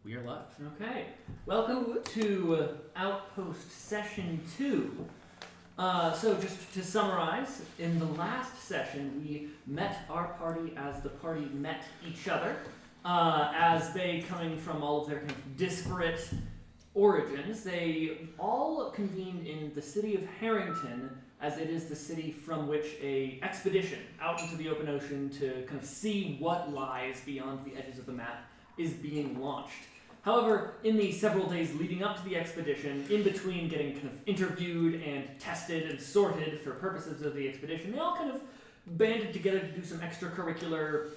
We are live. Okay. Welcome to Outpost Session 2. So just to summarize, in the last session we met our party as the party met each other, as they, coming from all of their kind of disparate origins, they all convened in the city of Harrington, as it is the city from which a expedition out into the open ocean to kind of see what lies beyond the edges of the map is being launched. However, in the several days leading up to the expedition, in between getting kind of interviewed and tested and sorted for purposes of the expedition, they all kind of banded together to do some extracurricular,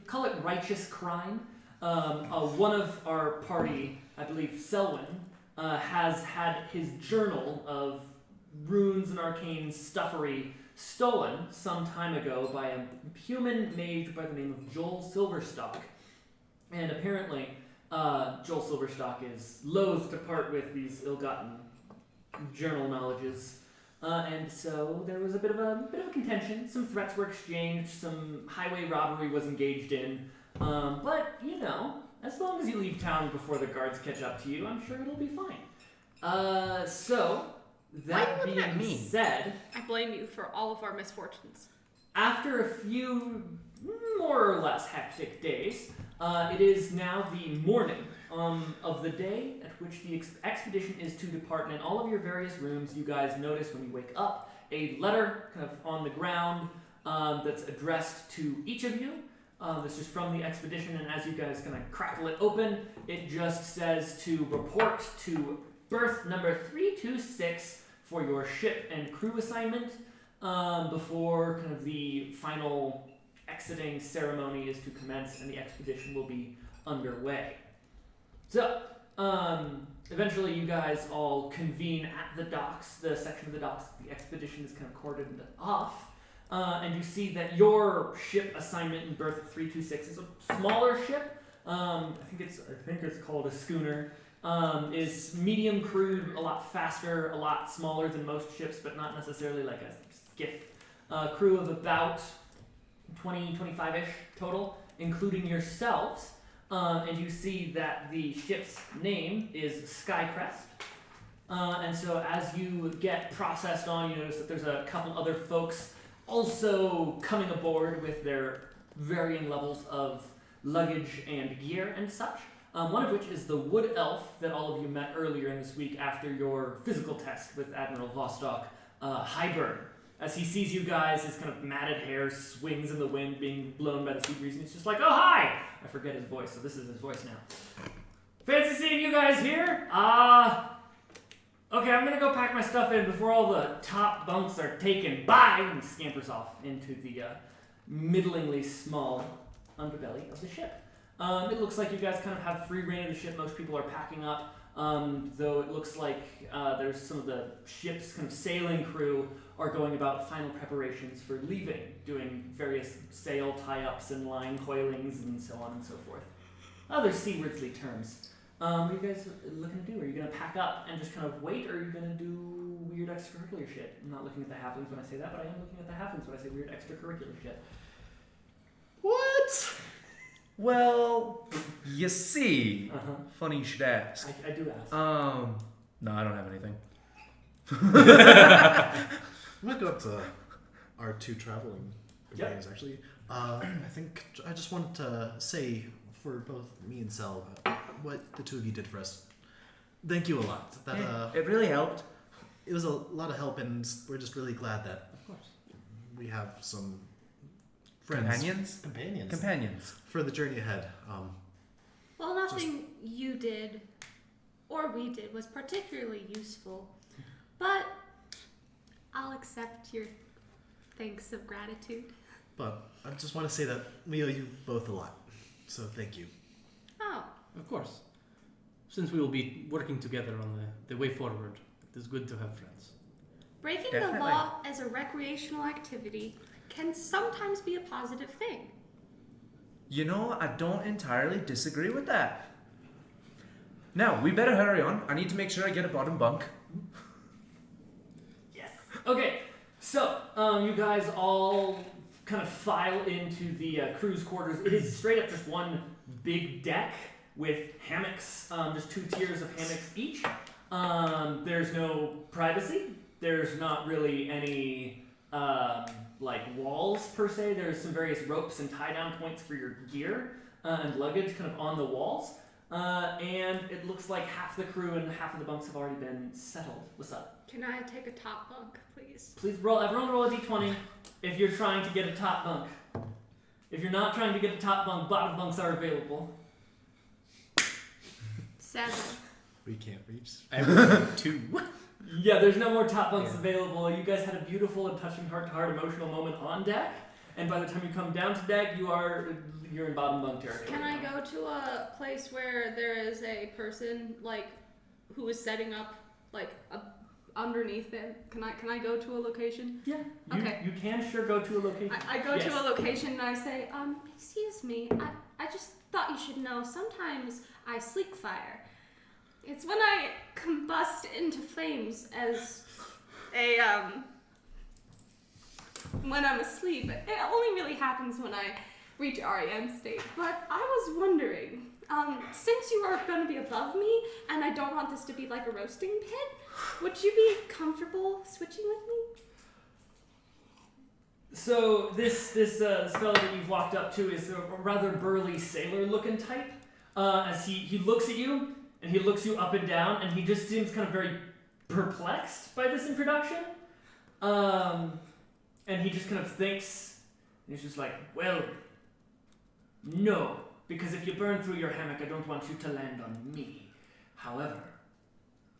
call it righteous crime. One of our party, I believe Selwyn, has had his journal of runes and arcane stuffery stolen some time ago by a human mage by the name of Joel Silverstock. And apparently, Joel Silverstock is loath to part with these ill-gotten journal knowledges, and so there was a bit of a contention. Some threats were exchanged, some highway robbery was engaged in, but you know, as long as you leave town before the guards catch up to you, I'm sure it'll be fine. So that being said, I blame you for all of our misfortunes. After a few more or less hectic days, it is now the morning of the day at which the expedition is to depart, and in all of your various rooms, you guys notice when you wake up a letter kind of on the ground that's addressed to each of you. This is from the expedition, and as you guys kind of crackle it open, it just says to report to berth number 326 for your ship and crew assignment before kind of the final exiting ceremony is to commence and the expedition will be underway. So, eventually you guys all convene at the docks, the section of the docks the expedition is kind of cordoned off, and you see that your ship assignment in berth 326 is a smaller ship. I think it's called a schooner. Is medium crewed, a lot faster, a lot smaller than most ships, but not necessarily like a skiff. Crew of about 20, 25-ish total, including yourselves. And you see that the ship's name is Skycrest. And so as you get processed on, you notice that there's a couple other folks also coming aboard with their varying levels of luggage and gear and such. One of which is the wood elf that all of you met earlier in this week after your physical test with Admiral Vostok, Highburn. As he sees you guys, his kind of matted hair swings in the wind, being blown by the sea breeze, and he's just like, "Oh, hi!" I forget his voice, so this is his voice now. "Fancy seeing you guys here? Okay, I'm gonna go pack my stuff in before all the top bunks are taken. Bye!" And he scampers off into the middlingly small underbelly of the ship. It looks like you guys kind of have free reign of the ship. Most people are packing up, though it looks like there's some of the ship's kind of sailing crew are going about final preparations for leaving, doing various sail tie-ups and line coilings and so on and so forth. Other seawardly terms. What are you guys looking to do? Are you going to pack up and just kind of wait, or are you going to do weird extracurricular shit? I'm not looking at the halflings when I say that, but I am looking at the halflings when I say weird extracurricular shit. What? Well, you see, funny you should ask. I do ask. No, I don't have anything. I'm gonna go up to our two traveling companions, actually. I think I just wanted to say for both me and Sel what the two of you did for us. Thank you a lot. It really helped. It was a lot of help, and we're just really glad that, of course, we have some friends. Companions for the journey ahead. Well, nothing you did or we did was particularly useful, but I'll accept your thanks of gratitude. But I just want to say that we owe you both a lot, so thank you. Oh. Of course. Since we will be working together on the way forward, it is good to have friends. Breaking the law as a recreational activity can sometimes be a positive thing. You know, I don't entirely disagree with that. Now, we better hurry on. I need to make sure I get a bottom bunk. Yes. Okay, so you guys all kind of file into the crew's quarters. It is straight up just one big deck. with hammocks, just 2 tiers of hammocks each. There's no privacy. There's not really any like walls per se. There's some various ropes and tie-down points for your gear and luggage kind of on the walls. And it looks like half the crew and half of the bunks have already been settled. What's up? Can I take a top bunk, please? Please roll. Everyone roll a d20 if you're trying to get a top bunk. If you're not trying to get a top bunk, bottom bunks are available. 7. We can't reach. I have 2. Yeah, there's no more top bunks available. You guys had a beautiful and touching heart-to-heart emotional moment on deck, and by the time you come down to deck, you're in bottom bunk territory. Can I go to a place where there is a person like who is setting up like underneath them? Can I go to a location? Yeah. Okay. You can sure go to a location. I go Yes. to a location and I say, excuse me, I just thought you should know sometimes I sleek fire. It's when I combust into flames as a when I'm asleep. It only really happens when I reach REM state. But I was wondering, since you are going to be above me and I don't want this to be like a roasting pit, would you be comfortable switching with me? So this fellow that you've walked up to is a rather burly sailor-looking type. As he looks at you and he looks you up and down, and he just seems kind of very perplexed by this introduction. And he just kind of thinks, and he's just like, well, no, because if you burn through your hammock, I don't want you to land on me. However,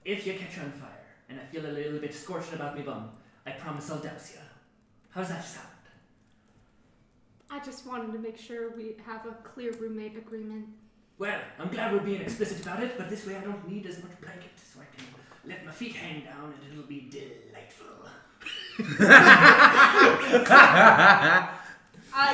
if you catch on fire and I feel a little bit scorched about me bum, I promise I'll douse you. How's that sound? I just wanted to make sure we have a clear roommate agreement. Well, I'm glad we're being explicit about it, but this way I don't need as much blanket, so I can let my feet hang down and it'll be delightful.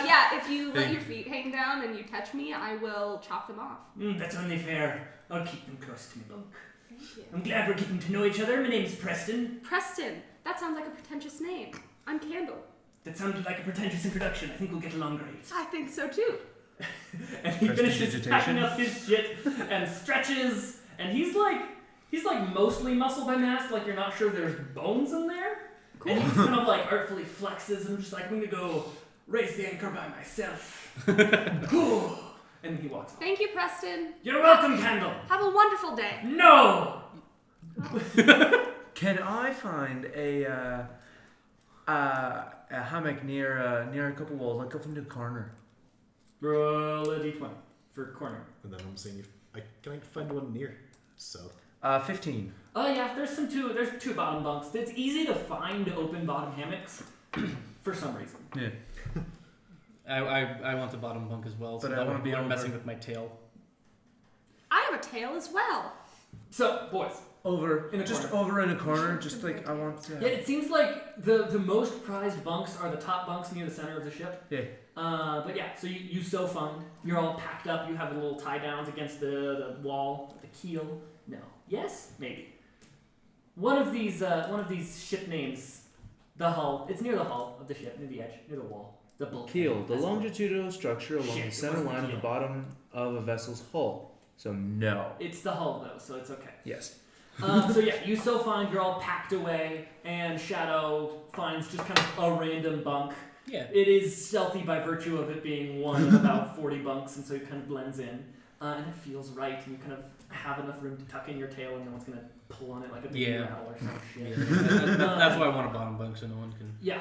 Yeah, if you let your feet hang down and you touch me, I will chop them off. That's only fair. I'll keep them close to me bunk. Thank you. I'm glad we're getting to know each other. My name's Preston. Preston, that sounds like a pretentious name. I'm Candle. That sounded like a pretentious introduction. I think we'll get along great. I think so too. And he finishes Prestidigitation. packing up his shit and stretches, and he's like mostly muscle by mass, like you're not sure there's bones in there. Cool. And he just kind of like artfully flexes and just like, I'm gonna go raise the anchor by myself. And then he walks off. Thank you, Preston. You're welcome, Candle. Have a wonderful day. No! Can I find a hammock near a couple walls, like up in the corner? Roll a d20 for corner. And then I'm saying, can I find one near? So 15. Oh yeah, there's two bottom bunks. It's easy to find open bottom hammocks for some reason. Yeah. I want the bottom bunk as well, so But I that wanna would be be over. messing with my tail. I have a tail as well. So, boys. Over In a just corner. over in a corner, just like I want to. Yeah, it seems like the most prized bunks are the top bunks near the center of the ship. Yeah. But yeah, so you so find. You're all packed up. You have the little tie downs against the wall, the keel. No. Yes? Maybe. One of these ship names, the hull. It's near the hull of the ship, near the edge, near the wall. The bulkhead. Keel, the That's longitudinal structure along Shit, the it center wasn't line of the keel. bottom of a vessel's hull. So no. It's the hull though, so it's okay. Yes. So yeah, you so find you're all packed away, and Shadow finds just kind of a random bunk. Yeah. It is stealthy by virtue of it being one of about 40 bunks, and so it kind of blends in. And it feels right, and you kind of have enough room to tuck in your tail, and no one's going to pull on it like a big Yeah. rattle or some Yeah, shit. that's why I want a bottom bunk so no one can. Yeah.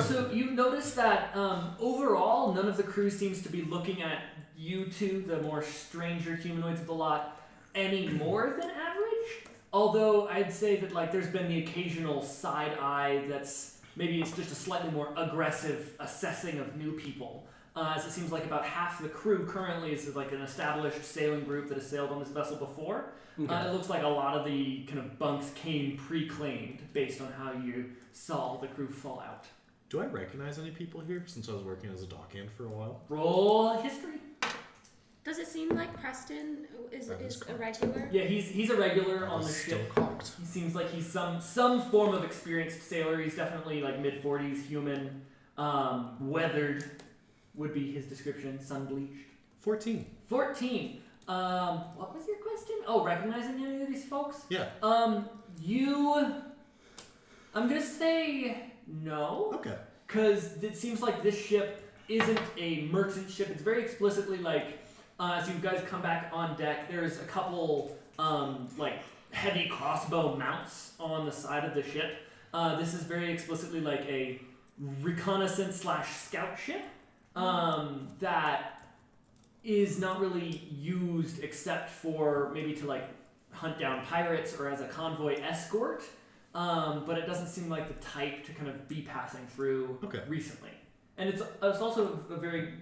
So you notice that overall, none of the crew seems to be looking at you two, the more stranger humanoids of the lot, any more than average. Although I'd say that like there's been the occasional side eye that's maybe it's just a slightly more aggressive assessing of new people. As it seems like about half the crew currently is like an established sailing group that has sailed on this vessel before. Okay. It looks like a lot of the kind of bunks came pre-claimed based on how you saw the crew fall out. do I recognize any people here since I was working as a dockhand for a while? Roll history. Does it seem like Preston is That is a correct. regular? Yeah, he's a regular That on the is still ship. cocked. He seems like he's some form of experienced sailor. He's definitely like mid-40s, human, weathered would be his description, sun bleached. 14. 14. What was your question? Oh, recognizing any of these folks? Yeah. I'm gonna say no. Okay. Because it seems like this ship isn't a merchant ship. It's very explicitly like, as you guys come back on deck, there's a couple like heavy crossbow mounts on the side of the ship. This is very explicitly like a reconnaissance / scout ship that is not really used except for maybe to like hunt down pirates or as a convoy escort. But it doesn't seem like the type to kind of be passing through recently. And it's also a very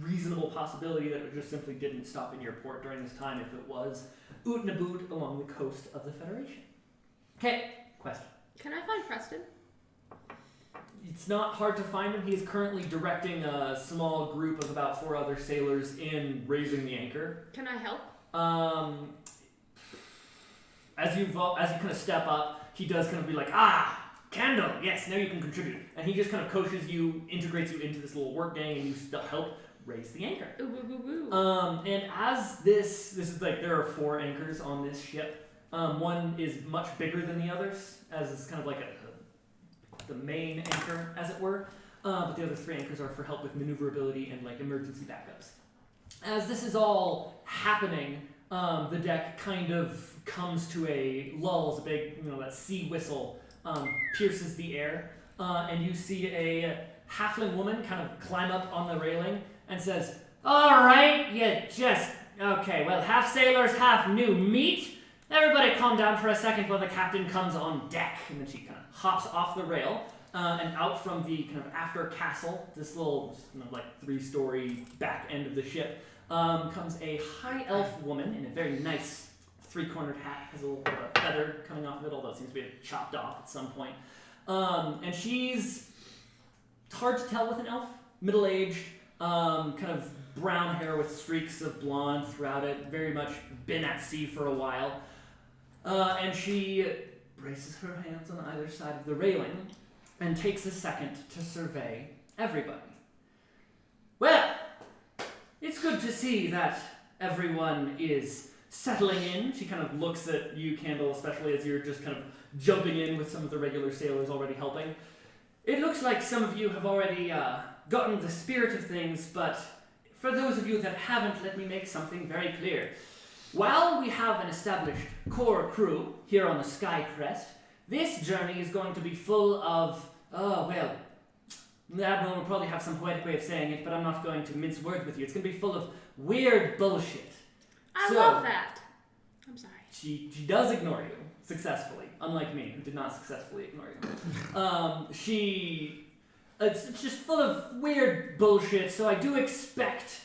reasonable possibility that it just simply didn't stop in your port during this time if it was oot and a boot along the coast of the Federation. Okay, question. Can I find Preston? It's not hard to find him. He is currently directing a small group of about 4 other sailors in raising the anchor. Can I help? As you kind of step up, he does kind of be like, Candle, yes, now you can contribute. And he just kind of coaches you, integrates you into this little work gang, and you still help raise the anchor. Ooh, ooh, ooh, ooh. And as this is like, there are 4 anchors on this ship. One is much bigger than the others, as it's kind of like the main anchor, as it were. But the other 3 anchors are for help with maneuverability and like emergency backups. As this is all happening, the deck kind of comes to a lull as a big, that sea whistle pierces the air, and you see a halfling woman kind of climb up on the railing and says, "All right, okay, well, half sailors, half new meat. Everybody calm down for a second while the captain comes on deck." And then she kind of hops off the rail, and out from the kind of after castle, this little like 3-story back end of the ship, comes a high elf woman in a very nice 3-cornered hat, has a little bit of feather coming off of it, although it seems to be chopped off at some point. And she's hard to tell with an elf, middle-aged, kind of brown hair with streaks of blonde throughout it, very much been at sea for a while. And she braces her hands on either side of the railing and takes a second to survey everybody. Well, it's good to see that everyone is settling in. She kind of looks at you, Candle, especially as you're just kind of jumping in with some of the regular sailors already helping. It looks like some of you have already gotten the spirit of things, but for those of you that haven't, let me make something very clear. While we have an established core crew here on the Sky Crest, this journey is going to be full of, the Admiral will probably have some poetic way of saying it, but I'm not going to mince words with you. It's going to be full of weird bullshit. I love that. I'm sorry. She does ignore you successfully, unlike me, who did not successfully ignore you. It's just full of weird bullshit, so I do expect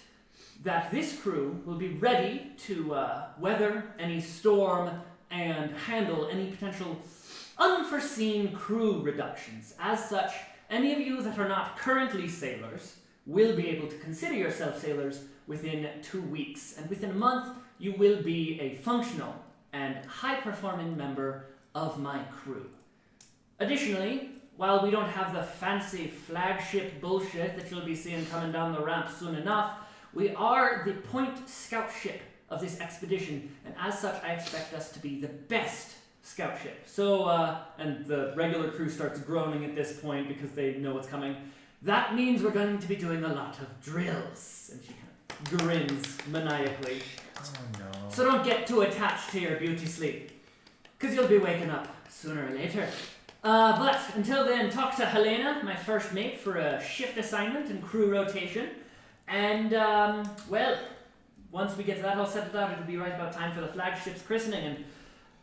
that this crew will be ready to weather any storm and handle any potential unforeseen crew reductions. As such, any of you that are not currently sailors will be able to consider yourself sailors within 2 weeks, and within a month you will be a functional and high-performing member of my crew. Additionally, while we don't have the fancy flagship bullshit that you'll be seeing coming down the ramp soon enough, we are the point scout ship of this expedition, and as such I expect us to be the best scout ship. So, and the regular crew starts groaning at this point because they know what's coming. That means we're going to be doing a lot of drills. And she kind of grins maniacally. Oh no. So don't get too attached to your beauty sleep, because you'll be waking up sooner or later. But until then, talk to Helena, my first mate, for a shift assignment and crew rotation. And, once we get to that all settled out, it'll be right about time for the flagship's christening, and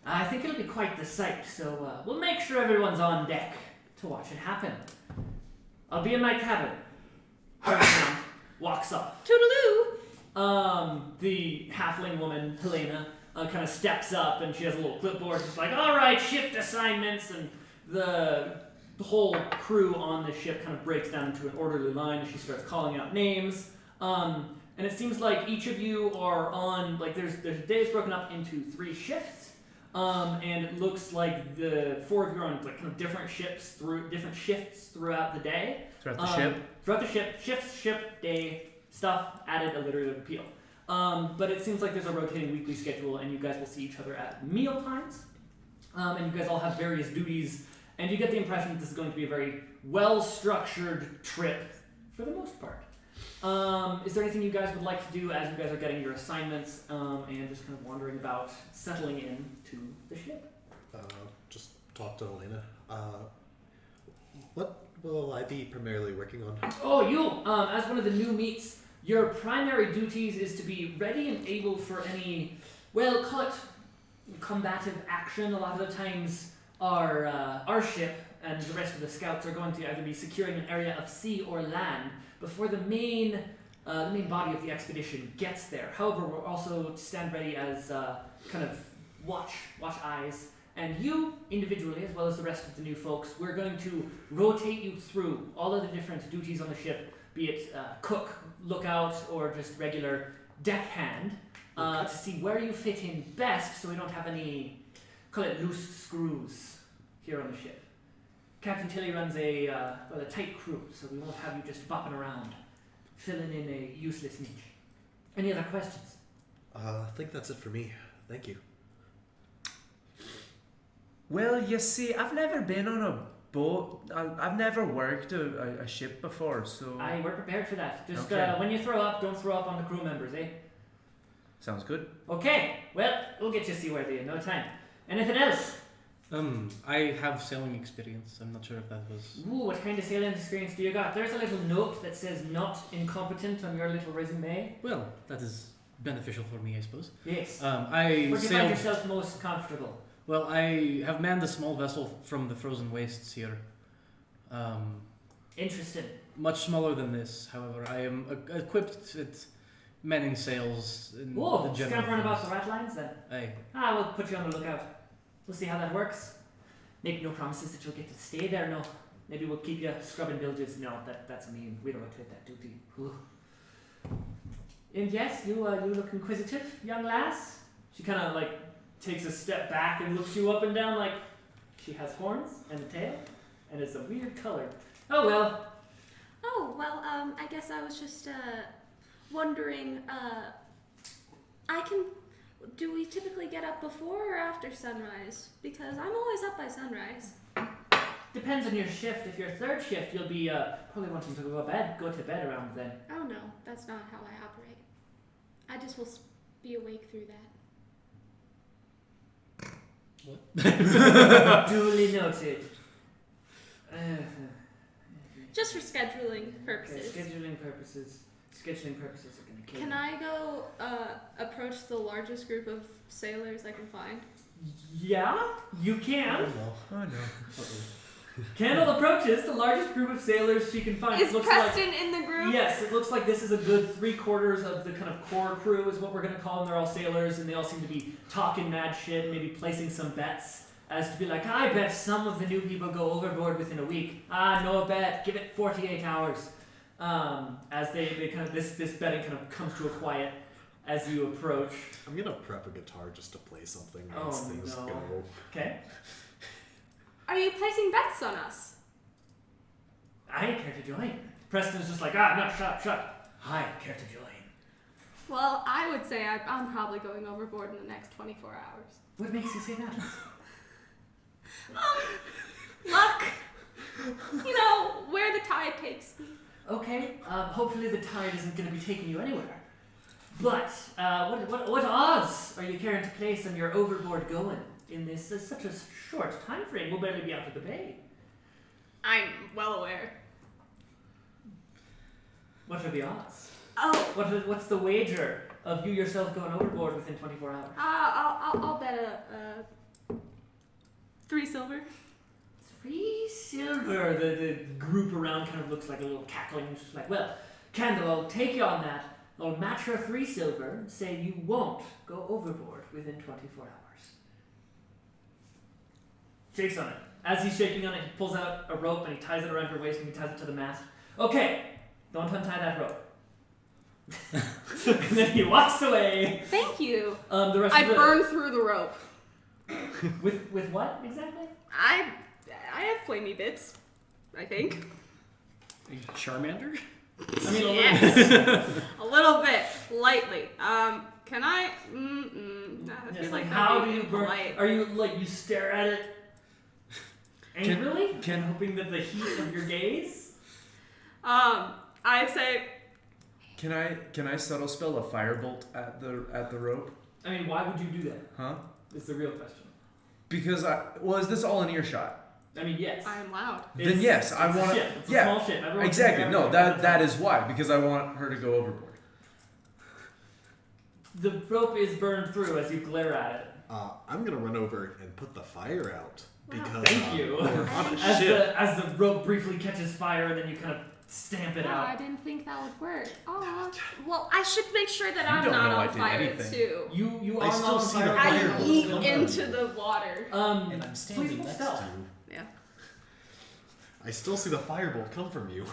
I think it'll be quite the sight, so we'll make sure everyone's on deck to watch it happen. I'll be in my cabin. Turns around, walks off. Toodaloo! The halfling woman, Helena, kind of steps up, and she has a little clipboard. She's like, all right, shift assignments, and the whole crew on the ship kind of breaks down into an orderly line as she starts calling out names. And it seems like each of you are on, like, there's days broken up into 3 shifts. And it looks like the 4 of you are on like kind of different shifts throughout the day. Throughout the ship? Throughout the ship, shift, day, stuff, added alliterative appeal. But it seems like there's a rotating weekly schedule, and you guys will see each other at meal times. And you guys all have various duties, and you get the impression that this is going to be a very well-structured trip for the most part. Is there anything you guys would like to do as you guys are getting your assignments and just kind of wandering about, settling in to the ship? Just talk to Elena. What will I be primarily working on? Oh, you! As one of the new meats, your primary duties is to be ready and able for any, well, call it combative action. A lot of the times our ship and the rest of the scouts are going to either be securing an area of sea or land before the main body of the expedition gets there. However, we're also to stand ready as kind of watch eyes. And you, individually, as well as the rest of the new folks, we're going to rotate you through all of the different duties on the ship, be it cook, lookout, or just regular deckhand, to see where you fit in best so we don't have any, call it loose screws here on the ship. Captain Tilly runs a tight crew, so we won't have you just bopping around, filling in a useless niche. Any other questions? I think that's it for me. Thank you. Well, you see, I've never been on a boat. I've never worked a ship before, so... We're prepared for that. Just Okay. when you throw up, don't throw up on the crew members, eh? Sounds good. Okay, well, we'll get you seaworthy in no time. Anything else? I have sailing experience. I'm not sure if that was... Ooh, what kind of sailing experience do you got? There's a little note that says not incompetent on your little resume. Well, that is beneficial for me, I suppose. Yes. I Where do you find sailed... yourself most comfortable? Well, I have manned a small vessel from the frozen wastes here. Interesting. Much smaller than this, however. I am equipped with manning sails in Whoa, the general scampering about the forms. rat lines then. Aye. We'll put you on the lookout. We'll see how that works. Make no promises that you'll get to stay there, no. Maybe we'll keep you scrubbing bilges. No, that's mean. We don't rotate that duty. Ooh. And yes, you look inquisitive, young lass. She kind of like takes a step back and looks you up and down like she has horns and a tail and it's a weird color. Oh well. Oh, well, I guess I was just wondering, do we typically get up before or after sunrise? Because I'm always up by sunrise. Depends on your shift. If you're third shift, you'll be probably wanting to go to bed around then. Oh no, that's not how I operate. I just will be awake through that. Duly noted. Just for scheduling purposes. Okay, scheduling purposes are gonna kill Can me. I go approach the largest group of sailors I can find? Yeah, you can. Oh no. Candle approaches the largest group of sailors she can find. Is It looks Preston in the group? Yes, it looks like this is a good 3/4 of the kind of core crew is what we're gonna call them. They're all sailors, and they all seem to be talking mad shit, maybe placing some bets as to be like, I bet some of the new people go overboard within a week. No bet. Give it 48 hours. As they kind of this betting kind of comes to a quiet as you approach. I'm gonna prep a guitar just to play something Oh, once things no. go. Okay. Are you placing bets on us? I care to join. Preston's just like, no, shut. I care to join. Well, I would say I'm probably going overboard in the next 24 hours. What makes you say that? Luck! You know, where the tide takes me. Okay, hopefully the tide isn't going to be taking you anywhere. But what odds are you caring to place on your overboard going in this such a short time frame? We'll barely be out of the bay. I'm well aware. What are the odds? Oh, What's the wager of you yourself going overboard within 24 hours? I'll bet a 3 silver. 3 silver. The group around kind of looks like a little cackling. It's just like, well, Candle, I'll take you on that. I'll match her 3 silver and say you won't go overboard within 24 hours. Shakes on it. As he's shaking on it, he pulls out a rope and he ties it around her waist and he ties it to the mast. Okay, don't untie that rope. And then he walks away. Thank you. The rest I of the, burned through the rope. with what exactly? I have flamey bits, I think. A Charmander? I mean, a little Yes. A little bit, lightly. Can I? I Yes, feel like like how that'd do be you burn? impolite. Are you like you stare at it angrily, can- hoping that the heat of your gaze? I say, Can I subtle spell a firebolt at the rope? I mean, why would you do that? Huh? Is the real question. Because is this all in earshot? I mean, yes. I am loud. Then yes, I it's a want ship. It's a yeah, small ship. Everyone exactly. can No, grab it that all that the is why, because I want her to go overboard. The rope is burned through as you glare at it. I'm gonna run over and put the fire out because Thank you. we're on a As ship. as the rope briefly catches fire, and then you kind of stamp it Oh, out. I didn't think that would work. Oh, well, I should make sure that I'm don't not know I on did fire anything. too. You I are still not on see fire. the I fire eat roll. into the water. And I'm Please standing roll next stealth. to you. Yeah. I still see the firebolt come from you.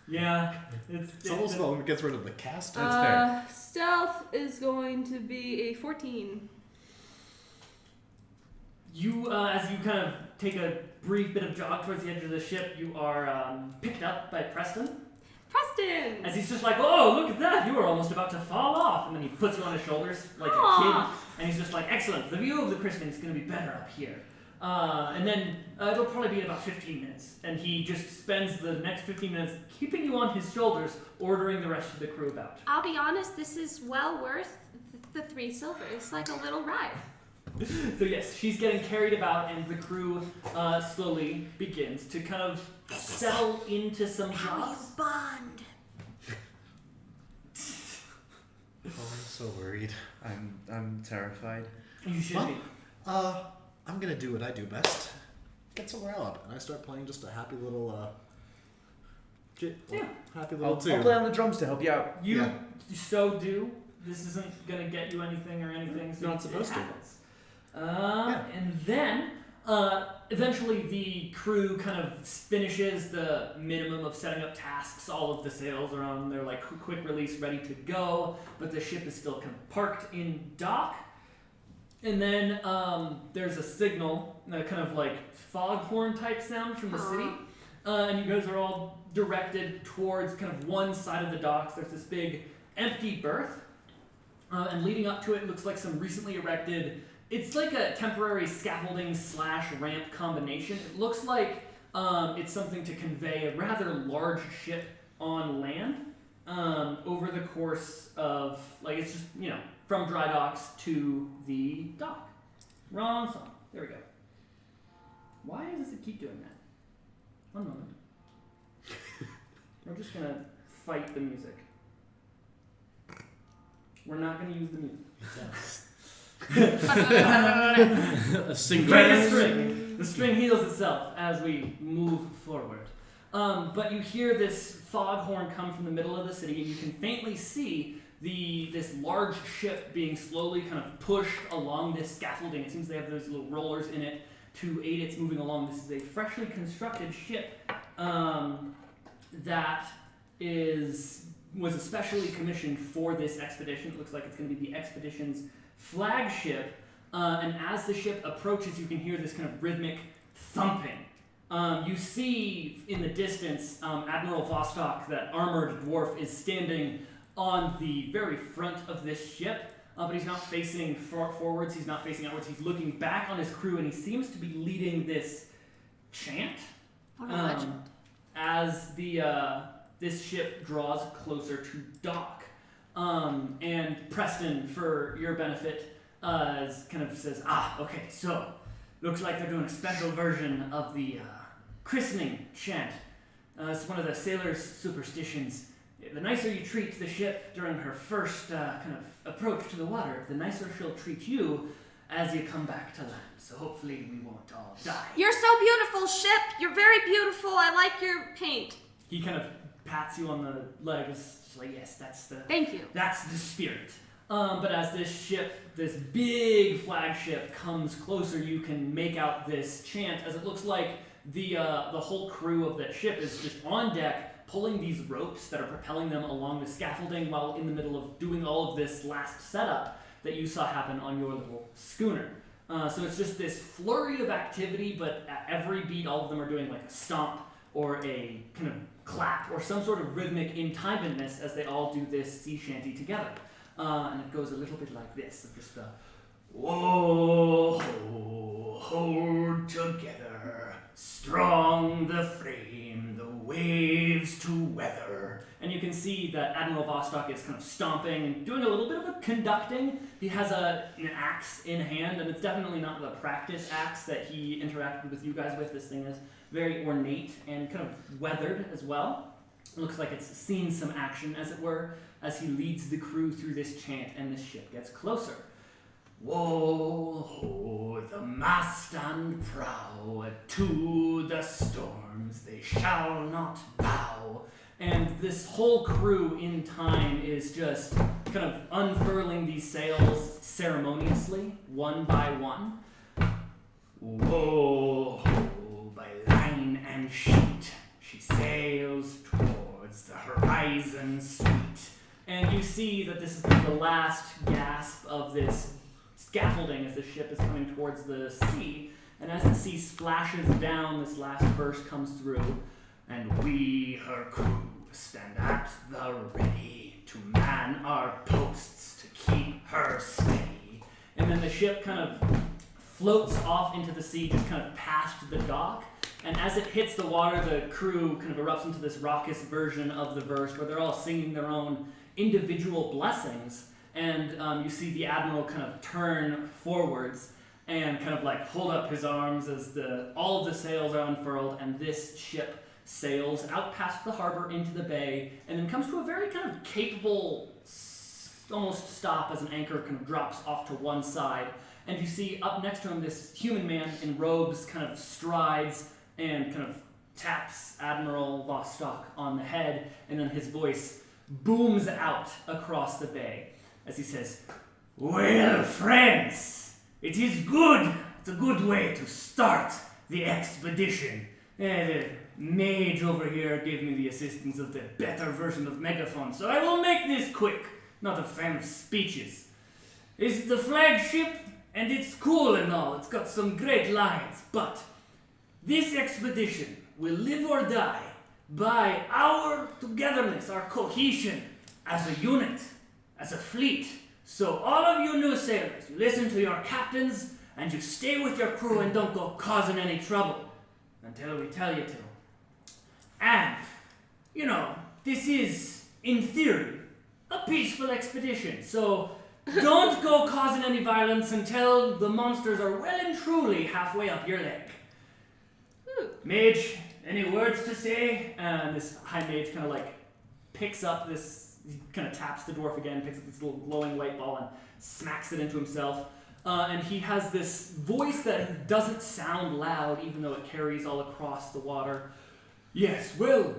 Yeah, it's Subtle spell gets rid of the caster. That's fair. Stealth is going to be a 14. You, as you kind of take a brief bit of jog towards the edge of the ship, you are picked up by Preston. Preston! As he's just like, oh, look at that, you were almost about to fall off. And then he puts you on his shoulders like a Aw. kid. And he's just like, excellent, the view of the christening is going to be better up here. And then it'll probably be in about 15 minutes. And he just spends the next 15 minutes keeping you on his shoulders, ordering the rest of the crew about. I'll be honest, this is well worth the 3 silver. It's like a little ride. So yes, she's getting carried about, and the crew slowly begins to kind of settle into some jobs. bond. Oh, I'm so worried. I'm terrified. You should Well, be. I'm gonna do what I do best. Get some morale up, and I start playing just a happy little Yeah. happy I'll little tune. play on the drums to help you out. You Yeah. so do. This isn't gonna get you anything or anything. So Not supposed it to. happens. Yeah. And then eventually the crew kind of finishes the minimum of setting up tasks. All of the sails are on their like quick release, ready to go, but the ship is still kind of parked in dock. And then there's a signal, a kind of like foghorn type sound from the city. And you guys are all directed towards kind of one side of the docks. There's this big empty berth. And leading up to it looks like some recently erected, it's like a temporary scaffolding / ramp combination. It looks like it's something to convey a rather large ship on land over the course of, like, it's just, you know, from dry docks to the dock. Wrong song. There we go. Why does it keep doing that? One moment. We're just gonna fight the music. We're not gonna use the music. A single. Break a string. The string heals itself as we move forward. But you hear this foghorn come from the middle of the city, and you can faintly see this large ship being slowly kind of pushed along this scaffolding. It seems they have those little rollers in it to aid its moving along. This is a freshly constructed ship that was especially commissioned for this expedition. It looks like it's going to be the expedition's flagship. And as the ship approaches, you can hear this kind of rhythmic thumping. You see in the distance Admiral Vostok, that armored dwarf, is standing on the very front of this ship, but he's not facing forwards, he's not facing outwards, he's looking back on his crew, and he seems to be leading this chant as this ship draws closer to dock. And Preston, for your benefit, kind of says, okay, so looks like they're doing a special version of the christening chant. It's one of the sailors' superstitions. The nicer you treat the ship during her first kind of approach to the water, the nicer she'll treat you as you come back to land. So hopefully we won't all die. You're so beautiful, ship. You're very beautiful. I like your paint. He kind of pats you on the leg. It's like, yes, that's Thank you. the spirit. But as this ship, this big flagship, comes closer, you can make out this chant as it looks like the whole crew of that ship is just on deck, pulling these ropes that are propelling them along the scaffolding while in the middle of doing all of this last setup that you saw happen on your little schooner. So it's just this flurry of activity, but at every beat, all of them are doing like a stomp or a kind of clap or some sort of rhythmic in-timedness as they all do this sea shanty together. And it goes a little bit like this, of just the whoa, hold together, strong the frame, the waves to weather. And you can see that Admiral Vostok is kind of stomping and doing a little bit of a conducting. He has an axe in hand, and it's definitely not the practice axe that he interacted with you guys with. This thing is very ornate and kind of weathered as well. It looks like it's seen some action, as it were, as he leads the crew through this chant, and the ship gets closer. Woe ho, the mast and prow, to the storms they shall not bow. And this whole crew in time is just kind of unfurling these sails ceremoniously, one by one. Woe ho, by line and sheet, she sails towards the horizon sweet. And you see that this is the last gasp of this scaffolding as the ship is coming towards the sea. And as the sea splashes down, this last verse comes through. And we, her crew, stand at the ready to man our posts to keep her steady. And then the ship kind of floats off into the sea, just kind of past the dock. And as it hits the water, the crew kind of erupts into this raucous version of the verse where they're all singing their own individual blessings. And you see the admiral kind of turn forwards and kind of like hold up his arms as all of the sails are unfurled, and this ship sails out past the harbor into the bay, and then comes to a very kind of capable almost stop as an anchor kind of drops off to one side. And you see up next to him this human man in robes kind of strides and kind of taps Admiral Vostok on the head, and then his voice booms out across the bay as he says, "Well, friends, it is good. It's a good way to start the expedition. The mage over here gave me the assistance of the better version of megaphone, so I will make this quick. Not a fan of speeches. It's the flagship, and it's cool and all. It's got some great lines, but this expedition will live or die by our togetherness, our cohesion as a unit, as a fleet. So all of you new sailors, you listen to your captains and you stay with your crew and don't go causing any trouble until we tell you to. And, you know, this is, in theory, a peaceful expedition. So don't go causing any violence until the monsters are well and truly halfway up your leg. Mage, any words to say?" And this high mage kind of like picks up this, he kind of taps the dwarf again, picks up this little glowing white ball and smacks it into himself. And he has this voice that doesn't sound loud, even though it carries all across the water. "Yes, well,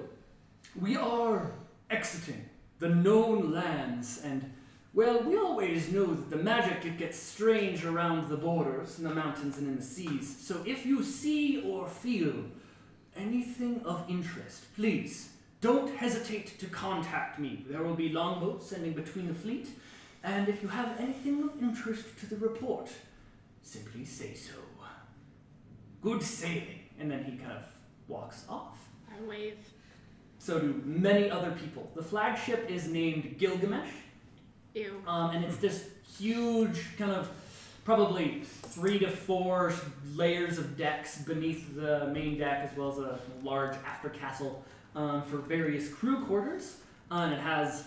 we are exiting the known lands, and, well, we always know that the magic, it gets strange around the borders, in the mountains and in the seas. So if you see or feel anything of interest, please don't hesitate to contact me. There will be longboats sending between the fleet, and if you have anything of interest to the report, simply say so. Good sailing." And then he kind of walks off. I wave. So do many other people. The flagship is named Gilgamesh. Ew. And it's this huge kind of probably 3 to 4 layers of decks beneath the main deck, as well as a large after castle for various crew quarters. And it has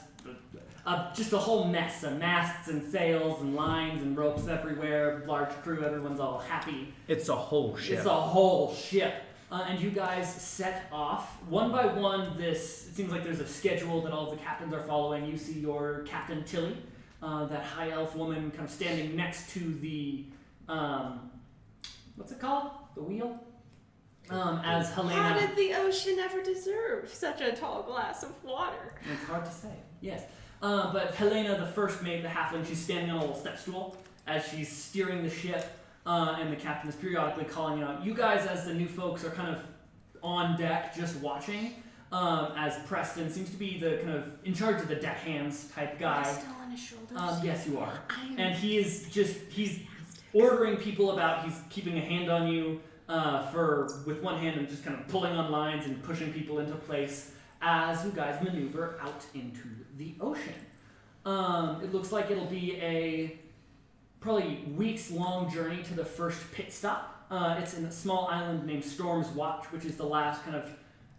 just a whole mess of masts and sails and lines and ropes everywhere. Large crew, everyone's all happy. It's a whole ship. It's a whole ship. And you guys set off one by one. It seems like there's a schedule that all of the captains are following. You see your Captain Tilly, that high elf woman, kind of standing next to the, what's it called? The wheel? As Helena. How did the ocean ever deserve such a tall glass of water? It's hard to say, yes. But Helena, the first mate, the halfling, she's standing on a little step stool as she's steering the ship. And the captain is periodically calling out. You guys, as the new folks, are kind of on deck just watching, as Preston seems to be the kind of in charge of the deckhands type guy. Am I still on his shoulders? Yes, you are. I am And he's ordering people about. He's keeping a hand on you. with one hand and just kind of pulling on lines and pushing people into place as you guys maneuver out into the ocean. It looks like it'll be a probably weeks-long journey to the first pit stop. It's in a small island named Storm's Watch, which is the last kind of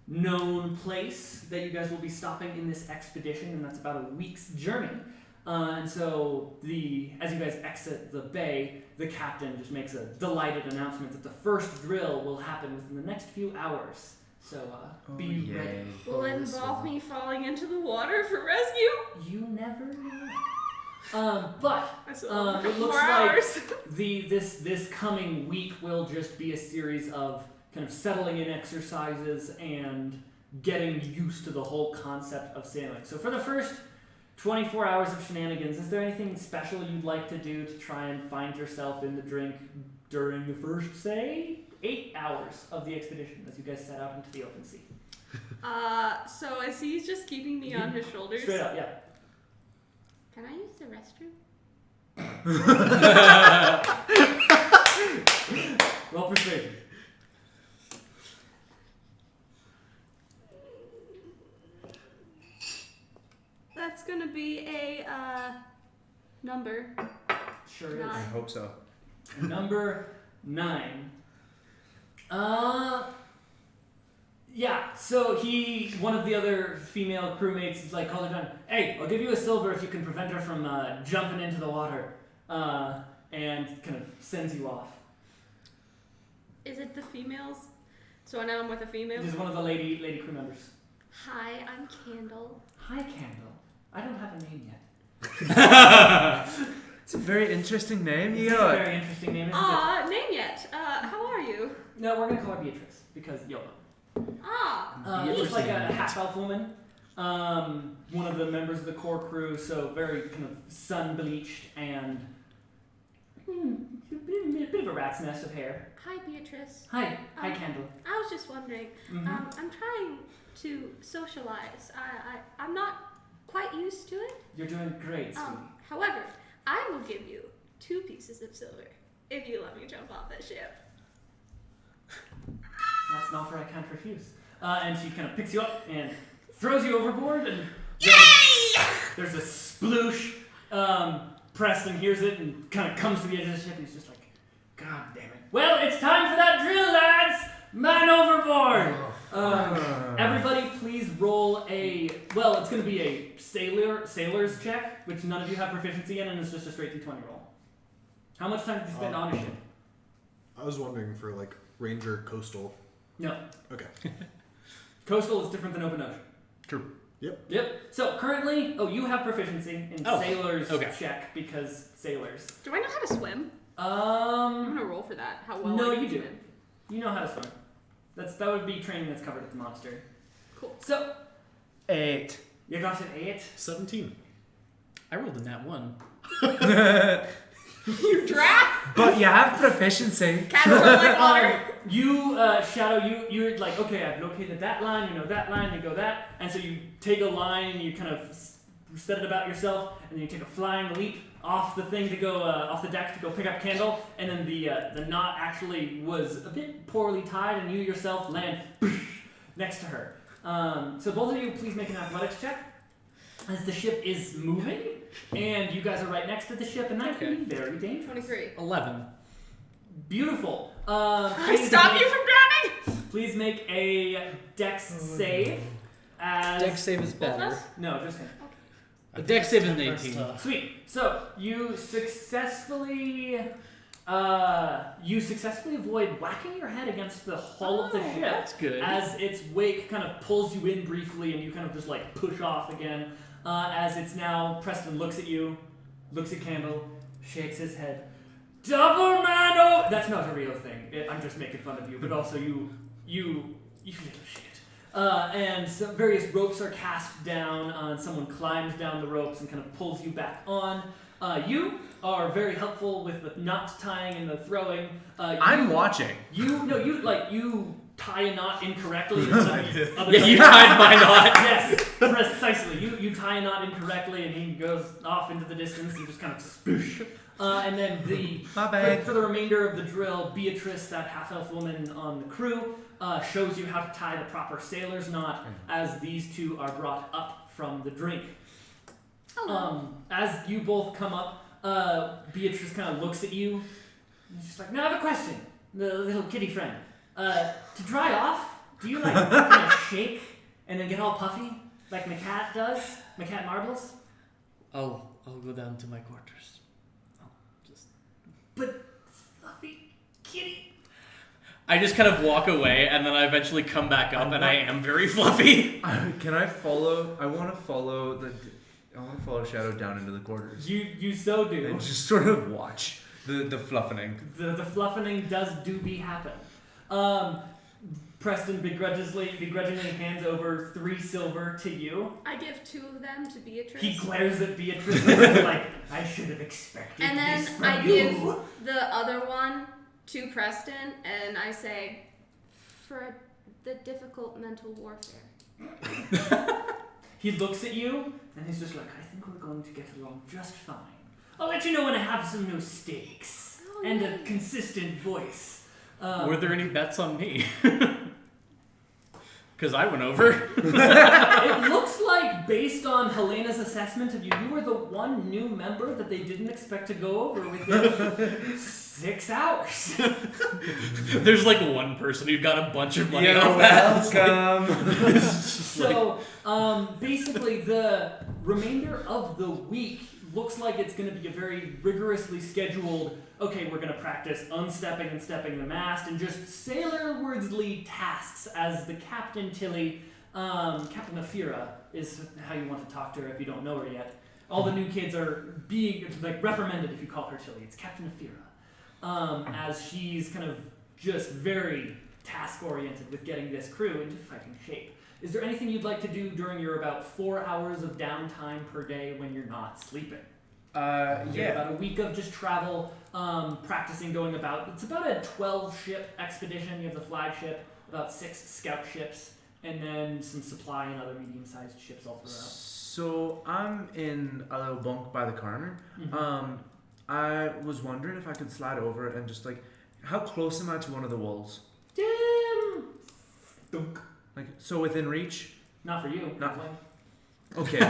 known place that you guys will be stopping in this expedition, and that's about a week's journey. And so, as you guys exit the bay, the captain just makes a delighted announcement that the first drill will happen within the next few hours. So, be ready. Will it involve me falling into the water for rescue? You never know. But it looks hours. like this coming week will just be a series of kind of settling in exercises and getting used to the whole concept of sailing. So for the first 24 hours of shenanigans, is there anything special you'd like to do to try and find yourself in the drink during the first, say, 8 hours of the expedition as you guys set out into the open sea? So is he just keeping me on his shoulders? Straight up, yeah. Can I use the restroom? Roll persuasion. That's gonna be a number. Sure is. I hope so. Number 9. Yeah, so one of the other female crewmates is like, called her down, hey, I'll give you a silver if you can prevent her from jumping into the water, and kind of sends you off. Is it the females? So now I'm with a female? This is one of the lady crew members. Hi, I'm Candle. Hi, Candle. I don't have a name yet. It's a very interesting name. It's a very interesting name, isn't it? Name yet. How are you? No, we're going to call her Beatrice, because YOLO. Looks like a half-elf woman. One of the members of the core crew, so very kind of sun-bleached and a bit of a rat's nest of hair. Hi, Beatrice. Hi. Hi, Candle. I was just wondering, Mhm. I'm trying to socialize. I'm not quite used to it. You're doing great, sweetie. However, I will give you 2 pieces of silver if you let me jump off that ship. That's an offer I can't refuse. And she kind of picks you up and throws you overboard, and there's a sploosh. Preston hears it and kind of comes to the edge of the ship, and he's just like, God damn it. Well, it's time for that drill, lads! Man overboard! Everybody please roll it's going to be a sailor's check, which none of you have proficiency in, and it's just a straight D20 roll. How much time did you spend on a ship? I was wondering for like Ranger Coastal. No. Okay. Coastal is different than open ocean. True. Yep. So currently, you have proficiency in sailor's check because sailors. Do I know how to swim? I'm gonna roll for that. How well? No, I can you do. swim. You know how to swim. That would be training that's covered at the monastery. Cool. So 8. you got an 8. 17. I rolled in that one. You draft. But you have proficiency. Cats don't like water. Shadow, you're like, okay, I've located that line, you know that line, you go that, and so you take a line and you kind of set it about yourself, and then you take a flying leap off the thing to go, off the deck to go pick up Candle, and then the knot actually was a bit poorly tied, and you yourself land next to her. So both of you please make an athletics check, as the ship is moving, and you guys are right next to the ship, and that can be very dangerous. 23. 11. Beautiful. Stop you from drowning. Please make a dex save. Dex save is better. No, just him. A dex save is an 18. Sweet. So you successfully avoid whacking your head against the hull of the ship. That's good. As its wake kind of pulls you in briefly, and you kind of just like push off again. As it's now, Preston looks at you, looks at Candle, shakes his head. Double man! Oh, that's not a real thing. I'm just making fun of you, but also you little shit. And some various ropes are cast down, and someone climbs down the ropes and kind of pulls you back on. You are very helpful with the knot tying and the throwing. I'm watching. You tie a knot incorrectly. You tied my knot. Yes, precisely. You tie a knot incorrectly, and he goes off into the distance and just kind of spoosh. And then for the remainder of the drill, Beatrice, that half-elf woman on the crew, shows you how to tie the proper sailor's knot as these two are brought up from the drink. As you both come up, Beatrice kind of looks at you, and she's like, "Now I have a question, the little kitty friend. To dry off, do you like kind of shake and then get all puffy like Macat does? Macat marbles?" I'll go down to my quarters. But fluffy kitty. I just kind of walk away, and then I eventually come back up, and I am very fluffy. Can I follow? I want to follow Shadow down into the quarters. You so do. And just sort of watch the fluffening. The fluffening does happen. Preston begrudgingly hands over 3 silver to you. I give 2 of them to Beatrice. He glares at Beatrice and is like, "I should have expected and then this from I you." give the other one to Preston, and I say, "For the difficult mental warfare." He looks at you and he's just like, "I think we're going to get along just fine. I'll let you know when I have some new steaks and a consistent voice." Were there any bets on me? Because I went over. It looks like, based on Helena's assessment of you, you were the one new member that they didn't expect to go over within 6 hours. There's like one person who got a bunch of money off that. Welcome. So, basically, the remainder of the week looks like it's going to be a very rigorously scheduled, okay, we're going to practice unstepping and stepping the mast, and just sailor-wordly tasks as the Captain Tilly, Captain Afira is how you want to talk to her if you don't know her yet. All the new kids are being reprimanded if you call her Tilly. It's Captain Afira. As she's kind of just very task-oriented with getting this crew into fighting shape. Is there anything you'd like to do during your about 4 hours of downtime per day when you're not sleeping? Yeah. About a week of just travel, practicing going about. It's about a 12-ship expedition. You have the flagship, about 6 scout ships, and then some supply and other medium-sized ships all throughout. So I'm in a little bunk by the corner. Mm-hmm. I was wondering if I could slide over and just how close am I to one of the walls? Dunk. So within reach? Not for you. Not- definitely. Okay,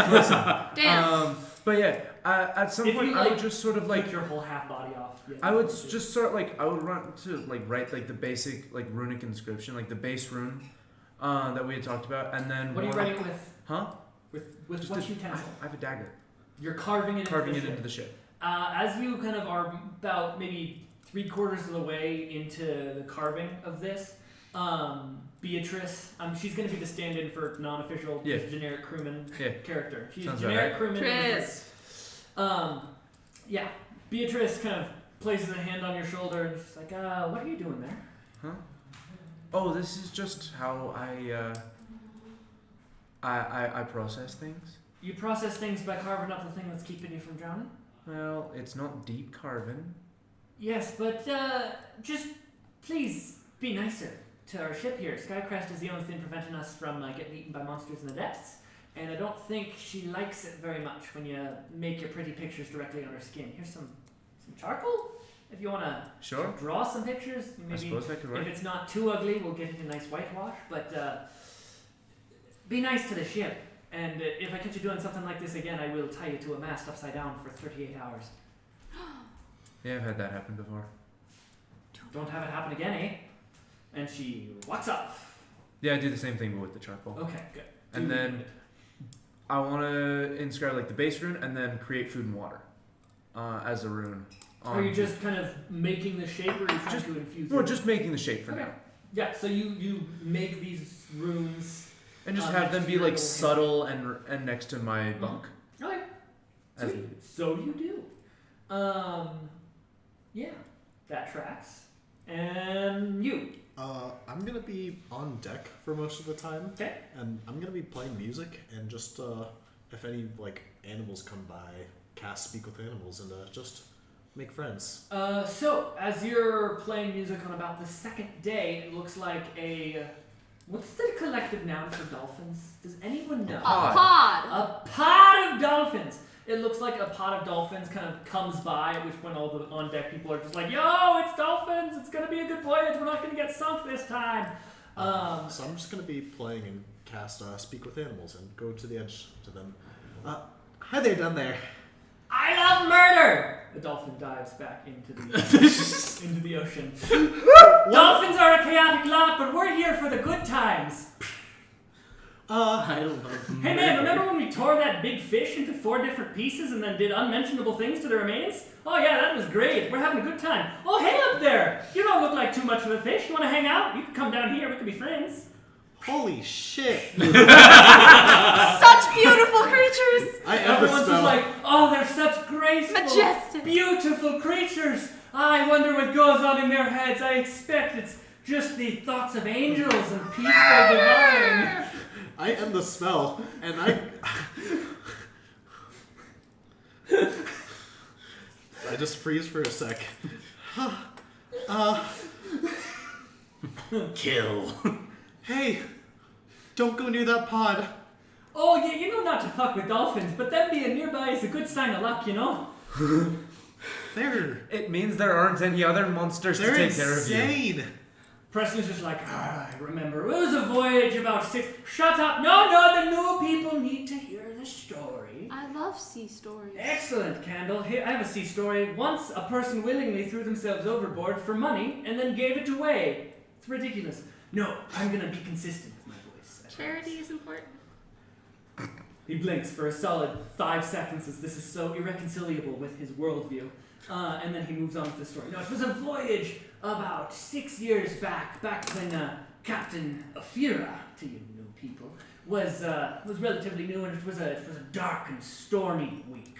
listen. Damn. But yeah, at some If point you, I would just sort of Take your whole half body off. Yeah, I would just sort of I would run to write the basic runic inscription, the base rune that we had talked about, and then What are you writing with? Huh? With Just what I utensil? have a dagger. You're carving it Into the ship. As you kind of are about maybe 3/4 of the way into the carving of this, Beatrice, she's going to be the stand-in for non-official, just generic crewman character. She's Sounds generic right. crewman. Chris. Yeah. Beatrice kind of places a hand on your shoulder and she's like, "What are you doing there?" Huh? Oh, this is just how I process things. You process things by carving up the thing that's keeping you from drowning? Well, it's not deep carving. Yes, but just please be nicer to our ship here. Skycrest is the only thing preventing us from getting eaten by monsters in the depths, and I don't think she likes it very much when you make your pretty pictures directly on her skin. Here's some charcoal if you want to Sure. draw some pictures. I Maybe suppose that could work. if it's not too ugly, we'll get it a nice whitewash. But be nice to the ship, and if I catch you doing something like this again, I will tie you to a mast upside down for 38 hours. Yeah, I've had that happen before. Don't have it happen again, eh? And she walks off. Yeah, I do the same thing but with the charcoal. Okay, good. And then I want to inscribe the base rune and then create food and water as a rune. Are you just kind of making the shape, or are you trying to infuse No, it? just making the shape for Okay. now. Yeah, so you make these runes. And just Oh, have next them to be your little subtle and next to my bunk. Okay. As Sweet. So you do. Yeah, that tracks. And you. I'm gonna be on deck for most of the time. Okay. And I'm gonna be playing music and just if any animals come by, cast speak with animals and just make friends. So as you're playing music on about the second day, it looks like what's the collective noun for dolphins? Does anyone know? A pod. A pod of dolphins It looks like a pod of dolphins kind of comes by, at which point all the on-deck people are just like, yo, it's dolphins! It's gonna be a good voyage! We're not gonna get sunk this time! So I'm just gonna be playing and cast Speak with Animals and go to the edge to them. Hi there, down there. I love murder! The dolphin dives back into the ocean. Dolphins are a chaotic lot, but we're here for the good times. I love Hey man, remember when we tore that big fish into 4 different pieces and then did unmentionable things to the remains? Oh yeah, that was great. We're having a good time. Oh hey up there! You don't look like too much of a fish. You wanna hang out? You can come down here, we can be friends. Holy shit. Such beautiful creatures! I am the Everyone's spell. just like, oh, they're such graceful, Majestic. beautiful creatures. I wonder what goes on in their heads. I expect it's just the thoughts of angels and peaceful divine. I end the spell, and I just freeze for a sec. Kill. Hey, don't go near that pod. Oh, yeah, you know not to fuck with dolphins, but them being nearby is a good sign of luck, you know? It means there aren't any other monsters They're to take care of you. insane. Preston's just like, I remember. It was a voyage about 6... Shut up! No, the new people need to hear the story. I love sea stories. Excellent, Candle. Here, I have a sea story. Once a person willingly threw themselves overboard for money and then gave it away. It's ridiculous. No, I'm gonna be consistent with my voice. I Charity promise. is important. He blinks for a solid 5 seconds as this is so irreconcilable with his worldview. And then he moves on with the story. No, it was a voyage about 6 years back when Captain Afira, to you new people, was relatively new, and it was a dark and stormy week.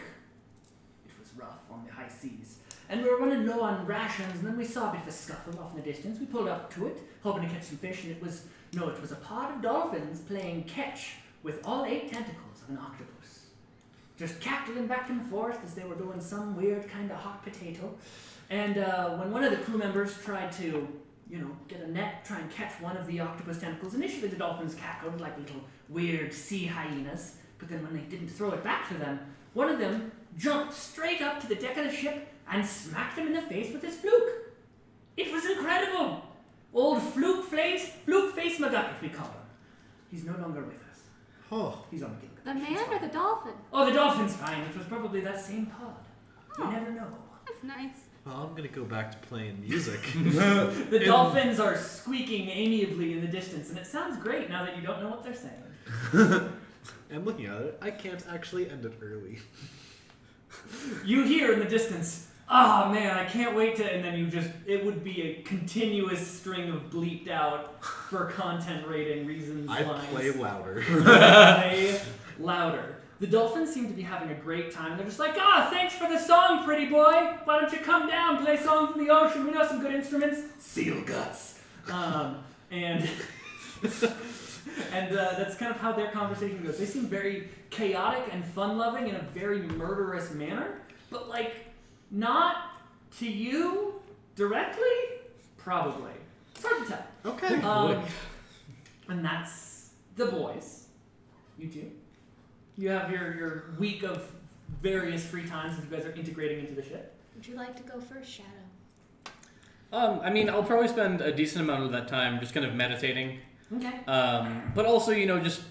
It was rough on the high seas. And we were running low on rations, and then we saw a bit of a scuffle off in the distance. We pulled up to it, hoping to catch some fish, and it was a pod of dolphins playing catch with all 8 tentacles of an octopus. Just cackling back and forth as they were doing some weird kind of hot potato. And when one of the crew members tried to, get a net, try and catch one of the octopus tentacles, initially the dolphins cackled like little weird sea hyenas, but then when they didn't throw it back to them, one of them jumped straight up to the deck of the ship and smacked him in the face with his fluke. It was incredible! Old fluke face McGucket, we call him. He's no longer with us. Oh, He's on the game. The man or the dolphin? Oh, the dolphin's fine. It was probably that same pod. Oh. You never know. That's nice. well, I'm gonna go back to playing music. The dolphins are squeaking amiably in the distance, and it sounds great now that you don't know what they're saying. And looking at it, I can't actually end it early. You hear in the distance, oh man, I can't wait to, and then it would be a continuous string of bleeped out for content rating reasons I lines. play louder. Play louder. The dolphins seem to be having a great time, and they're just like, thanks for the song, pretty boy. Why don't you come down, play songs in the ocean? We know some good instruments. Seal guts. And that's kind of how their conversation goes. They seem very chaotic and fun-loving in a very murderous manner, but not to you directly? Probably. It's hard to tell. Okay. And that's the boys. You two. You have your week of various free times as you guys are integrating into the ship. Would you like to go first, Shadow? I'll probably spend a decent amount of that time just kind of meditating. Okay. But also, just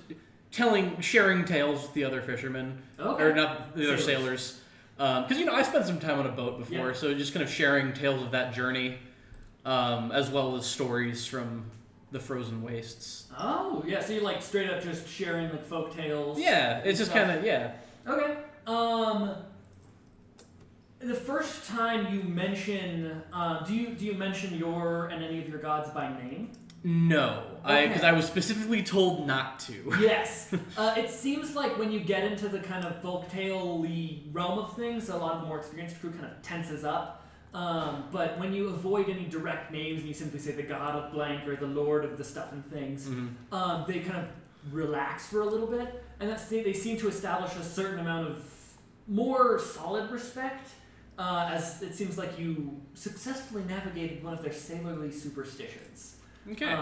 sharing tales with the other fishermen. Okay. Or not the other sailors. Because, I spent some time on a boat before, Yeah. so just kind of sharing tales of that journey, as well as stories from the frozen wastes. Oh, yeah, so you're straight up just sharing folk tales. Yeah, it's just stuff. kind of, yeah. Okay. The first time you mention, do you mention your and any of your gods by name? No, Okay. because I was specifically told not to. Yes. It seems like when you get into the kind of folktale-y realm of things, a lot of the more experienced crew kind of tenses up. But when you avoid any direct names and you simply say the god of blank or the lord of the stuff and things, Mm-hmm. they kind of relax for a little bit, and they seem to establish a certain amount of more solid respect, as it seems like you successfully navigated one of their sailorly superstitions. Okay.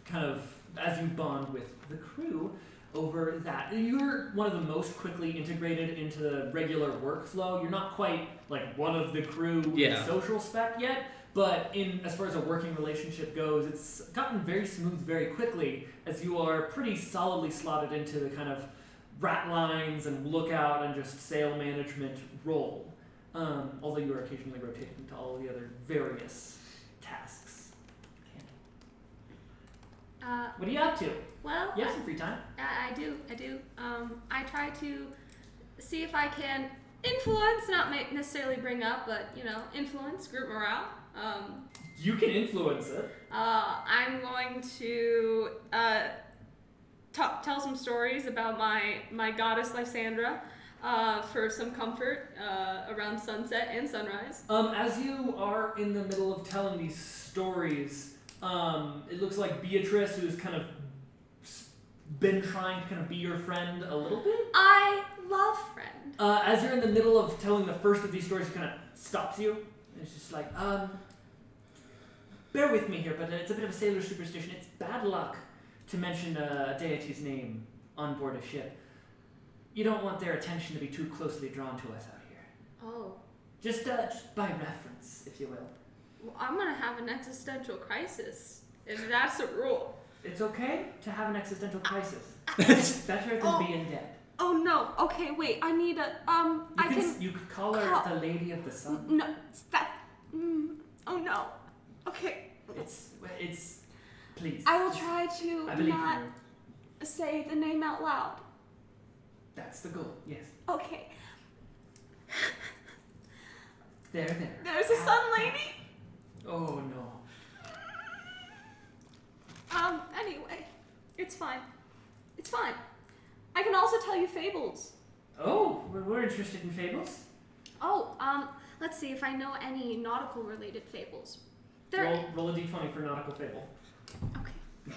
Kind of as you bond with the crew. over that. You're one of the most quickly integrated into the regular workflow. You're not quite like one of the crew in the social spec yet, but as far as a working relationship goes, it's gotten very smooth very quickly as you are pretty solidly slotted into the kind of rat lines and lookout and just sale management role. Although you are occasionally rotated into all the other various tasks. What are you up to? Well, You have some free time. I do. I try to see if I can influence, not necessarily bring up, but influence group morale. You can influence it. I'm going to tell some stories about my goddess Lysandra for some comfort around sunset and sunrise. As you are in the middle of telling these stories, it looks like Beatrice, who's kind of been trying to kind of be your friend a little bit. I love friend. As you're in the middle of telling the first of these stories, she kind of stops you. And it's just like, bear with me here, but it's a bit of a sailor superstition. It's bad luck to mention a deity's name on board a ship. You don't want their attention to be too closely drawn to us out here. Oh. Just by reference, if you will. Well, I'm gonna have an existential crisis, if that's a rule. It's okay to have an existential crisis. It's better than being dead. Oh no. Okay, wait. I need a You could call her the Lady of the Sun. No, that. Oh no. Okay. It's. Please. I will try to I believe not you. say the name out loud. That's the goal. Yes. Okay. There. There's a sun lady. Oh no. Anyway, it's fine. It's fine. I can also tell you fables. Oh, we're interested in fables. Oh, let's see if I know any nautical related fables. Roll a d20 for nautical fable. Okay.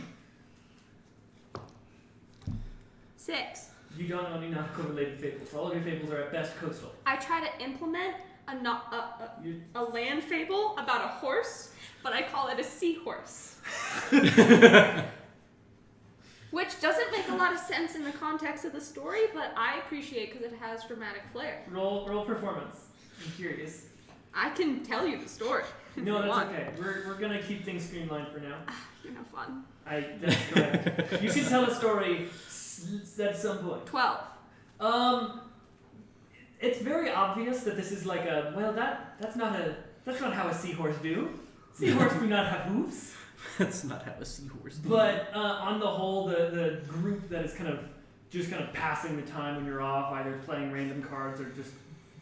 6. You don't know any nautical related fables. All of your fables are at best coastal. I try to implement a land fable about a horse, but I call it a seahorse. Which doesn't make a lot of sense in the context of the story, but I appreciate because it has dramatic flair. Roll performance. I'm curious. I can tell you the story. No, that's okay. We're gonna keep things streamlined for now. You're no fun. That's correct. You can tell a story at some point. 12. It's very obvious that this is like that's not how a seahorse do. Seahorse do not have hooves. That's not how a seahorse does. But on the whole, the group that is kind of passing the time when you're off, either playing random cards or just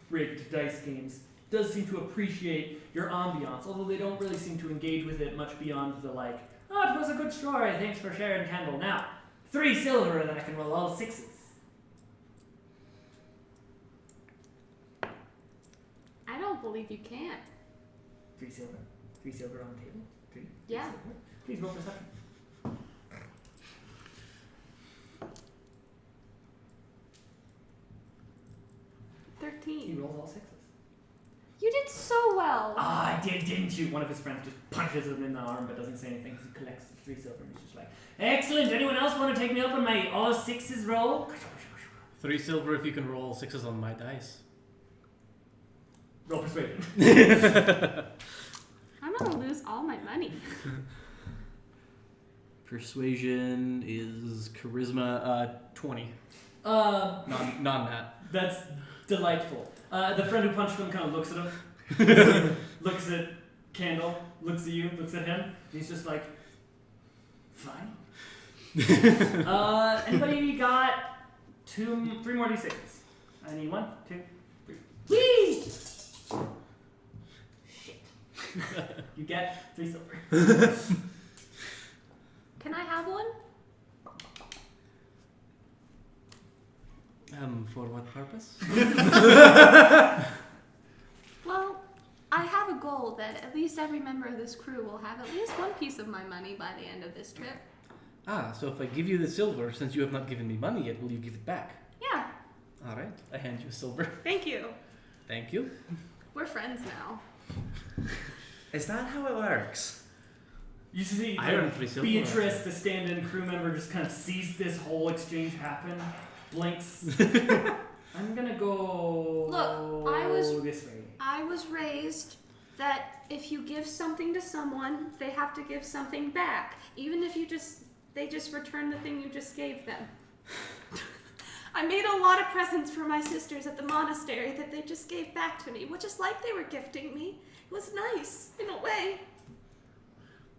rigged dice games, does seem to appreciate your ambiance, although they don't really seem to engage with it much beyond the it was a good story, thanks for sharing, Kendall. Now, 3 silver and then I can roll all 6s. I don't believe you can. 3 silver. 3 silver on the table. 3? Yeah. Silver. Please roll perception. 13. He rolls all 6s. You did so well. I did, didn't you? One of his friends just punches him in the arm but doesn't say anything. He collects 3 silver and he's just like, excellent, anyone else want to take me up on my all 6s roll? 3 silver if you can roll 6s on my dice. Roll persuasion. I'm gonna lose all my money. Persuasion is charisma 20. Non-nat. That's delightful. The friend who punched him kind of looks at him, looks at Candle, looks at you, looks at him. He's just like, fine. Anybody got 3 more d6s? I need 1, 2, 3. Whee! Shit. You get 3 silver. Can I have one? For what purpose? Well, I have a goal that at least every member of this crew will have at least one piece of my money by the end of this trip. So if I give you the silver, since you have not given me money yet, will you give it back? Yeah. Alright, I hand you a silver. Thank you. Thank you. We're friends now. Is that how it works? You see I earned 3 silver. Beatrice, the stand-in crew member, just kind of sees this whole exchange happen, blinks. I'm gonna go Look, I was- this way. I was raised that if you give something to someone, they have to give something back, even if they just return the thing you just gave them. I made a lot of presents for my sisters at the monastery that they just gave back to me, which is like they were gifting me. It was nice, in a way.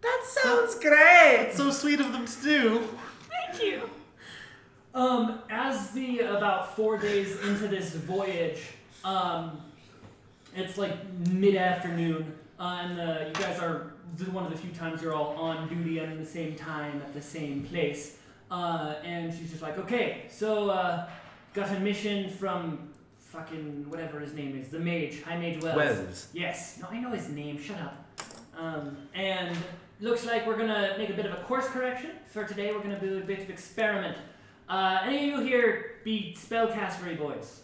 That sounds great. It's so sweet of them to do. Thank you. As the about 4 days into this voyage, it's like mid-afternoon, and you guys are one of the few times you're all on duty at the same time at the same place. And she's just like, okay, so got a mission from fucking whatever his name is, the mage, High Mage Wells. Wells. Yes, no, I know his name. Shut up. And looks like we're gonna make a bit of a course correction for today. We're gonna do a bit of experiment. Any of you here be spellcastery boys?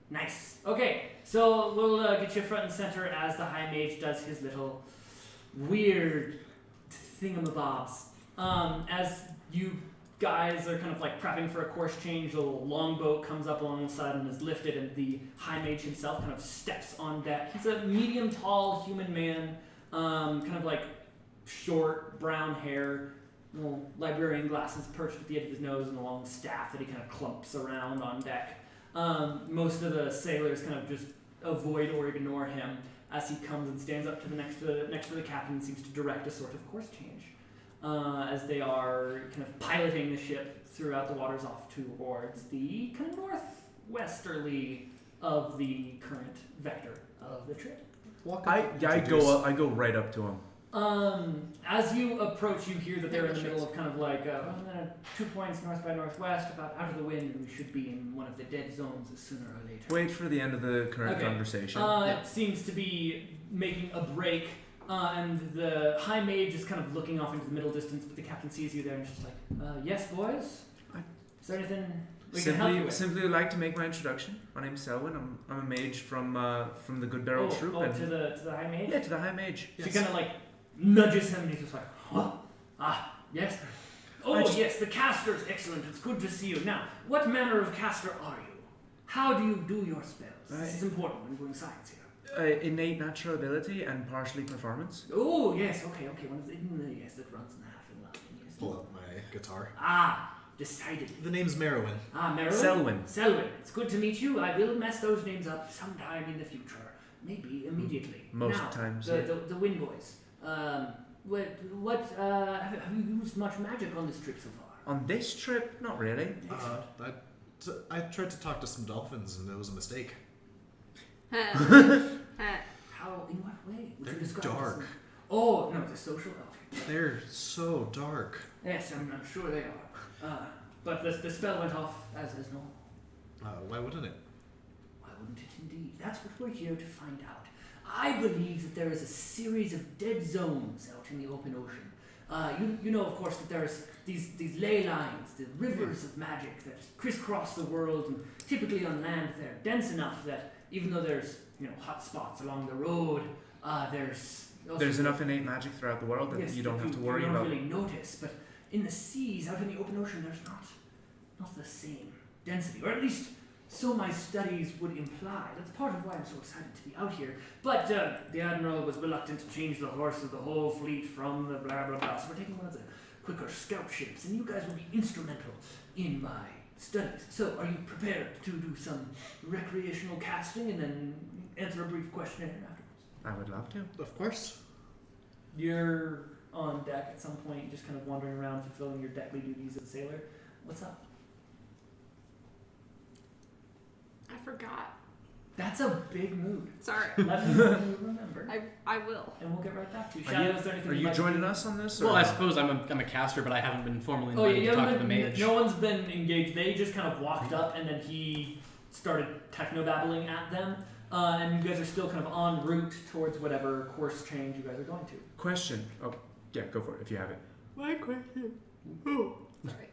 Nice. Okay, so we'll get you front and center as the High Mage does his little weird thingamabobs. As you guys are kind of like prepping for a course change, the little longboat comes up alongside and is lifted, and the High Mage himself kind of steps on deck. He's a medium tall human man, kind of like short brown hair, little librarian glasses perched at the edge of his nose, and a long staff that he kind of clumps around on deck. Most of the sailors kind of just avoid or ignore him as he comes and stands up to the next to the captain and seems to direct a sort of course change. As they are kind of piloting the ship throughout the waters off towards the kind of northwesterly of the current vector of the trip. I go right up to him. As you approach, you hear that they're in the middle of kind of like 2 points north by northwest, about out of the wind, and we should be in one of the dead zones sooner or later. Wait for the end of the current Okay. conversation. It seems to be making a break. And the High Mage is kind of looking off into the middle distance, but the captain sees you there and is just like, yes, boys? Is there anything we can help you with? Simply would like to make my introduction. My name's Selwyn. I'm a mage from the Good Barrel Troop. And to the High Mage? yeah, to the High Mage. She Yes. kind of like nudges him and he's just like, huh? Ah, yes. Oh, yes, the caster's excellent. It's good to see you. Now, what manner of caster are you? How do you do your spells? This is important when doing science here. Innate natural ability and partially performance. Oh, yes, okay. One of the, yes, that runs in the half in Latin, yes. Pull out my guitar. Ah, decidedly. The name's Merowyn. Ah, Merowyn? Selwyn. Selwyn. It's good to meet you. I will mess those names up sometime in the future. Maybe immediately. Most now, times, The Wind Boys. What have you used much magic on this trip so far? On this trip, not really. I tried to talk to some dolphins and it was a mistake. How, in what way? Would They're you describe this? dark. Oh, no, the social elf. They're so dark. Yes, I'm sure they are. But the spell went off as normal. Why wouldn't it? Why wouldn't it indeed? That's what we're here to find out. I believe that there is a series of dead zones out in the open ocean. You know, of course, that there's these ley lines, the rivers of magic that crisscross the world, and typically on land they're dense enough that even though there's hot spots along the road, there's enough innate magic throughout the world that yes, you don't have to worry you don't about. really notice, but in the seas, out in the open ocean, there's not the same density, or at least so my studies would imply. That's part of why I'm so excited to be out here. But the Admiral was reluctant to change the horse of the whole fleet from the blah blah blah, so we're taking one of the quicker scout ships, and you guys will be instrumental in my studies. So are you prepared to do some recreational casting and then answer a brief questionnaire afterwards? I would love to. Of course. You're on deck at some point, just kind of wandering around, fulfilling your deckly duties as a sailor. What's up? I forgot. That's a big mood. Sorry. Let me know when you remember, I will. and we'll get right back to you. Shadow, is there anything Are you'd you like to joining do? us on this? Well, or- I suppose I'm a caster, but I haven't been formally Oh, invited yeah, to talk to haven't the been- mage. no one's been engaged. They just kind of walked up, and then he started techno-babbling at them. And you guys are still kind of en route towards whatever course change you guys are going to. Question. Oh, yeah, go for it if you have it. My question. Oh, sorry.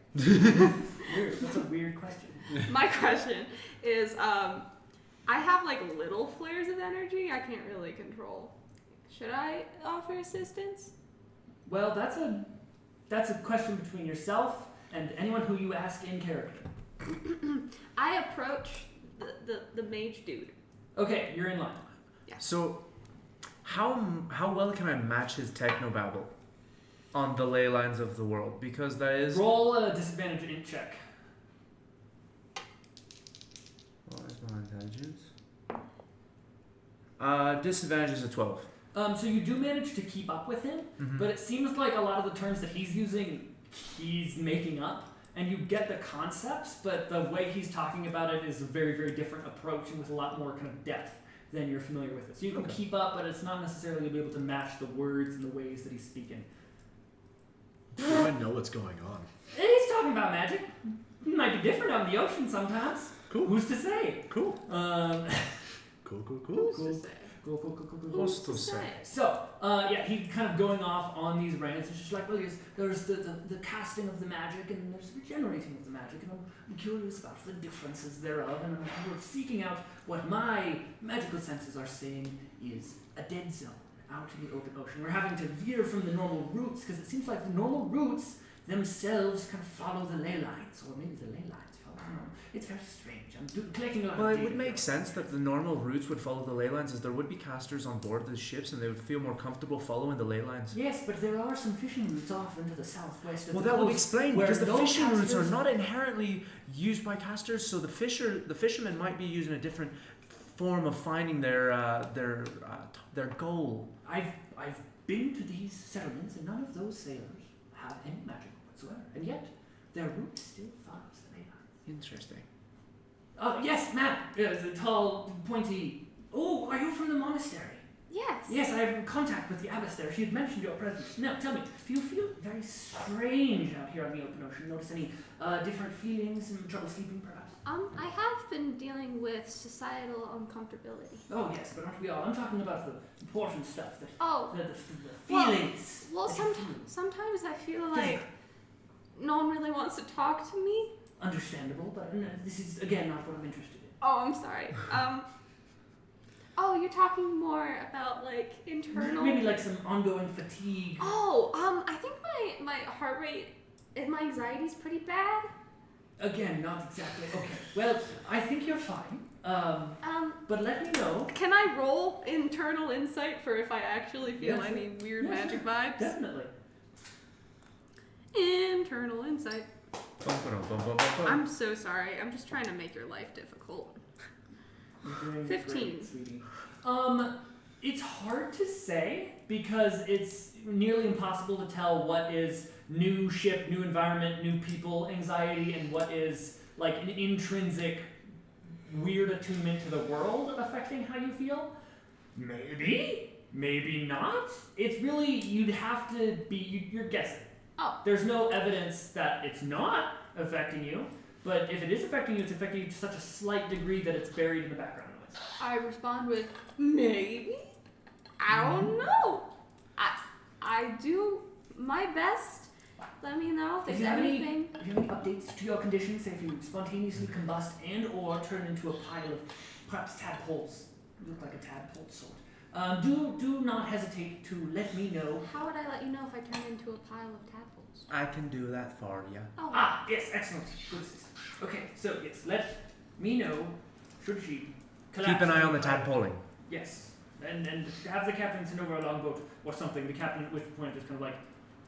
Weird. That's a weird question. My question is, I have like little flares of energy I can't really control. Should I offer assistance? Well, that's a question between yourself and anyone who you ask in character. I approach the mage dude. Okay, you're in line. So, how well can I match his technobabble on the ley lines of the world? Because that is... Roll a disadvantage int check. What is my intelligence? Disadvantage is a 12. So you do manage to keep up with him, but it seems like a lot of the terms that he's using, he's making up, and you get the concepts, but the way he's talking about it is a very, very different approach and with a lot more kind of depth than you're familiar with it. So you can keep up, but it's not necessarily going to be able to match the words and the ways that he's speaking. Do I know what's going on? He's talking about magic. It might be different out in the ocean sometimes. Cool. Who's to say? Cool. Cool. Cool. Cool. Who's to say? So, he's kind of going off on these rants. It's just like, well, there's the casting of the magic and there's the regenerating of the magic, and I'm curious about the differences thereof, and I'm seeking out what my magical senses are saying is a dead zone out in the open ocean. We're having to veer from the normal routes because it seems like the normal routes themselves kind of follow the ley lines, or maybe the ley lines follow the normal. It's very strange. I'm collecting a lot Well, of it data. would make sense that the normal routes would follow the ley lines, as there would be casters on board the ships, and they would feel more comfortable following the ley lines. Yes, but there are some fishing routes off into the southwest of Well, the that would coast explain, where because the no fishing routes are casters- not inherently used by casters, so the fishermen might be using a different form of finding their goal. I've been to these settlements, and none of those sailors have any magic whatsoever, and yet their route still follows the ley lines. Interesting. Yes, ma'am. The tall, pointy. Oh, are you from the monastery? Yes. Yes, I have contact with the abbess there. She had mentioned your presence. Now, tell me, do you feel very strange out here on the open ocean? Notice any different feelings and trouble sleeping, perhaps? I have been dealing with societal uncomfortability. Oh, yes, but aren't we all? I'm talking about the important stuff, the Oh, feelings. well, that you feel. sometimes I feel like no one really wants to talk to me. Understandable, but this is, again, not what I'm interested in. Oh, I'm sorry. Oh, you're talking more about like internal. Maybe like some ongoing fatigue. Oh, I think my heart rate and my anxiety is pretty bad. Again, not exactly. Okay. Well, I think you're fine. But let me know. Can I roll internal insight for if I actually feel Yeah, sure. any weird Yeah, magic sure. vibes? Definitely. Internal insight. I'm I'm so sorry. I'm just trying to make your life difficult. You're doing 15. great, sweetie. It's hard to say because it's nearly impossible to tell what is new ship, new environment, new people anxiety, and what is like an intrinsic weird attunement to the world affecting how you feel. Maybe, maybe not. It's really, you'd have to be, you're guessing. Oh. There's no evidence that it's not affecting you, but if it is affecting you, it's affecting you to such a slight degree that it's buried in the background noise. I respond with maybe. I don't know. I do my best. Let me know if If there's you have any anything. updates to your condition, say if you spontaneously combust and or turn into a pile of perhaps tadpoles, you look like a tadpole sort, do not hesitate to let me know. How would I let you know if I turn into a pile of tadpoles? I can do that for you. Oh. Ah, yes, excellent. Good system. Okay, so yes, let me know should she collapse. Keep an eye on the into a pile. tadpoling. Yes, and have the captain send over a longboat or something. The captain at which point just kind of like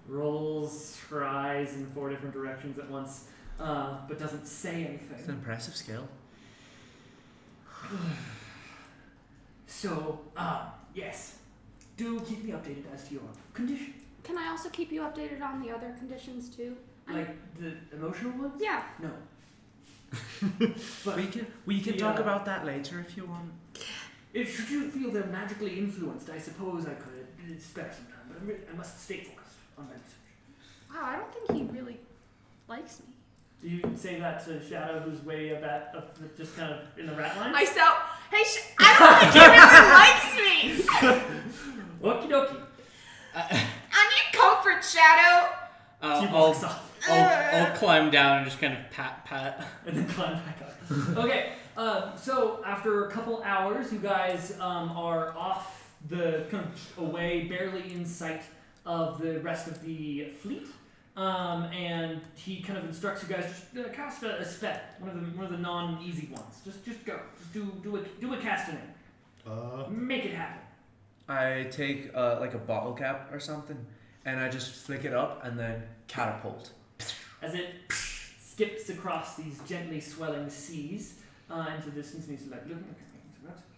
rolls her eyes in 4 different directions at once, but doesn't say anything. It's an impressive skill. So, yes, do keep me updated as to your condition. Can I also keep you updated on the other conditions too? Like the emotional ones? Yeah. No. But we can the, talk about that later if you want. if should you feel they're magically influenced, I suppose I could spare some time, but I must stay focused on my research. Wow, I don't think he really likes me. Do you say that to Shadow, who's way just kind of in the rat line? I don't think he really likes me. Okie dokie. I need comfort, Shadow. She I'll, walks off I'll climb down and just kind of pat. and then climb back up. Okay, so after a couple hours, you guys are off the kind of away, barely in sight of the rest of the fleet. And he kind of instructs you guys just cast a spell, one of the non-easy ones. Just go, do a casting. Make it happen. I take like a bottle cap or something, and I just flick it up and then catapult. As it skips across these gently swelling seas into the distance, and he's like, looking.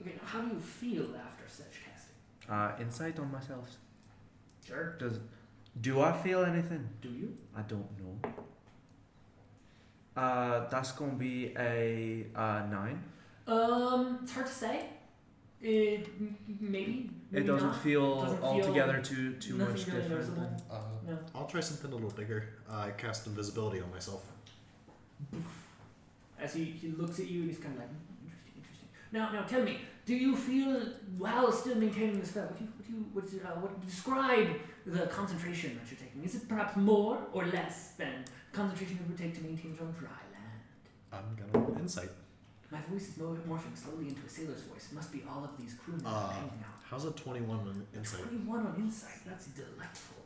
Okay, now how do you feel after such casting? Insight on myself. Sure. Do I feel anything? Do you? I don't know. That's gonna be a 9. It's hard to say. Maybe It doesn't not. feel Doesn't feel altogether too nothing much really different. noticeable. No. I'll try something a little bigger. I cast invisibility on myself. As he looks at you, he's kind of like, interesting. Now tell me, do you feel while still maintaining the spell? What describe the concentration that you're taking? Is it perhaps more or less than concentration it would take to maintain it on dry land? I'm gonna roll insight. My voice is morphing slowly into a sailor's voice. It must be all of these crewmen hanging out. How's a 21 on insight? 21 on insight. That's delightful.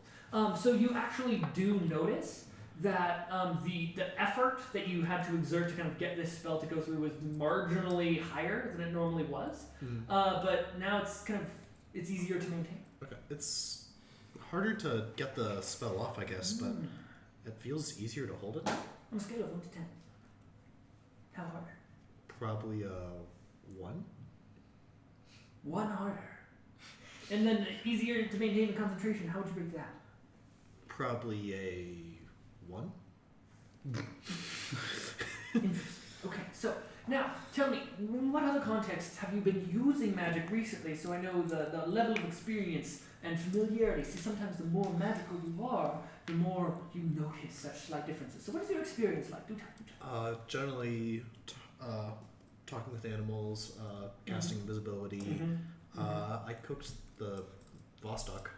So you actually do notice that the effort that you had to exert to kind of get this spell to go through was marginally higher than it normally was. But now it's easier to maintain. Okay, it's harder to get the spell off, I guess, but it feels easier to hold it. On a scale of 1 to 10, how hard? Probably 1. 1 harder. And then easier to maintain the concentration. How would you rate that? Probably a 1. Okay, so now tell me, in what other contexts have you been using magic recently? So I know the level of experience and familiarity. See, sometimes the more magical you are, the more you notice such slight differences. So what is your experience like? Do tell. Generally, talking with animals, casting invisibility. I cooked the Vostok.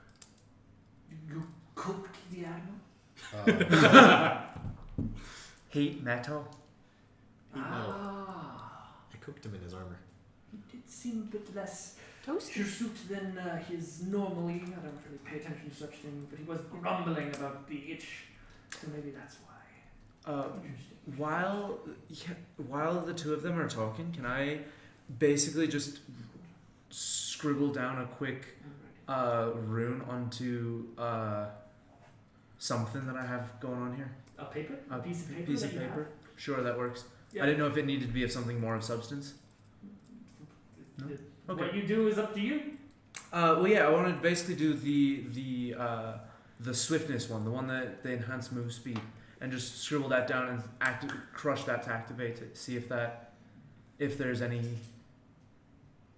You cooked the animal? Heat metal. I cooked him in his armor. He did seem a bit less Toasty. hirsute than his normally. I don't really pay attention to such things, but he was grumbling about the itch. So maybe that's why. Interesting. While the two of them are talking, can I basically just scribble down a quick rune onto something that I have going on here? A paper? A piece of paper? Piece of that you paper. have? Sure, that works. Yeah. I didn't know if it needed to be of something more of substance. No? Okay. What you do is up to you. Well, yeah, I want to basically do the swiftness one, the one that the enhanced move speed, and just scribble that down and crush that to activate it. See if there's any.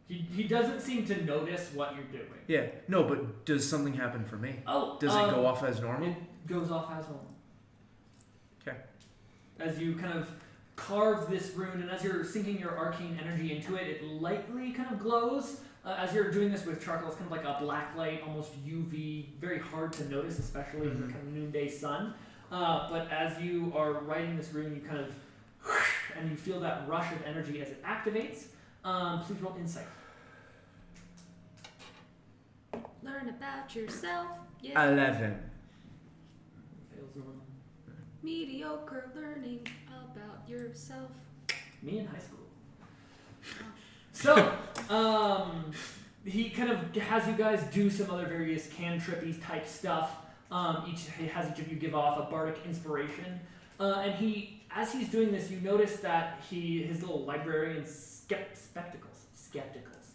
He doesn't seem to notice what you're doing. Yeah, no, but does something happen for me? Oh, Does it go off as normal? It goes off as normal. Okay. As you kind of carve this rune, and as you're sinking your arcane energy into it, it lightly kind of glows. As you're doing this with charcoal, it's kind of like a black light, almost UV, very hard to notice, especially in the kind of noonday sun. But as you are writing this rune, you kind of, and you feel that rush of energy as it activates. Please roll insight. Learn about yourself. Yeah. 11. Fails normal. Mediocre learning about yourself. Me in high school. So, he kind of has you guys do some other various cantrippy type stuff. He has each of you give off a bardic inspiration. And as he's doing this, you notice that his little librarian spectacles.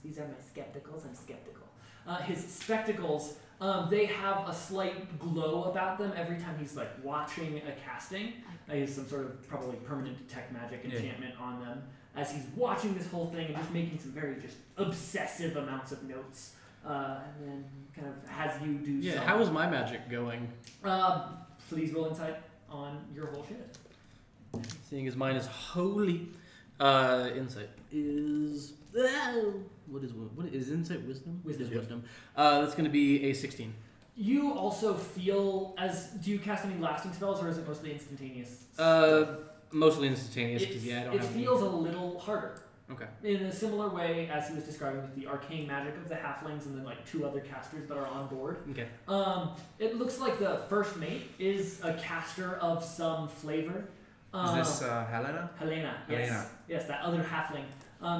These are my skepticals. I'm skeptical. His spectacles, they have a slight glow about them every time he's like watching a casting. He has some sort of probably permanent detect magic enchantment on them. As he's watching this whole thing and just making some very just obsessive amounts of notes. And then kind of has you do Yeah, some. how is my magic going? Please roll insight on your whole shit. Seeing as mine is holy. Insight is what is insight? Wisdom. Wisdom. It is wisdom. That's going to be a 16. You also feel do you cast any lasting spells or is it mostly instantaneous? Mostly instantaneous because I don't It have. feels a little harder. Okay. In a similar way as he was describing with the arcane magic of the halflings and then like 2 other casters that are on board. Okay. It looks like the first mate is a caster of some flavor. Is this Helena? Helena, yes. Helena. Yes, that other halfling.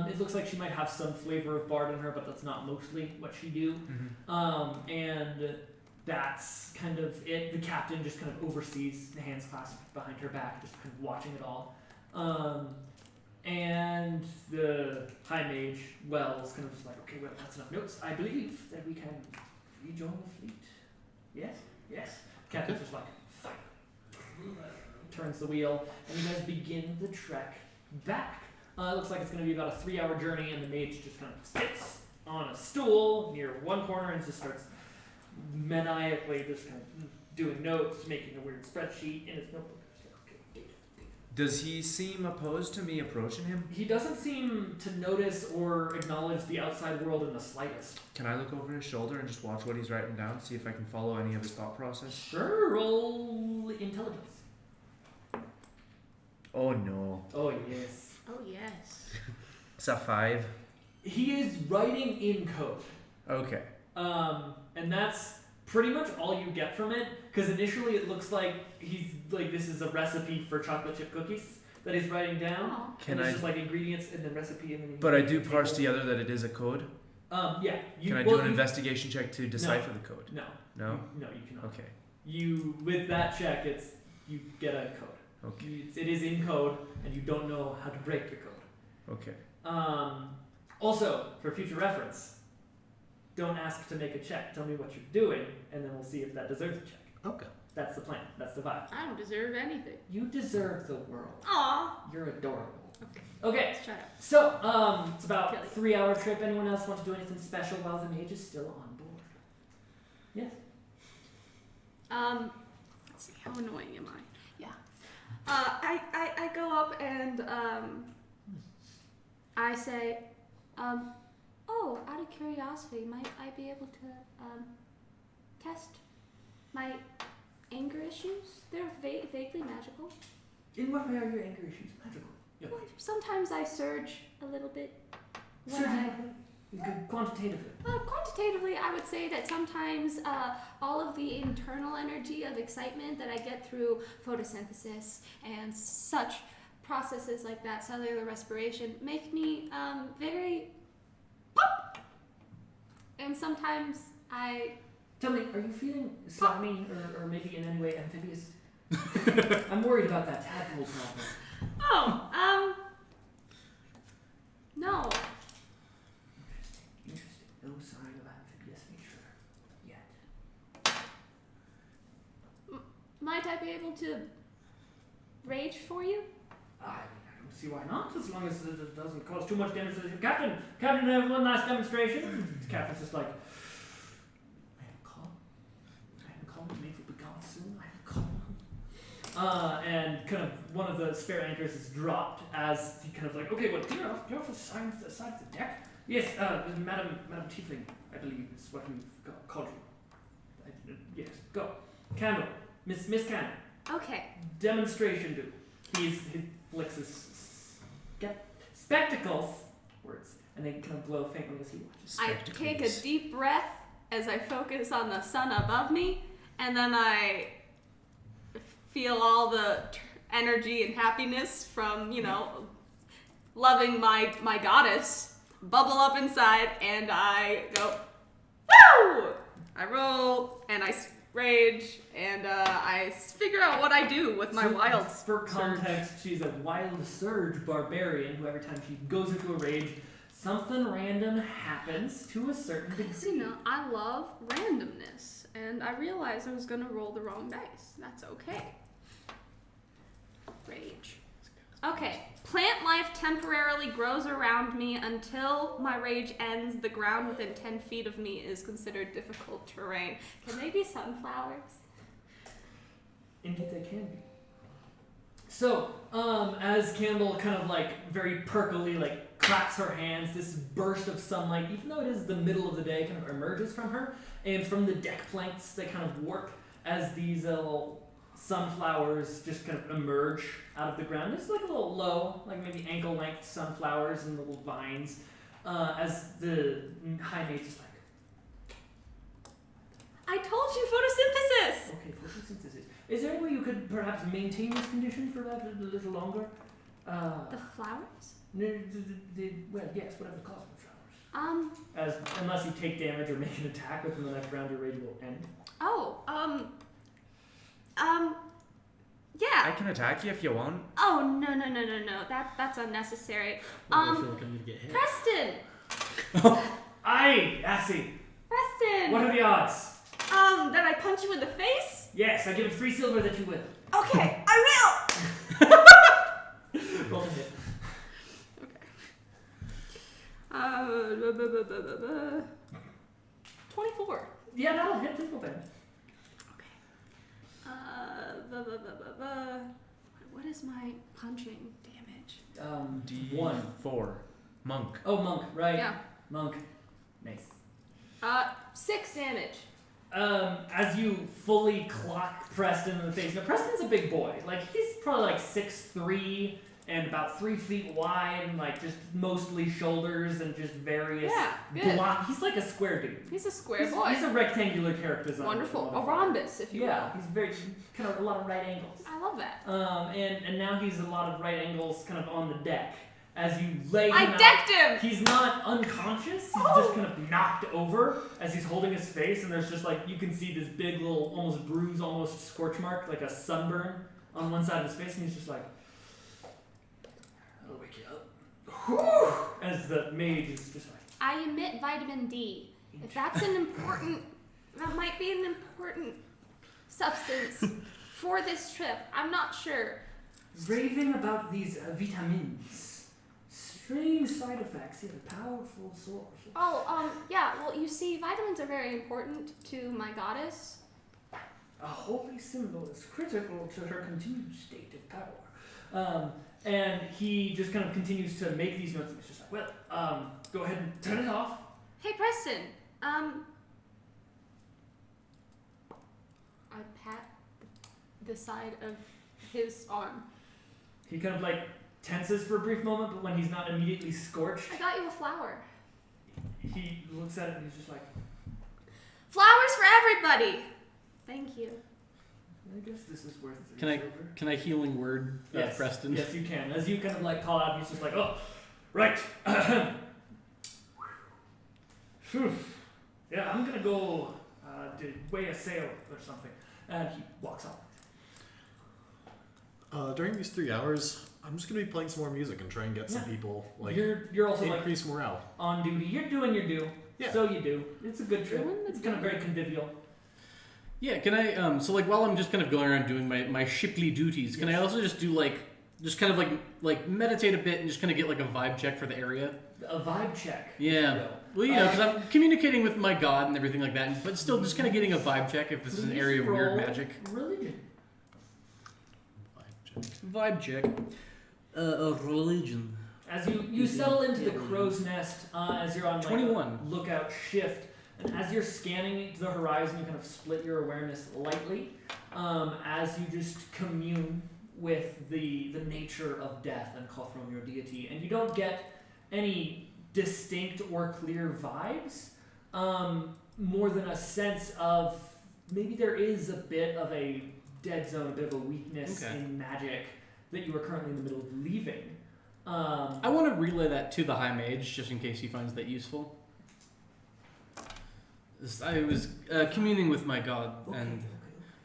It looks like she might have some flavor of bard in her, but that's not mostly what she do. Mm-hmm. And that's kind of it. The captain just kind of oversees, the hands clasped behind her back, just kind of watching it all. And the high mage, Wells, kind of just like, okay, well, that's enough notes. I believe that we can rejoin the fleet. Yes, yes. Captain's just like, fine. Turns the wheel, and you guys begin the trek back. It looks like it's going to be about a 3-hour journey, and the mage just kind of sits on a stool near one corner and just starts maniacally just kind of doing notes, making a weird spreadsheet in his notebook. Does he seem opposed to me approaching him? He doesn't seem to notice or acknowledge the outside world in the slightest. Can I look over his shoulder and just watch what he's writing down, see if I can follow any of his thought process? Sure, roll intelligence. Oh no. Oh, yes. Oh, yes. It's a 5. He is writing in code. Okay. And that's pretty much all you get from it, because initially it looks like he's like, this is a recipe for chocolate chip cookies that he's writing down. Oh. Can and it's I? just like ingredients and then recipe and then. But I do parse together that it is a code. Yeah. Can I do an investigation check to decipher the code? No. No. No, you cannot. Okay. You with that check, you get a code. Okay. It is in code, and you don't know how to break the code. Okay. Also, for future reference, don't ask to make a check. Tell me what you're doing, and then we'll see if that deserves a check. Okay. That's the plan. That's the vibe. I don't deserve anything. You deserve the world. Aw. You're adorable. Okay. Okay. Shut up. So, it's about Kill you. 3-hour trip. Anyone else want to do anything special while the mage is still on board? Yes. Let's see, how annoying am I? Yeah. I go up and I say, oh, out of curiosity, might I be able to test my anger issues? They're vaguely magical. In what way are your anger issues magical? Yeah. Well, sometimes I surge a little bit. When Quantitatively. Quantitatively, I would say that sometimes all of the internal energy of excitement that I get through photosynthesis and such processes like that, cellular respiration, make me very pop. And sometimes I... Tell me, are you feeling slimy or maybe in any way amphibious? I'm worried about that tadpole problem. Oh, no. Interesting. No sign of amphibious nature yet. Might I be able to rage for you? I don't see why not, as long as it doesn't cause too much damage to the ship. Captain, have one last demonstration. The captain's just like, I am calm. Maybe we'll be gone soon. I am calm. And kind of one of the spare anchors is dropped as he kind of like, okay, well, clear off the side of the deck. Yes, Madam Tiefling, I believe is what we've called you. Yes, go. Candle. Miss Candle. Okay. Demonstration do. He flicks his spectacles, words, and they kind of glow faintly as he watches. I take a deep breath as I focus on the sun above me, and then I feel all the energy and happiness from, loving my goddess bubble up inside, and I go, woo! I roll, and I rage, and I figure out what I do with my wild For context, she's a wild surge barbarian who every time she goes into a rage, something random happens to a certain degree. I love randomness, and I realized I was gonna roll the wrong dice. That's okay. Rage. Okay. Plant life temporarily grows around me until my rage ends. The ground within 10 feet of me is considered difficult terrain. Can they be sunflowers? Indeed they can be. So, as Campbell kind of like very perkily like claps her hands, this burst of sunlight, even though it is the middle of the day, kind of emerges from her, and from the deck planks they kind of warp as these little sunflowers just kind of emerge out of the ground. It's like a little low, like maybe ankle-length sunflowers and little vines. As the high mage is like, I told you photosynthesis! okay, photosynthesis. Is there any way you could perhaps maintain this condition for a little longer? The flowers? Well, yes, whatever the cause of the flowers. Unless you take damage or make an attack within the next round, your raid will end. Yeah. I can attack you if you want. Oh, no. That's unnecessary. I feel like I'm gonna get hit. Preston! Aye, Assy. Preston! What are the odds? That I punch you in the face? Yes, I give 3 silver that you will. Okay, I Roll to hit. will! 24. Yeah, that'll hit. Please roll damage. What is my punching damage? D1. 4. Monk. Oh, monk, right. Yeah. Monk. Nice. 6 damage. As you fully clock Preston in the face. Now, Preston's a big boy. Like, he's probably like 6'3" and about 3 feet wide, and like just mostly shoulders and just various good. He's like a square dude. He's a square boy. He's a rectangular character design. Wonderful. A rhombus, if you Yeah, will. he's very kind of a lot of right angles. I love that. And now he's a lot of right angles kind of on the deck. As you lay him I out, decked him! he's not unconscious, he's just kind of knocked over as he's holding his face, and there's just like, you can see this big little, almost bruise, almost scorch mark, like a sunburn on one side of his face, and he's just like, I'll wake you up. Whew! As the mage is just like, I emit vitamin D. If that's that might be an important substance for this trip. I'm not sure. raving about these vitamins. Strange side effects, yet a powerful source. Yeah, well, you see, vitamins are very important to my goddess. A holy symbol is critical to her continued state of power. And he just kind of continues to make these notes. He's just like, well, go ahead and turn it off. Hey, Preston, I pat the side of his arm. He kind of like tenses for a brief moment, but when he's not immediately scorched, I got you a flower. he looks at it and he's just like, Flowers for everybody! Thank you. I guess this is worth it. Can I healing word Yes. Preston? Yes, you can. As you kind of like call out, he's just like, oh, right. Phew. Yeah, I'm gonna go to weigh a sail or something. And he walks off. During these 3 hours, I'm just gonna be playing some more music and try and get some people like You're also like increase morale. on duty. You're doing your due. Yeah. So you do. It's a good trip. Doing the It's kind of do. very convivial. Yeah, can I, so like while I'm just kind of going around doing my shiply duties, can I also just do just kind of like meditate a bit and just kind of get like a vibe check for the area? A vibe check. if Yeah. you will. Well, you know, because I'm communicating with my god and everything like that, but still just kind of getting a vibe check if this is an Please area of weird roll magic. Religion. Vibe check. A religion. As you settle into the crow's nest, as you're on like 21. a lookout shift, and as you're scanning the horizon, you kind of split your awareness lightly, as you just commune with the nature of death and call from your deity, and you don't get any distinct or clear vibes, more than a sense of maybe there is a bit of a dead zone, a bit of a weakness Okay. in magic that you are currently in the middle of leaving. I want to relay that to the High Mage, just in case he finds that useful. I was communing with my god, and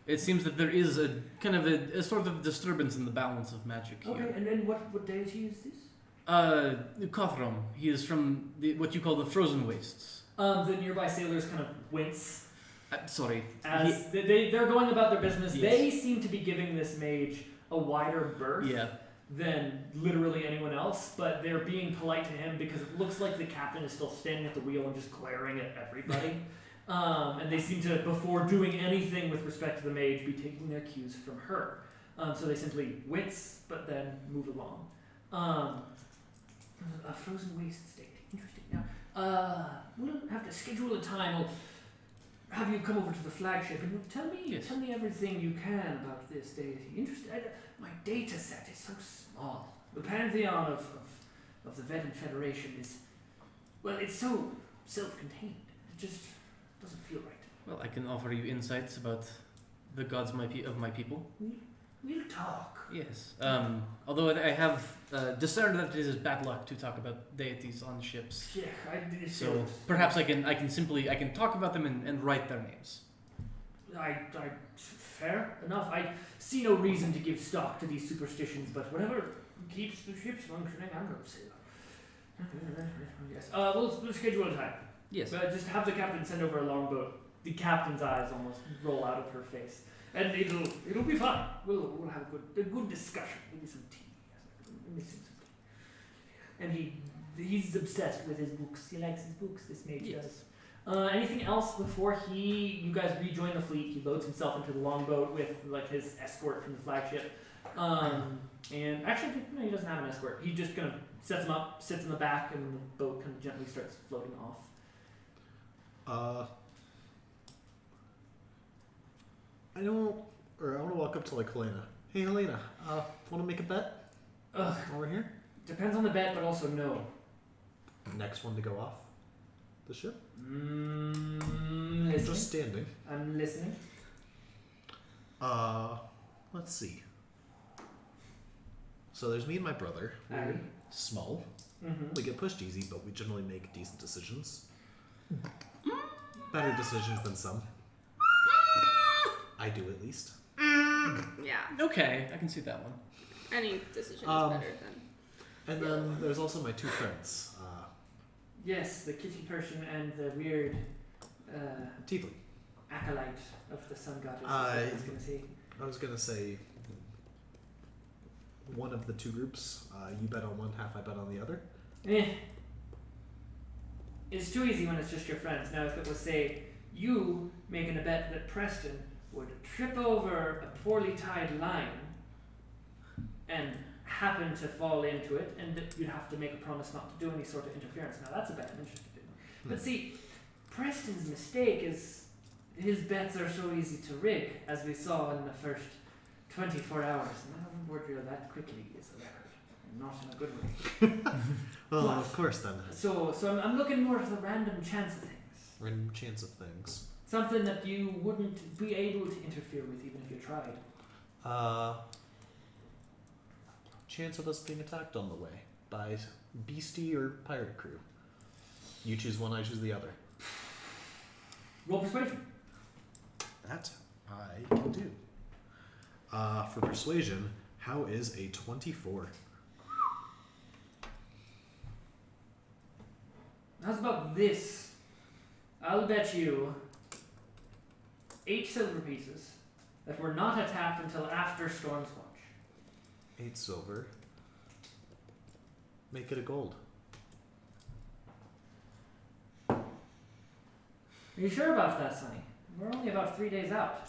it seems that there is a kind of a sort of disturbance in the balance of magic here. Okay, and then what deity is this? Kothrom. He is from what you call the Frozen Wastes. The nearby sailors kind of wince Sorry. as they're going about their business. Yes. They seem to be giving this mage a wider berth Yeah. than literally anyone else, but they're being polite to him because it looks like the captain is still standing at the wheel and just glaring at everybody. And they seem to, before doing anything with respect to the mage, be taking their cues from her. So they simply wince, but then move along. A frozen waste state. Interesting. Now, we'll have to schedule a time. have you come over to the flagship and tell me Yes. everything you can about this deity. My data set is so small. The pantheon of the Vedan Federation is, well, it's so self-contained. It just doesn't feel right. Well, I can offer you insights about the gods of my people. We'll talk. Yes. Although I have discerned that it is bad luck to talk about deities on ships. Yeah, So perhaps I can talk about them and write their names. Fair enough. I see no reason to give stock to these superstitions, but whatever keeps the ships functioning, I'm going to say that. Yes. We'll schedule a time. Yes. Just have the captain send over a longboat. The captain's eyes almost roll out of her face, and it'll be fine. We'll have a good discussion. Maybe some tea. Maybe some tea. And he's obsessed with his books. He likes his books. This mage does. Anything else before you guys rejoin the fleet? He loads himself into the longboat with like his escort from the flagship. And actually, no, he doesn't have an escort. He just kind of sets him up, sits in the back, and the boat kind of gently starts floating off. I want to walk up to like Helena. Hey Helena, want to make a bet? Ugh. While we're here? Depends on the bet, but also no. Next one to go off the ship? Listening. Just standing. I'm listening. Let's see. So there's me and my brother. We're small. Mm-hmm. We get pushed easy, but we generally make decent decisions. Better decisions than some. I do, at least. Yeah. Okay, I can see that one. Any decision is better than. And then there's also my two friends. Yes, the kitty person and the weird Tiefling. acolyte of the sun goddess. I was going to say. I was going to say one of the two groups. You bet on one, half I bet on the other. It's too easy when it's just your friends. Now, if it was, say, you making a bet that Preston would trip over a poorly tied line and happen to fall into it, and you'd have to make a promise not to do any sort of interference. Now, that's a bet I'm interested in. But see, Preston's mistake is his bets are so easy to rig, as we saw in the first 24 hours. And that overboard reel that quickly is a record, and not in a good way. Well, But- of course then. So I'm looking more at the random chance of things. Random chance of things. Something that you wouldn't be able to interfere with even if you tried. Chance of us being attacked on the way by beastie or pirate crew. You choose one, I choose the other. Roll persuasion. That I can do. For persuasion, how is a 24? How's about this? I'll bet you 8 silver pieces that were not attacked until after Storm's Watch. 8 silver. Make it a gold. Are you sure about that, Sonny? We're only about 3 days out.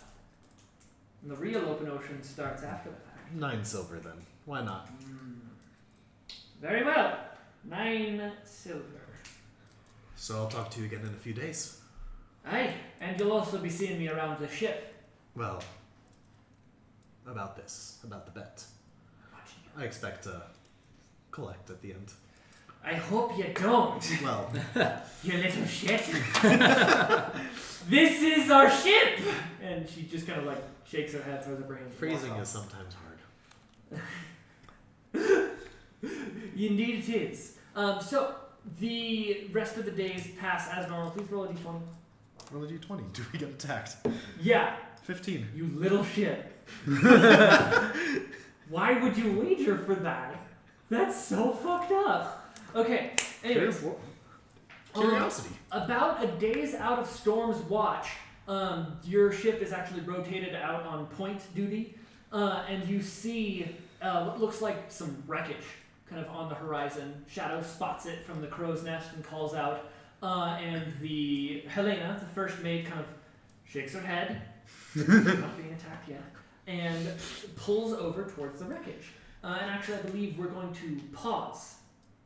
And the real open ocean starts after the fact. 9 silver then. Why not? Very well. 9 silver. So I'll talk to you again in a few days. Aye, and you'll also be seeing me around the ship. Well, about this. About the bet. Watching you. I expect to collect at the end. I hope you don't, Well, you little shit. This is our ship! And she just kind of like shakes her head, throws her hands. phrasing walks is sometimes hard. off. Indeed it is. So, the rest of the days pass as normal. Please roll a d20. Roll a d20. Do we get attacked? Yeah, 15. you little shit. Why would you wager for that? That's so fucked up. Okay, anyways. Curiosity. About a day's out of Storm's watch, your ship is actually rotated out on point duty, and you see what looks like some wreckage kind of on the horizon. Shadow spots it from the crow's nest and calls out, and the Helena, the first maid, kind of shakes her head, not being attacked yet, and pulls over towards the wreckage. And actually, I believe we're going to pause.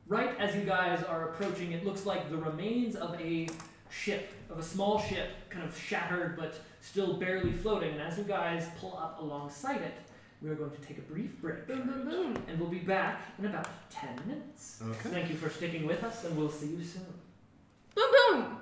Right as you guys are approaching, it looks like the remains of a ship, of a small ship, kind of shattered but still barely floating. And as you guys pull up alongside it, we are going to take a brief break. Boom, boom, boom. And we'll be back in about 10 minutes. Okay. Thank you for sticking with us, and we'll see you soon. Boom, boom.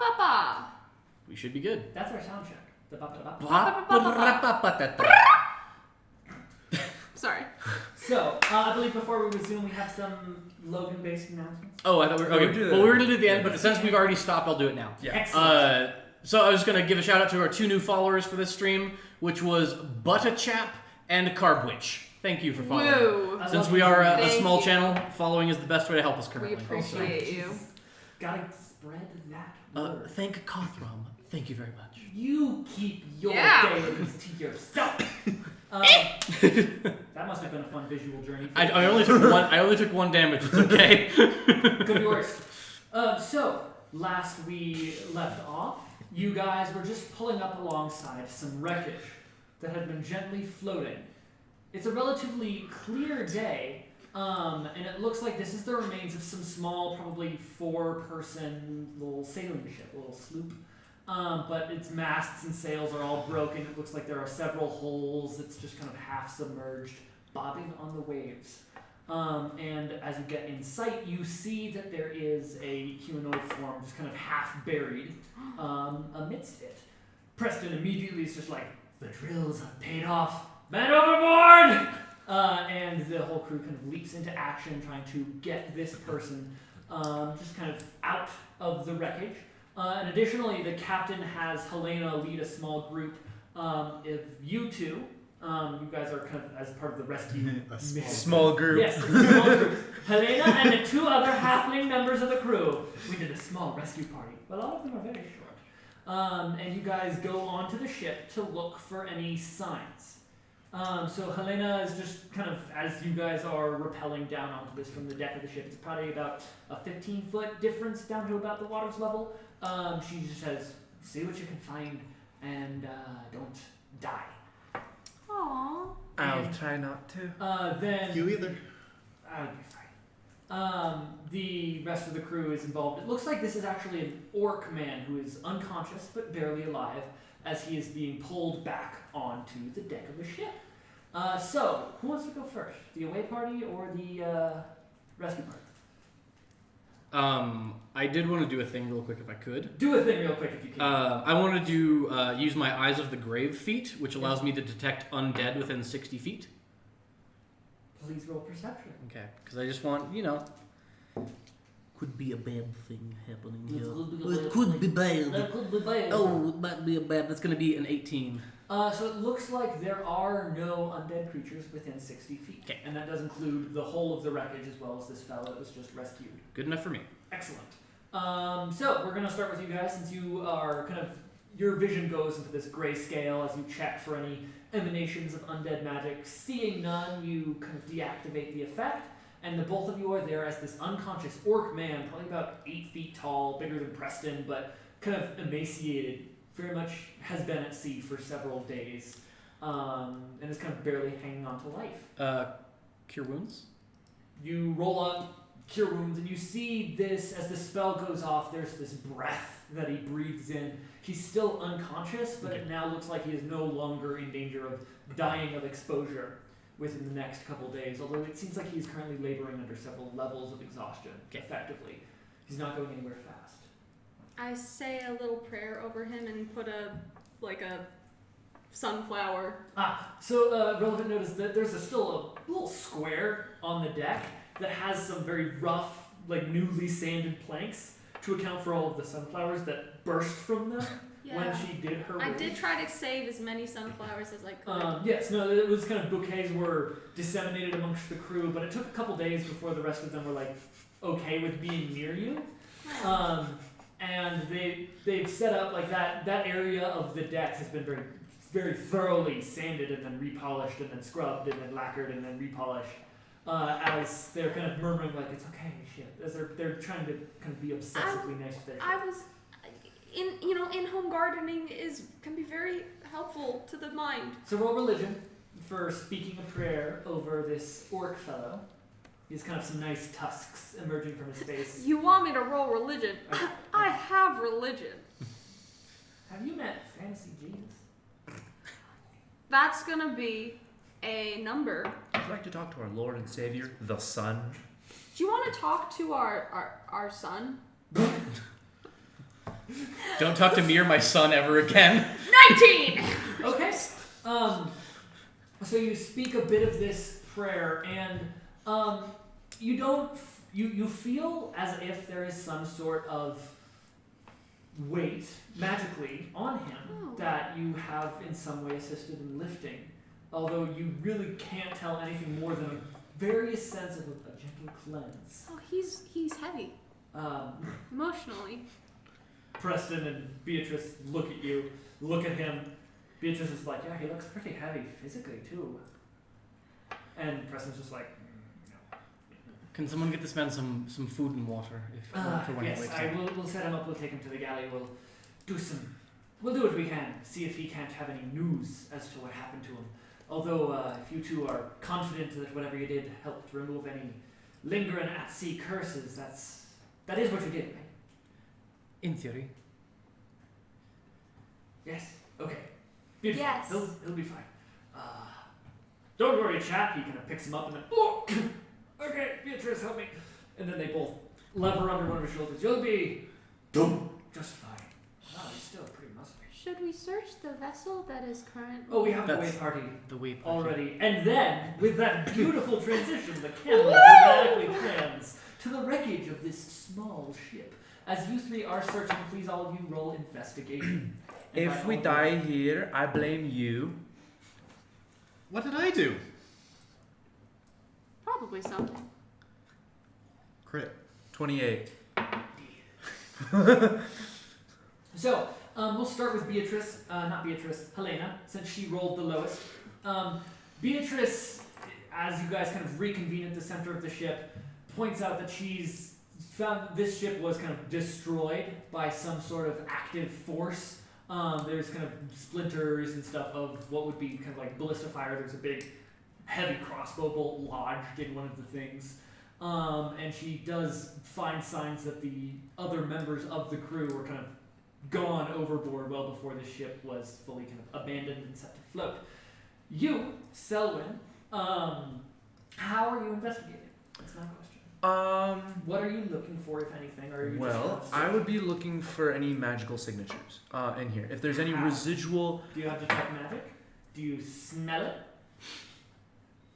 Ba-ba-ba-ba. We should be good. That's our sound check. The ba-ba-da-ba. Sorry. So, I believe before we resume, we have some Logan-based announcements. Oh, I thought we were okay. do Well, that. we were gonna do it at the end, but since we've already stopped, I'll do it now. Yeah. Excellent. So I was gonna give a shout out to our 2 new followers for this stream, which was Buttachap and Carbwitch. Thank you for following. Woo. I Since love we you. are a Thank small you. channel, following is the best way to help us We currently. appreciate you. Gotta spread that word. Thank Cothram. Thank you very much. You keep your Yeah. deities to yourself. That must have been a fun visual journey. For I you. only took one. I only took 1 damage. It's okay. Could be worse. So, last we left off, you guys were just pulling up alongside some wreckage that had been gently floating. It's a relatively clear day, and it looks like this is the remains of some small, probably 4-person little sailing ship, a little sloop. But its masts and sails are all broken. It looks like there are several holes. It's just kind of half submerged, bobbing on the waves. And as you get in sight, you see that there is a humanoid form just kind of half buried amidst it. Preston immediately is just like, the drills have paid off. Man overboard! And the whole crew kind of leaps into action trying to get this person just kind of out of the wreckage. And additionally, the captain has Helena lead a small group. If you two, you guys are kind of as part of the rescue mission. Small group. Yes, it's a small group. Helena and the 2 other halfling members of the crew. We did a small rescue party, but all of them are very short. And you guys go onto the ship to look for any signs. So Helena is just kind of, as you guys are rappelling down onto this from the deck of the ship, it's probably about a 15-foot difference down to about the water's level. She just says, see what you can find and don't die. Aww. I'll try not to. Then You either. I'll be fine. The rest of the crew is involved. It looks like this is actually an orc man who is unconscious but barely alive as he is being pulled back onto the deck of the ship. So, who wants to go first? The away party or the rescue party? I did want to do a thing real quick if I could. Do a thing real quick if you can. I wanted to use my Eyes of the Grave feat, which allows me to detect undead within 60 feet. Please roll perception. Okay, because I just want, could be a bad thing happening here. It could be bad. That could be bad. Oh, it might be a bad. That's going to be an 18. So it looks like there are no undead creatures within 60 feet. Okay. And that does include the whole of the wreckage as well as this fellow that was just rescued. Good enough for me. Excellent. So we're going to start with you guys since you are kind of, your vision goes into this grayscale as you check for any emanations of undead magic. Seeing none, you kind of deactivate the effect. And the both of you are there as this unconscious orc man, probably about 8 feet tall, bigger than Preston, but kind of emaciated. Very much has been at sea for several days, and is kind of barely hanging on to life. Cure wounds? You roll up, cure wounds, and you see this, as the spell goes off, there's this breath that he breathes in. He's still unconscious, but it now looks like he is no longer in danger of dying of exposure within the next couple days, although it seems like he's currently laboring under several levels of exhaustion, effectively. He's not going anywhere fast. I say a little prayer over him and put a sunflower. So relevant note is that there's still a little square on the deck that has some very rough, like newly sanded planks to account for all of the sunflowers that burst from them when she did her I rage. did try to save as many sunflowers as I could. Yes, no, it was kind of bouquets were disseminated amongst the crew, but it took a couple days before the rest of them were like okay with being near you. And they've set up like that area of the deck has been very, very thoroughly sanded and then repolished and then scrubbed and then lacquered and then repolished. As they're kind of murmuring like it's okay, shit. As they're trying to kind of be obsessively nice to their I was, in-home gardening can be very helpful to the mind. So roll religion for speaking a prayer over this orc fellow. He has kind of some nice tusks emerging from his face. You want me to roll religion? I have religion. Have you met Fantasy Jesus? That's gonna be a number. Would you like to talk to our Lord and Savior, the Sun? Do you want to talk to our son? Don't talk to me or my son ever again. 19! Okay. So you speak a bit of this prayer, and you don't. You feel as if there is some sort of weight magically on him that you have in some way assisted in lifting, although you really can't tell anything more than a various sense of a gentle cleanse. Oh, he's heavy. Emotionally. Preston and Beatrice look at you, look at him. Beatrice is like, yeah, he looks pretty heavy physically too. And Preston's just like, no. Can someone get this man some food and water for when yes, he wakes up? we'll set him up. We'll take him to the galley. We'll do what we can. See if he can't have any news as to what happened to him. Although, if you two are confident that whatever you did helped remove any lingering at-sea curses, that is what you did, right? In theory. Yes. Okay. Beautiful. Yes. He'll be fine. Don't worry, chap. He kind of picks him up and then, oh, okay, Beatrice, help me. And then they both lever under one of his shoulders. You'll be just fine. Wow, he's still pretty muscly. Should we search the vessel that is currently... Oh, we have the That's way party the way party. already. And then, with that beautiful transition, the camera dramatically pans to the wreckage of this small ship. As you three are searching, please all of you roll investigation. And If by we all die here, I blame you. What did I do? Probably so. Crit. 28. So, we'll start with Beatrice, not Beatrice, Helena, since she rolled the lowest. Beatrice, as you guys kind of reconvene at the center of the ship, points out that she's found this ship was kind of destroyed by some sort of active force. There's kind of splinters and stuff of what would be kind of like ballista fire. There's a big, heavy crossbow bolt lodged in one of the things. And she does find signs that the other members of the crew were kind of gone overboard well before the ship was fully kind of abandoned and set to float. You, Selwyn, how are you investigating? That's my question. What are you looking for, if anything? Or are you Well, just I would be looking for any magical signatures in here. If there's any How? residual, Do you have detect magic? Do you smell it?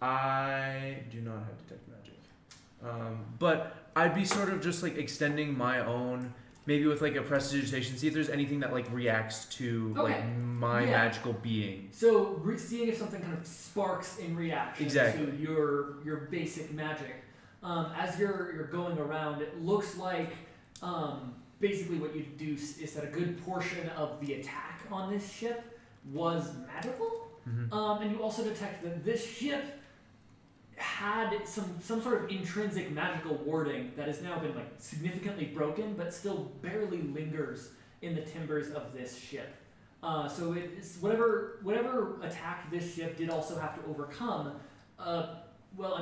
I do not have detect magic. But I'd be sort of just like extending my own, maybe with like a prestidigitation, see if there's anything that like reacts to Okay. like my Yeah. magical being. So seeing if something kind of sparks in reaction Exactly. to your basic magic. As you're going around, it looks like basically what you deduce is that a good portion of the attack on this ship was magical. Mm-hmm. And you also detect that this ship had some sort of intrinsic magical warding that has now been like significantly broken, but still barely lingers in the timbers of this ship. So it's whatever attack this ship did also have to overcome. A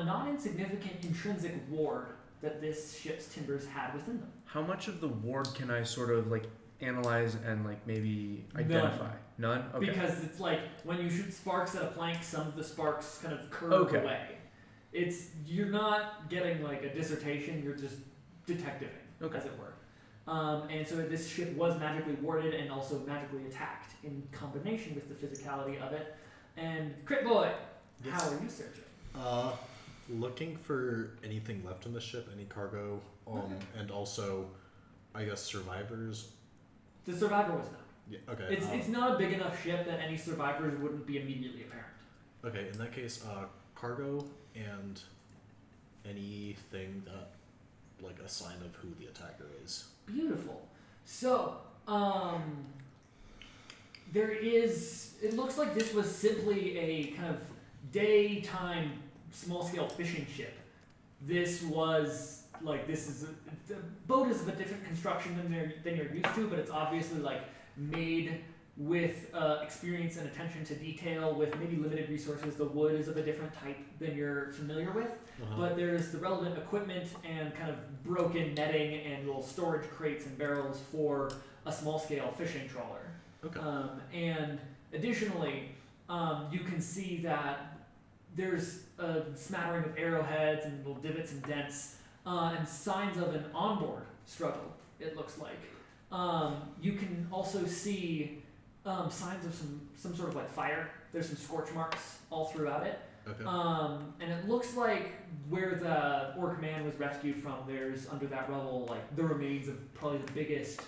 not insignificant intrinsic ward that this ship's timbers had within them. How much of the ward can I sort of like analyze and like maybe identify? None? Okay. Because it's like when you shoot sparks at a plank, some of the sparks kind of curve Okay. away. You're not getting like a dissertation, you're just detectiving, Okay. as it were. And so this ship was magically warded and also magically attacked in combination with the physicality of it. And Crit Boy, Yes. how are you searching? Looking for anything left in the ship, any cargo, and also, I guess, survivors. The survivor was found. Yeah. Okay. It's not a big enough ship that any survivors wouldn't be immediately apparent. Okay. In that case, cargo and anything that, like, a sign of who the attacker is. Beautiful. So, it looks like this was simply a kind of daytime small-scale fishing ship. The boat is of a different construction than you're used to, but it's obviously like made with experience and attention to detail, with maybe limited resources. The wood is of a different type than you're familiar with, but there's the relevant equipment and kind of broken netting and little storage crates and barrels for a small-scale fishing trawler. Okay. And additionally, you can see that there's a smattering of arrowheads and little divots and dents, and signs of an onboard struggle, it looks like. You can also see signs of some sort of like fire. There's some scorch marks all throughout it. Okay. And it looks like where the orc man was rescued from, there's under that rubble like the remains of probably the biggest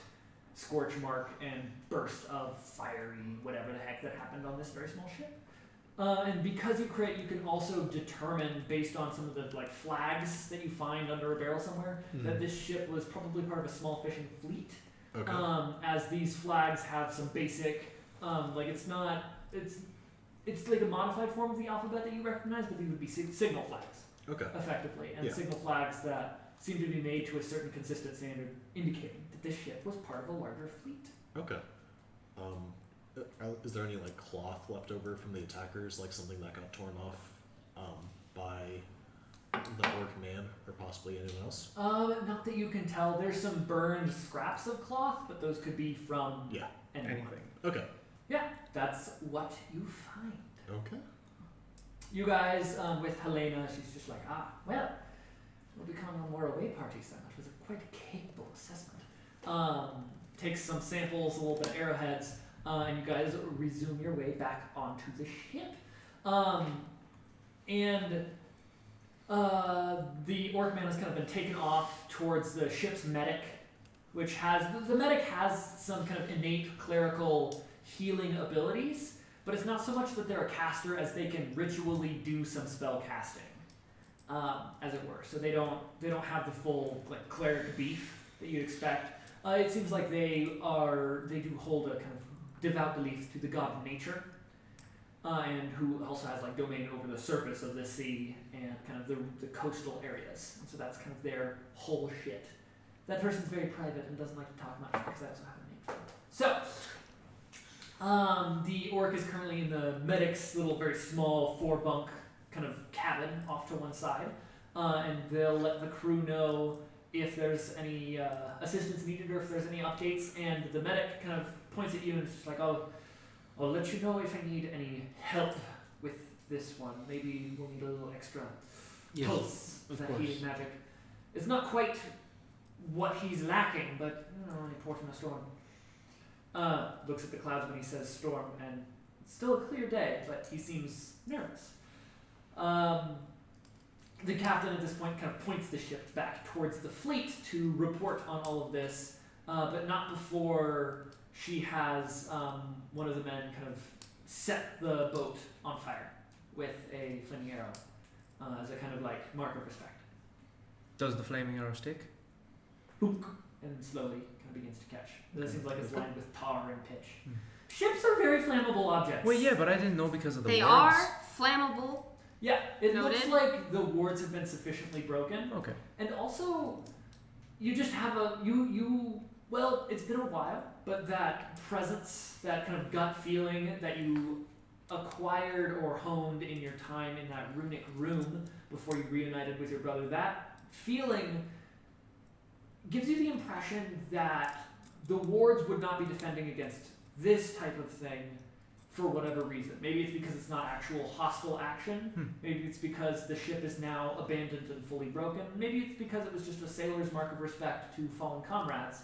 scorch mark and burst of fiery whatever the heck that happened on this very small ship. And because you crit, you can also determine based on some of the like flags that you find under a barrel somewhere that this ship was probably part of a small fishing fleet. Okay. As these flags have some basic, like it's like a modified form of the alphabet that you recognize, but these would be signal flags, Okay. effectively, and Yeah. signal flags that seem to be made to a certain consistent standard, indicating that this ship was part of a larger fleet. Okay. Is there any like cloth left over from the attackers, like something that got torn off by the orc man or possibly anyone else? Not that you can tell. There's some burned scraps of cloth, but those could be from Yeah. anyone. Anything. Okay. Yeah, that's what you find. Okay. You guys, with Helena, she's just like, well, we'll be coming on more away parties then. That was quite a capable assessment. Takes some samples, a little bit of arrowheads, and you guys resume your way back onto the ship. The orc man has kind of been taken off towards the ship's medic, which has, the medic has some kind of innate clerical healing abilities, but it's not so much that they're a caster as they can ritually do some spell casting, as it were. So they don't have the full like cleric beef that you'd expect. It seems like they do hold a kind of devout belief to the god of nature, and who also has like domain over the surface of the sea and kind of the coastal areas. And so that's kind of their whole shit. That person's very private and doesn't like to talk much because I also have a name for him. So, the orc is currently in the medic's little very small 4-bunk kind of cabin off to one side, and they'll let the crew know if there's any assistance needed or if there's any updates, and the medic kind of points at you and is just like, I'll let you know if I need any help with this one. Maybe we'll need a little extra pulse of that course. healing magic. It's not quite what he's lacking, but only port in a storm. Looks at the clouds when he says storm, and it's still a clear day, but he seems nervous. The captain at this point kind of points the ship back towards the fleet to report on all of this, but not before she has one of the men kind of set the boat on fire with a flaming arrow as a kind of like mark of respect. Does the flaming arrow stick? Book, and slowly kind of begins to catch. It seems like it's lined with tar and pitch. Hmm. Ships are very flammable objects. Well, yeah, but I didn't know because of the They words. are flammable. Yeah, it looks Noted. like the wards have been sufficiently broken. Okay. And also, you just have well, it's been a while, but that presence, that kind of gut feeling that you acquired or honed in your time in that runic room before you reunited with your brother, that feeling gives you the impression that the wards would not be defending against this type of thing for whatever reason. Maybe it's because it's not actual hostile action. Maybe it's because the ship is now abandoned and fully broken. Maybe it's because it was just a sailor's mark of respect to fallen comrades.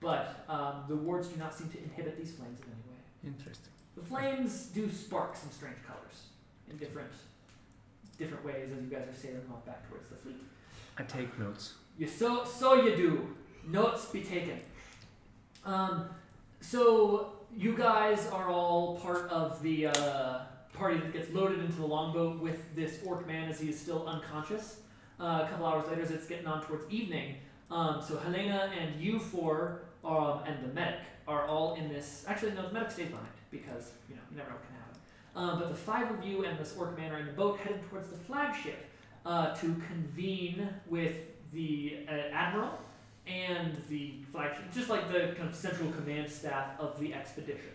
But the wards do not seem to inhibit these flames in any way. Interesting. The flames do spark some strange colors in different ways as you guys are sailing off back towards the fleet. I take notes. So you do. Notes be taken. So you guys are all part of the party that gets loaded into the longboat with this orc man as he is still unconscious. A couple hours later, as it's getting on towards evening. So Helena and you four and the medic are all in this. Actually, no, the medic stays behind because you never know what can happen. But the 5 of you and this orc man are in the boat headed towards the flagship to convene with the admiral and the flagship, just like the kind of central command staff of the expedition.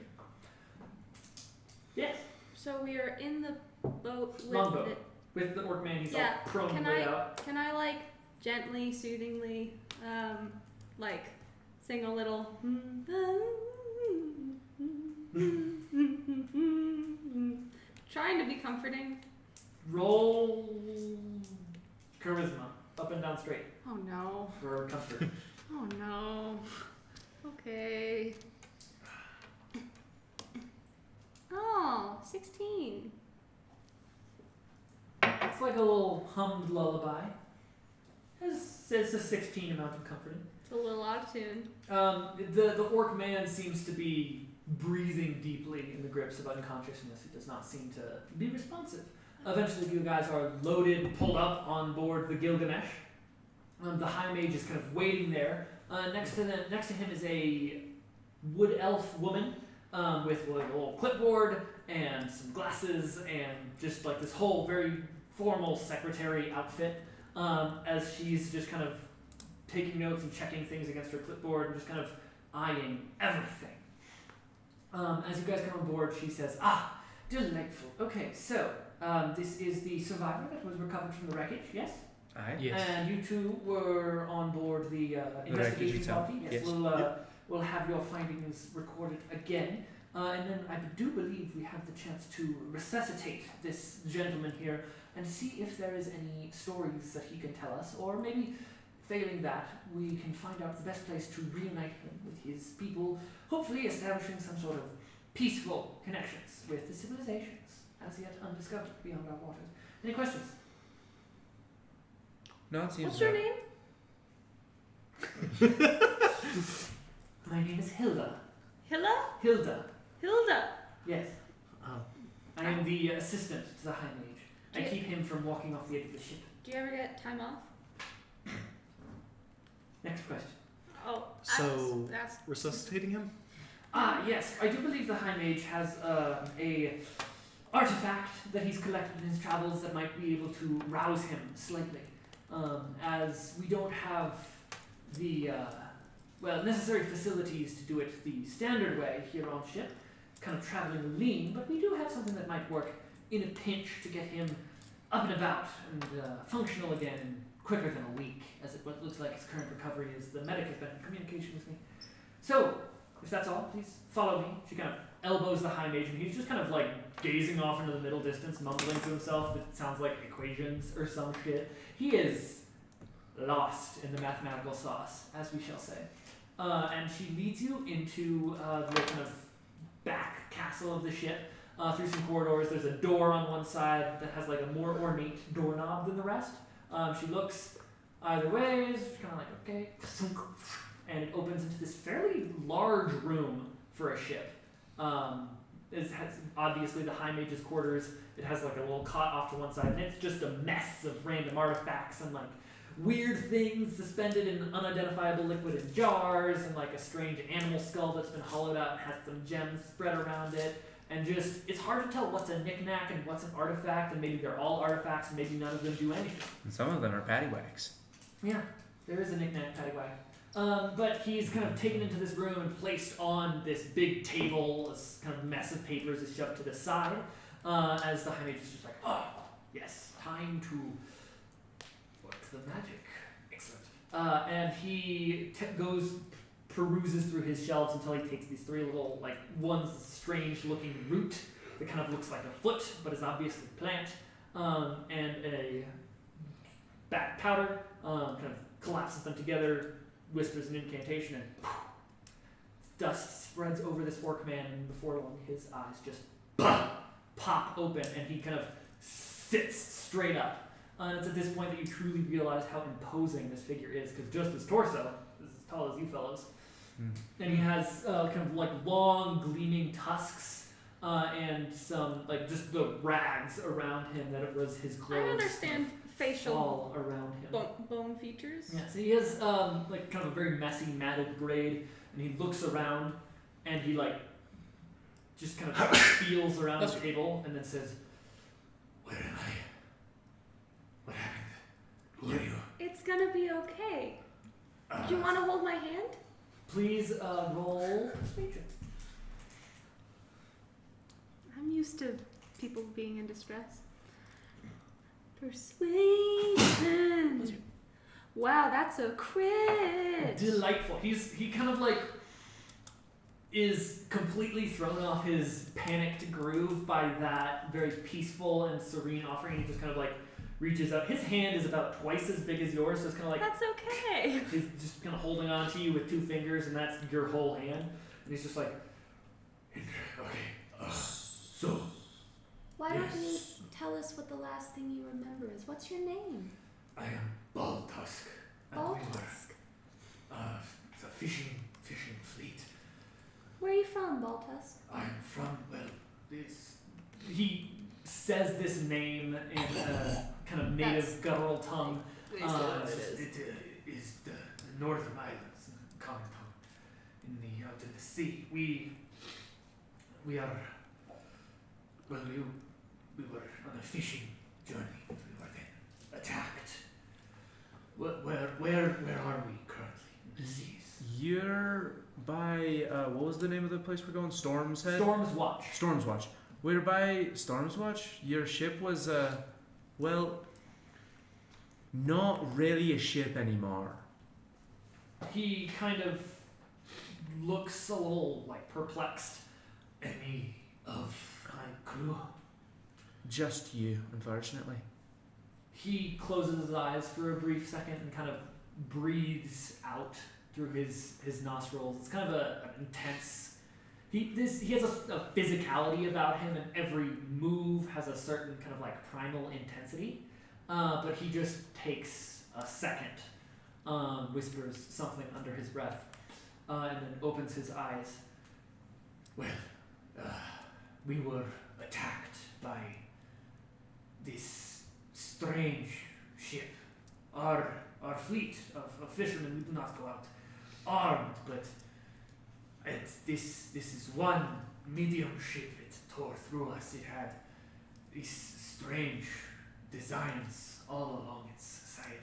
Yes, So we are in the boat with longboat with the orc man. He's Yeah, all prone can laid I- out. Can I like gently, soothingly, like sing a little? Trying to be comforting. Roll charisma up and down straight Oh no. for comfort. Oh no. Okay. Oh, 16. It's like a little hummed lullaby. It's a 16 amount of comforting. It's a little out of tune. The orc man seems to be breathing deeply in the grips of unconsciousness. He does not seem to be responsive. Eventually, you guys are loaded, pulled up on board the Gilgamesh. The High Mage is kind of waiting there. Next to him is a wood elf woman with like a little clipboard and some glasses and just like this whole very formal secretary outfit. As she's just kind of taking notes and checking things against her clipboard and just kind of eyeing everything. As you guys come on board, she says, "Ah, delightful. Okay, so this is the survivor that was recovered from the wreckage, yes? Aye. Yes. And you two were on board the investigation itself, party. Yes, yes. we'll have your findings recorded again. And then I do believe we have the chance to resuscitate this gentleman here and see if there is any stories that he can tell us, or maybe, failing that, we can find out the best place to reunite him with his people, hopefully establishing some sort of peaceful connections with the civilizations as yet undiscovered beyond our waters. Any questions? No, it seems What's your so. name? My name is Hilda. Hilla? Hilda, Hilda. yes. Oh, I am the assistant to the High Mage. I Yeah. keep him from walking off the edge of the ship. Do you ever get time off? Next question. Oh, So- that's resuscitating him? Yes, I do believe the High Mage has a artifact that he's collected in his travels that might be able to rouse him slightly. As we don't have the necessary facilities to do it the standard way here on ship, kind of traveling lean, but we do have something that might work in a pinch to get him up and about and functional again in quicker than a week, as it looks like his current recovery is. The medic has been in communication with me. So, if that's all, please follow me. She kind of elbows the High Mage, and he's just kind of like gazing off into the middle distance, mumbling to himself. It sounds like equations or some shit. He is lost in the mathematical sauce, as we shall say. And she leads you into the kind of back castle of the ship, through some corridors. There's a door on one side that has like a more ornate doorknob than the rest. She looks either way, is kind of like, okay, and it opens into this fairly large room for a ship. It has obviously the High Mage's quarters. It has like a little cot off to one side, and it's just a mess of random artifacts and like weird things suspended in unidentifiable liquid in jars, and like a strange animal skull that's been hollowed out and has some gems spread around it. And just, it's hard to tell what's a knick-knack and what's an artifact, and maybe they're all artifacts and maybe none of them do anything. And some of them are paddywhacks. Yeah, there is a knick-knack paddywhack. But he's kind of taken into this room and placed on this big table. This kind of mess of papers is shoved to the side, as the High Mage is just like, oh, yes, time to work the magic. Excellent. And he peruses through his shelves until he takes these three little, like, one's strange looking root that kind of looks like a foot but is obviously plant, and a back powder, kind of collapses them together, whispers an incantation, and dust spreads over this orc man, and before long his eyes just pop open and he kind of sits straight up. And it's at this point that you truly realize how imposing this figure is, because just his torso is as tall as you fellows. And he has kind of like long gleaming tusks, and some like just the rags around him that it was his clothes. I understand facial All around him. bone features. Yeah, so he has like kind of a very messy matted braid, and he looks around and he like just kind of feels around the table and then says, "Where am I? What happened? Who are you?" It's gonna be okay. Do you want to hold my hand? Please roll persuasion. I'm used to people being in distress. Persuasion. Wow, that's a crit. Delightful. He kind of like is completely thrown off his panicked groove by that very peaceful and serene offering. He just kind of like reaches out. His hand is about twice as big as yours, so it's kind of like That's okay. he's just kind of holding on to you with 2 fingers, and that's your whole hand. And he's just like, okay, so Why don't you Yes. tell us what the last thing you remember is? What's your name? I am Baltusk. And we were Baltusk. the fishing fleet. Where are you from, Baltusk? I'm from, he says this name in a kind of native guttural tongue. It is the northern islands, common tongue, out in the sea. We are, we were on a fishing journey. We were then attacked. Where are we currently in the seas? You're by what was the name of the place we're going? Storm's Head. Storm's Watch. Storm's Watch. We're by Storm's Watch. Your ship was well, not really a ship anymore. He kind of looks a little like perplexed. Any of my crew? Just you, unfortunately. He closes his eyes for a brief second and kind of breathes out through his nostrils. It's kind of an intense. He has a physicality about him, and every move has a certain kind of like primal intensity. But he just takes a second, whispers something under his breath, and then opens his eyes. Well, we were attacked by this strange ship. Our fleet of fishermen, we do not go out armed, but this is one medium ship. It tore through us. It had these strange designs all along its side.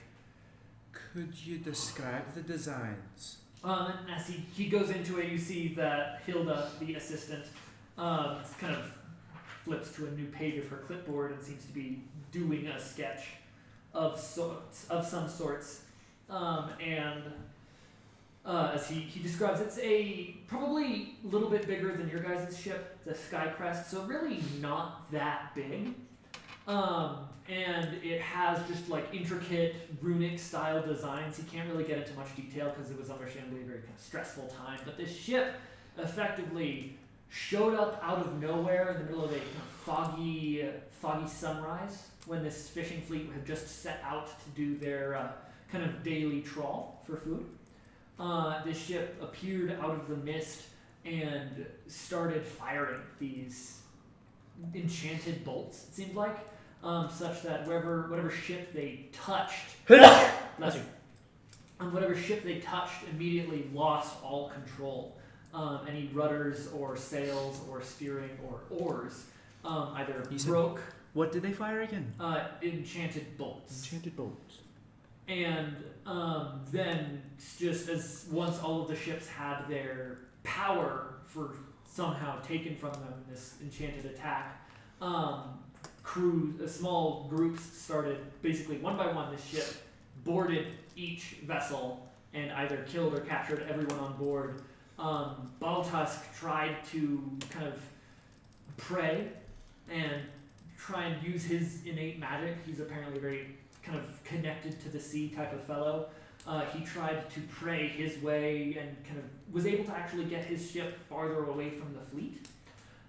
Could you describe the designs? And as he goes into it, you see that Hilda, the assistant, kind of flips to a new page of her clipboard and seems to be doing a sketch of some sorts. As he describes, it's probably a little bit bigger than your guys' ship, the Skycrest, so really not that big. And it has just like intricate runic style designs. He can't really get into much detail because it was understandably a very kind of stressful time. But this ship effectively showed up out of nowhere in the middle of a kind of foggy sunrise when this fishing fleet had just set out to do their kind of daily trawl for food. This ship appeared out of the mist and started firing these enchanted bolts, it seemed like, such that whatever ship they touched, whatever ship they touched immediately lost all control. Any rudders or sails or steering or oars either broke. What did they fire again? Enchanted bolts. Enchanted bolts. And then, just as once all of the ships had their power for somehow taken from them in this enchanted attack, small groups started basically one by one. This ship boarded each vessel and either killed or captured everyone on board. Baltusk tried to kind of pray and try and use his innate magic. He's apparently very kind of connected to the sea type of fellow. He tried to pray his way and kind of was able to actually get his ship farther away from the fleet.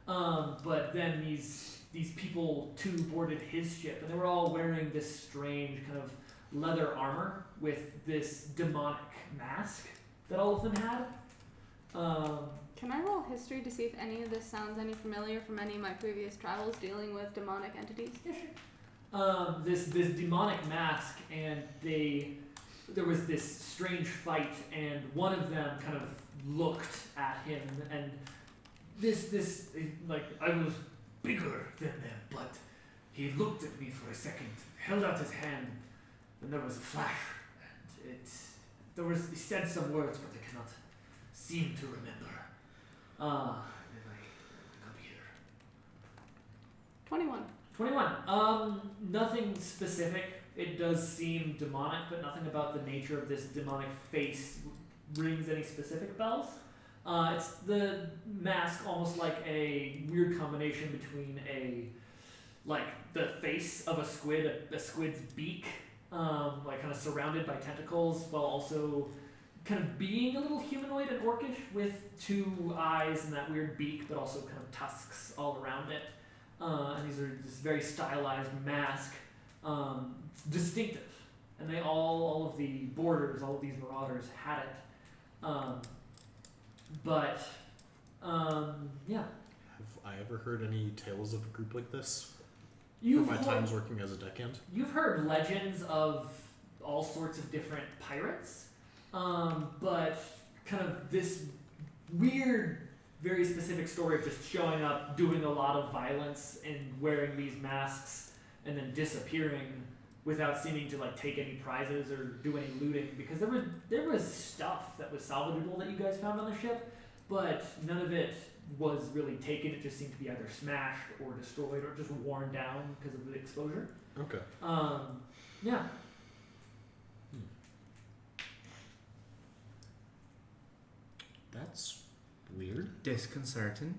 But then these people too boarded his ship, and they were all wearing this strange kind of leather armor with this demonic mask that all of them had. Can I roll history to see if any of this sounds any familiar from any of my previous travels dealing with demonic entities? Yeah, sure. This demonic mask, and there was this strange fight, and one of them kind of looked at him, and this like, I was bigger than them, but he looked at me for a second, held out his hand, and there was a flash, and he said some words, but I cannot seem to remember. And I come here. 21. 21. Nothing specific. It does seem demonic, but nothing about the nature of this demonic face rings any specific bells. It's the mask, almost like a weird combination between a like the face of a squid, a squid's beak, like kind of surrounded by tentacles, while also kind of being a little humanoid and orcish with 2 eyes and that weird beak, but also kind of tusks all around it. And these are this very stylized mask, distinctive. And they all of the boarders, all of these marauders had it. Yeah. Have I ever heard any tales of a group like this? You've From my heard- times working as a deckhand? You've heard legends of all sorts of different pirates, but kind of this weird, very specific story of just showing up, doing a lot of violence, and wearing these masks, and then disappearing without seeming to like take any prizes or do any looting. Because there was stuff that was salvageable that you guys found on the ship, but none of it was really taken. It just seemed to be either smashed or destroyed or just worn down because of the exposure. Okay. Yeah. That's weird. Disconcerting.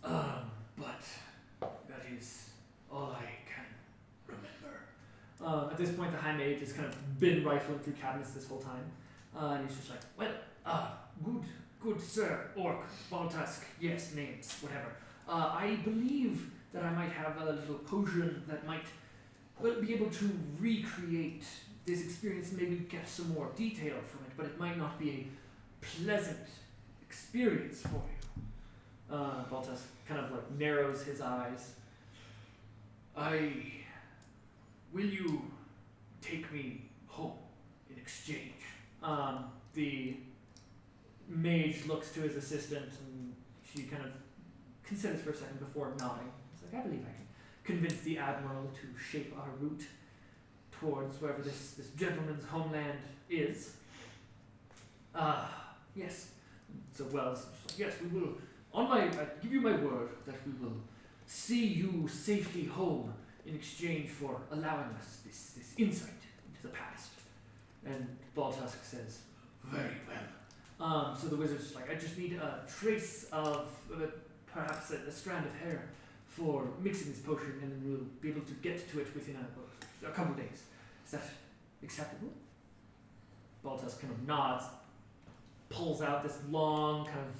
But that is all I can remember. At this point, the High Mage has kind of been rifling through cabinets this whole time. And he's just like, well, good sir, Orc, Baltusk, yes, names, whatever. I believe that I might have a little potion that might be able to recreate this experience and maybe get some more detail from it, but it might not be a pleasant experience for you. Baltusk kind of like narrows his eyes. Will you take me home in exchange? The mage looks to his assistant and she kind of considers for a second before nodding. It's like, I believe I can convince the Admiral to shape our route towards wherever this gentleman's homeland is. Yes. So Wells, just like, yes, we will. I give you my word that we will see you safely home in exchange for allowing us this insight into the past. And Baltusk says, very well. So the wizard's like, I just need a trace of perhaps a strand of hair for mixing this potion, and then we'll be able to get to it within a couple of days. Is that acceptable? Baltusk kind of nods, pulls out this long, kind of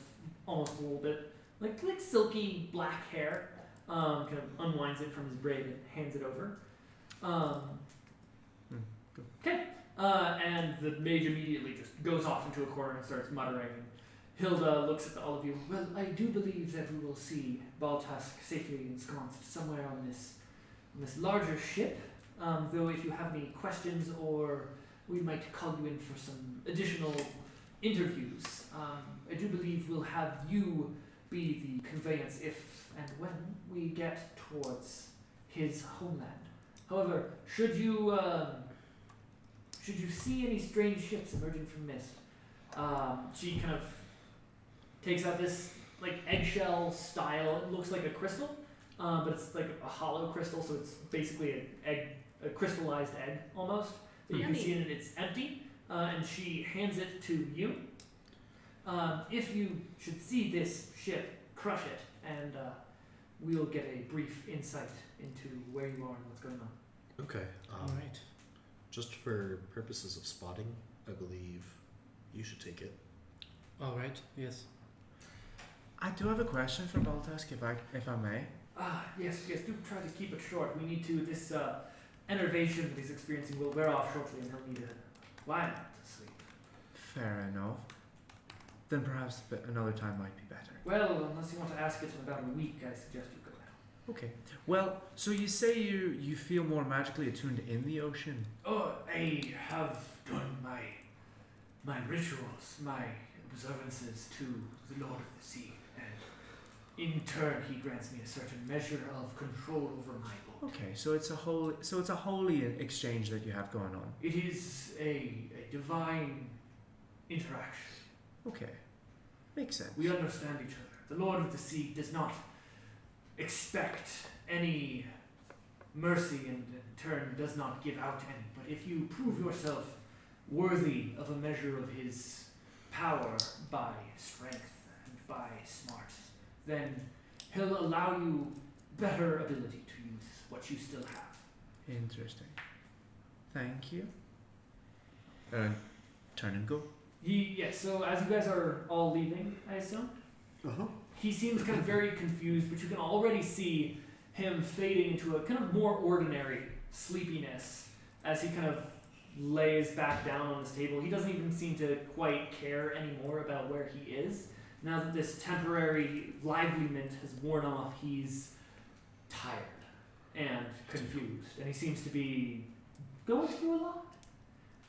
almost a little bit like silky black hair, kind of unwinds it from his braid and hands it over. Okay. And the mage immediately just goes off into a corner and starts muttering. And Hilda looks at all of you. Well, I do believe that we will see Baltusk safely ensconced somewhere on this larger ship. Though if you have any questions, or we might call you in for some additional interviews, I do believe we'll have you be the conveyance if and when we get towards his homeland. However, should you see any strange ships emerging from mist, she kind of takes out this like eggshell style. It looks like a crystal, but it's like a hollow crystal, so it's basically a crystallized egg almost that you can see in it. It's empty, and she hands it to you. If you should see this ship, crush it, and we'll get a brief insight into where you are and what's going on. Okay. All right. Just for purposes of spotting, I believe you should take it. All right. Yes. I do have a question for Baltusk, if I may. Yes, do try to keep it short. We need to, this enervation that he's experiencing will wear off shortly, and he'll need a while to sleep. Fair enough. Then perhaps another time might be better. Well, unless you want to ask it in about a week, I suggest you go now. Okay. Well, so you say you feel more magically attuned in the ocean? Oh, I have done my rituals, my observances to the Lord of the Sea, and in turn he grants me a certain measure of control over my boat. Okay, so it's a holy exchange that you have going on. It is a divine interaction. Okay, makes sense. We understand each other. The Lord of the Sea does not expect any mercy and in turn does not give out any. But if you prove yourself worthy of a measure of his power by strength and by smarts, then he'll allow you better ability to use what you still have. Interesting. Thank you. Turn and go. So as you guys are all leaving, I assume, he seems kind of very confused, but you can already see him fading into a kind of more ordinary sleepiness as he kind of lays back down on his table. He doesn't even seem to quite care anymore about where he is. Now that this temporary liveliness has worn off, he's tired and confused, and he seems to be going through a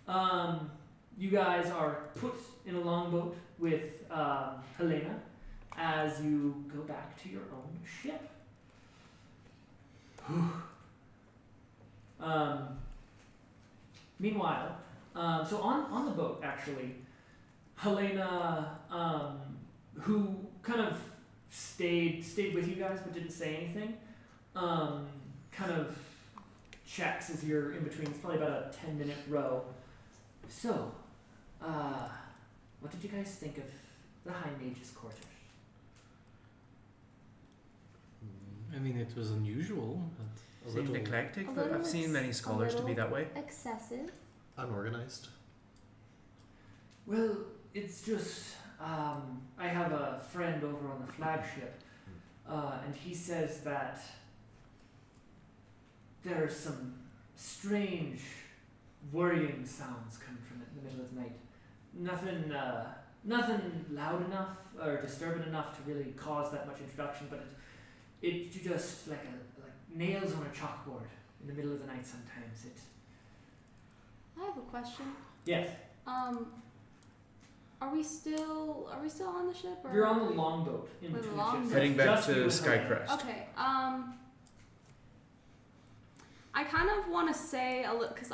lot. You guys are put in a longboat with Helena as you go back to your own ship. Meanwhile, so on the boat, actually, Helena, who kind of stayed with you guys but didn't say anything, kind of checks as you're in between. It's probably about a 10-minute row. So, what did you guys think of the High Mage's quarters? I mean, it was unusual, but a Seemed little eclectic, A but little I've seen many scholars to be that way. Excessive. Unorganized. Well, it's just, I have a friend over on the flagship, and he says that there are some strange, worrying sounds coming from it in the middle of the night. Nothing loud enough or disturbing enough to really cause that much introduction, but it's just like nails on a chalkboard in the middle of the night sometimes. I have a question. Yes. Are we still on the ship? Or You're on the longboat in We're between long- ships. Heading It's back just you to and Helena. Skycrest. Okay. I kind of want to say a little because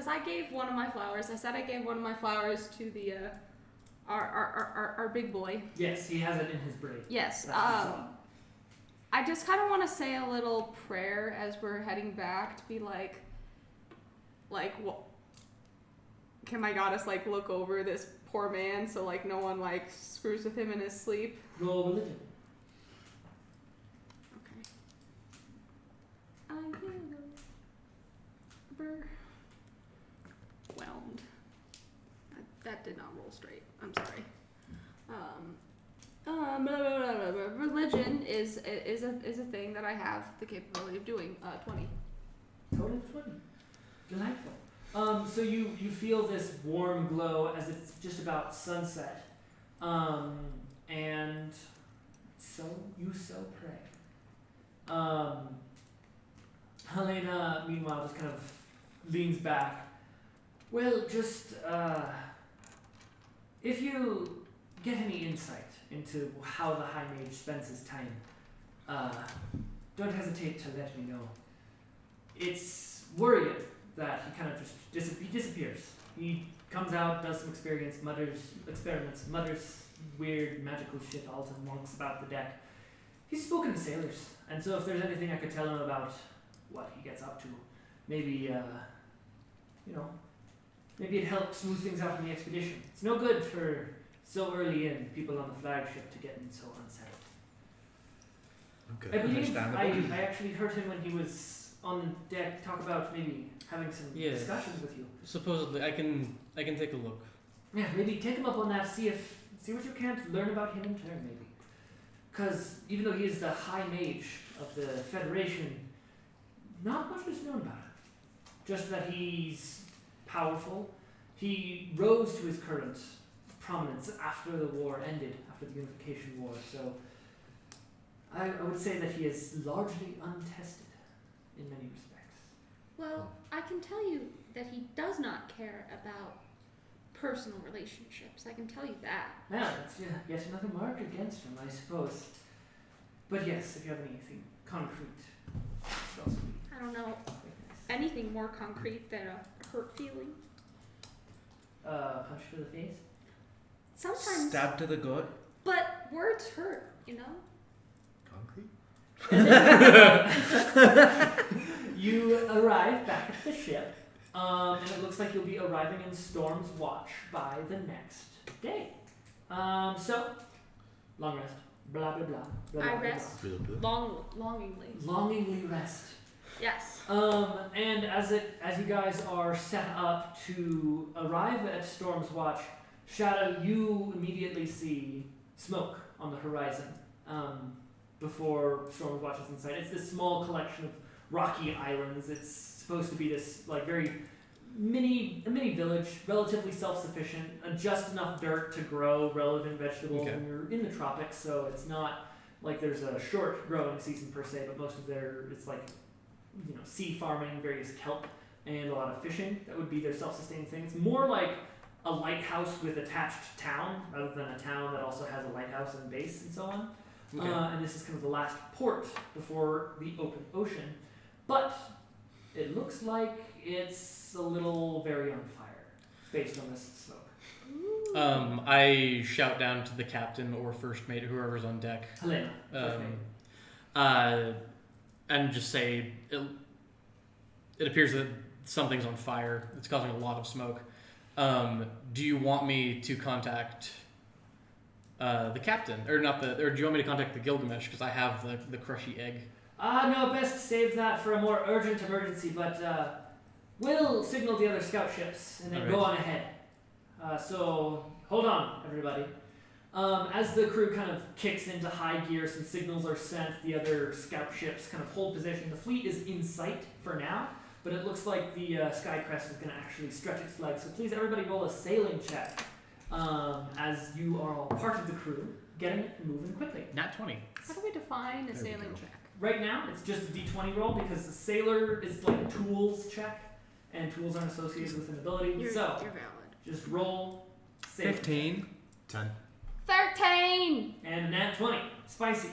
I gave one of my flowers. I said I gave one of my flowers to the our big boy. Yes, he has it in his braid. Yes. That's what I saw. I just kind of want to say a little prayer as we're heading back to be like, what? Can my goddess look over this poor man so no one screws with him in his sleep? Roll religion. Okay. I am overwhelmed. That did not roll straight. I'm sorry. Religion is a thing that I have the capability of doing. 20. Total of 20. Delightful. So you feel this warm glow as it's just about sunset. And so you pray. Helena, meanwhile, just kind of leans back. Well, just, if you get any insight into how the High Mage spends his time, don't hesitate to let me know. It's worrying that he kind of just disappears. He comes out, does some experiments, mutters weird magical shit all to monks about the deck. He's spoken to sailors, and so if there's anything I could tell him about what he gets up to, maybe, maybe it helps smooth things out in the expedition. It's no good for so early in people on the flagship to get in so unsettled. Okay. I believe Understandable. I actually heard him when he was on the deck talk about maybe having some Yes. discussions with you. supposedly I can take a look. Yeah, maybe take him up on that. See what you can to learn about him in turn, maybe. Because even though he is the High Mage of the Federation, not much is known about him. Just that he's powerful. He rose to his current prominence after the war ended, after the Unification War. So I would say that he is largely untested in many respects. Well, I can tell you that he does not care about personal relationships. I can tell you that. Well, it's yet another mark against him, I suppose. But yes, if you have anything concrete, it should also be I don't know quite nice. anything more concrete than a hurt feeling. Punch to the face. Sometimes, Stab to the gut. but words hurt, Concrete? You arrive back at the ship, and it looks like you'll be arriving in Storm's Watch by the next day. So, long rest. Blah blah blah. blah, I blah, blah, rest. Blah, Longingly. blah. Longingly rest. Yes. And as you guys are set up to arrive at Storm's Watch, Shadow, you immediately see smoke on the horizon. Before Storm's Watch is in sight, it's this small collection of rocky islands. It's supposed to be this like very a mini village, relatively self-sufficient, just enough dirt to grow relevant vegetables when you're in the tropics. So it's not like there's a short growing season per se, but most of it's like sea farming, various kelp, and a lot of fishing. That would be their self-sustaining thing. It's more like a lighthouse with attached town rather than a town that also has a lighthouse and base and so on. Okay. And this is kind of the last port before the open ocean. But it looks like it's a little very on fire based on this smoke. I shout down to the captain or first mate, whoever's on deck, Helena, first mate. and just say it appears that something's on fire. It's causing a lot of smoke. Do you want me to contact the captain, or do you want me to contact the Gilgamesh because I have the crushy egg? No, best save that for a more urgent emergency, but we'll signal the other scout ships and then go on ahead. So hold on, everybody. As the crew kind of kicks into high gear, some signals are sent, the other scout ships kind of hold position. The fleet is in sight for now, but it looks like the Skycrest is going to actually stretch its legs. So please, everybody roll a sailing check as you are all part of the crew, getting it moving quickly. Nat 20. How do we define a There we sailing go. check? Right now, it's just a d20 roll because the sailor is like a tools check, and tools aren't associated with an ability. You're So valid. just roll sailing. 15. 10. 13! And a nat 20. Spicy.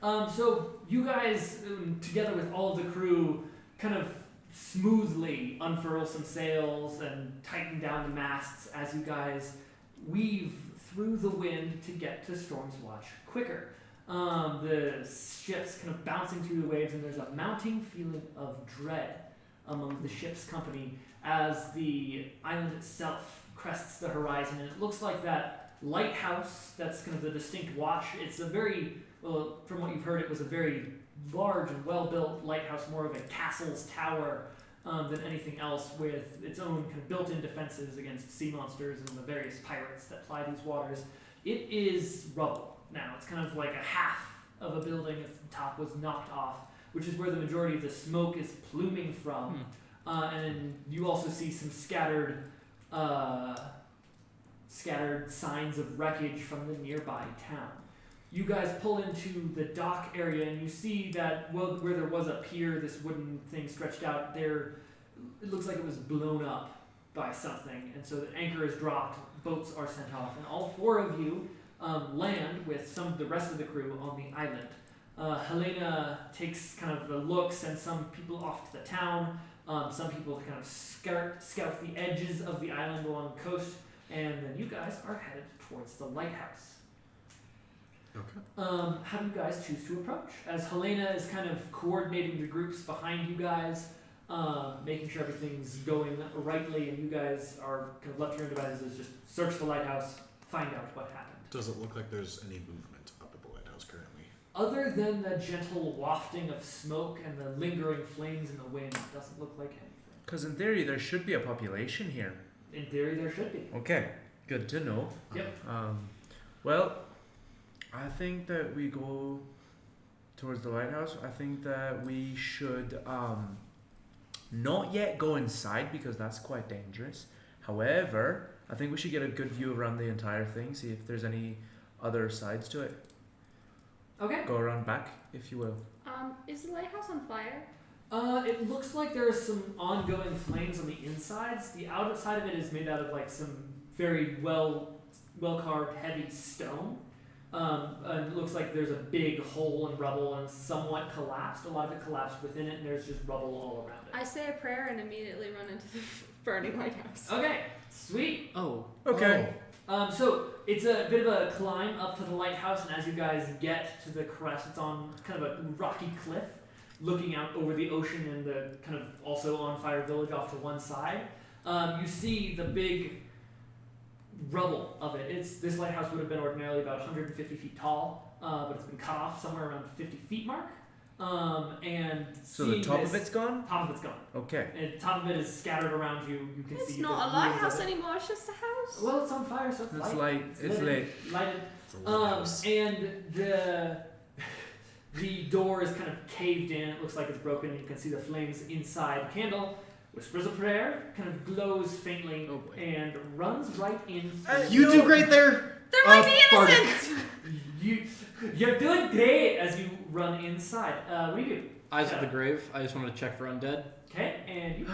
So you guys, together with all of the crew, kind of smoothly unfurl some sails and tighten down the masts as you guys weave through the wind to get to Storm's Watch quicker. The ship's kind of bouncing through the waves, and there's a mounting feeling of dread among the ship's company as the island itself crests the horizon, and it looks like that lighthouse that's kind of the distinct watch. It's a very, well, from what you've heard, it was a very large and well-built lighthouse, more of a castle's tower than anything else, with its own kind of built-in defenses against sea monsters and the various pirates that ply these waters. It is rubble now. It's kind of like a half of a building if the top was knocked off, which is where the majority of the smoke is pluming from. And then you also see some scattered signs of wreckage from the nearby town. You guys pull into the dock area, and you see that where there was a pier, this wooden thing stretched out there, it looks like it was blown up by something, and so the anchor is dropped, boats are sent off, and all four of you land with some of the rest of the crew on the island. Helena takes kind of the look, sends some people off to the town, some people to kind of scout the edges of the island along the coast, and then you guys are headed towards the lighthouse. Okay. How do you guys choose to approach? As Helena is kind of coordinating the groups behind you guys, making sure everything's going rightly, and you guys are kind of left to your own devices, just search the lighthouse, find out what happened. Does it look like there's any movement up at the lighthouse currently? Other than the gentle wafting of smoke and the lingering flames in the wind, it doesn't look like anything. Because in theory, there should be a population here. In theory, there should be. Okay, good to know. Yep. Well, I think that we go towards the lighthouse. I think that we should not yet go inside because that's quite dangerous. However, I think we should get a good view around the entire thing, see if there's any other sides to it. Okay. Go around back, if you will. Is the lighthouse on fire? It looks like there are some ongoing flames on the insides. The outside of it is made out of like some very well carved heavy stone. And it looks like there's a big hole and rubble and somewhat collapsed. A lot of it collapsed within it, and there's just rubble all around it. I say a prayer and immediately run into the burning lighthouse. Okay, sweet. Oh. Okay. So it's a bit of a climb up to the lighthouse, and as you guys get to the crest, it's on kind of a rocky cliff, looking out over the ocean and the kind of also on fire village off to one side. You see the big rubble of it. This lighthouse would have been ordinarily about 150 feet tall, but it's been cut off somewhere around the 50 feet mark. And So the top of it's gone? Top of it's gone. Okay. And top of it is scattered around you. You can see It's not a the ruins lighthouse of it. anymore. It's just a house. Well, it's on fire, so it's It's light. light. It's late. Lighted. It's a lighthouse. And the door is kind of caved in. It looks like it's broken. You can see the flames inside. The candle whispers a prayer, kind of glows faintly, Oh boy. and runs right in. You do great there. There might be Bardic. innocents. You're doing great as you run inside. What do you do? Eyes of the grave. I just wanted to check for undead. Okay, and you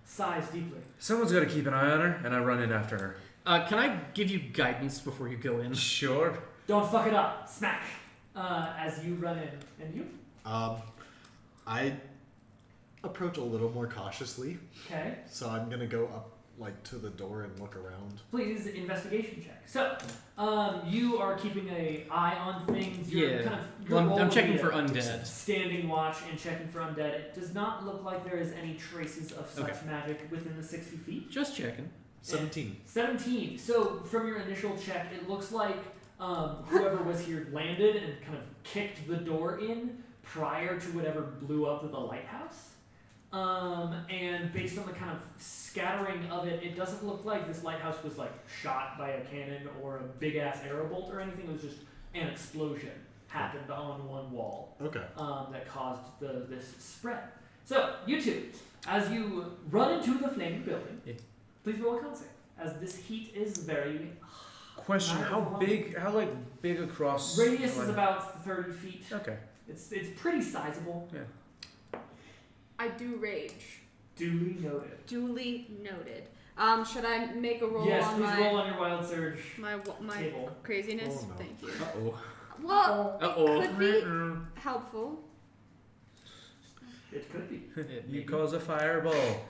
sighs deeply. Someone's got to keep an eye on her, and I run in after her. Can I give you guidance before you go in? Sure. Don't fuck it up. Smack. As you run in, and you. I approach a little more cautiously, Okay. so I'm gonna go up like to the door and look around. Please investigation check. So, you are keeping an eye on things. You're Yeah. kind of. Well, your role I'm would checking be for a undead. standing watch and checking for undead. It does not look like there is any traces of such Okay. magic within the 60 feet. Just checking. 17. 17. So, from your initial check, it looks like whoever was here landed and kind of kicked the door in prior to whatever blew up the lighthouse. And based on the kind of scattering of it, it doesn't look like this lighthouse was like shot by a cannon or a big ass arrow bolt or anything. It was just an explosion happened on one wall Okay. that caused this spread. So you two, as you run into the flaming building, Yeah. please roll a con save, as this heat is very Question: Not How long. big? How big across? radius is like- about 30 feet. Okay. It's pretty sizable. I do rage. Duly noted. Duly noted. Should I make a roll Yes, on please my roll on your wild surge my table. craziness? Oh, no. Thank you. Uh-oh. Well, Uh-oh. it could be helpful. It could be. You cause a fireball.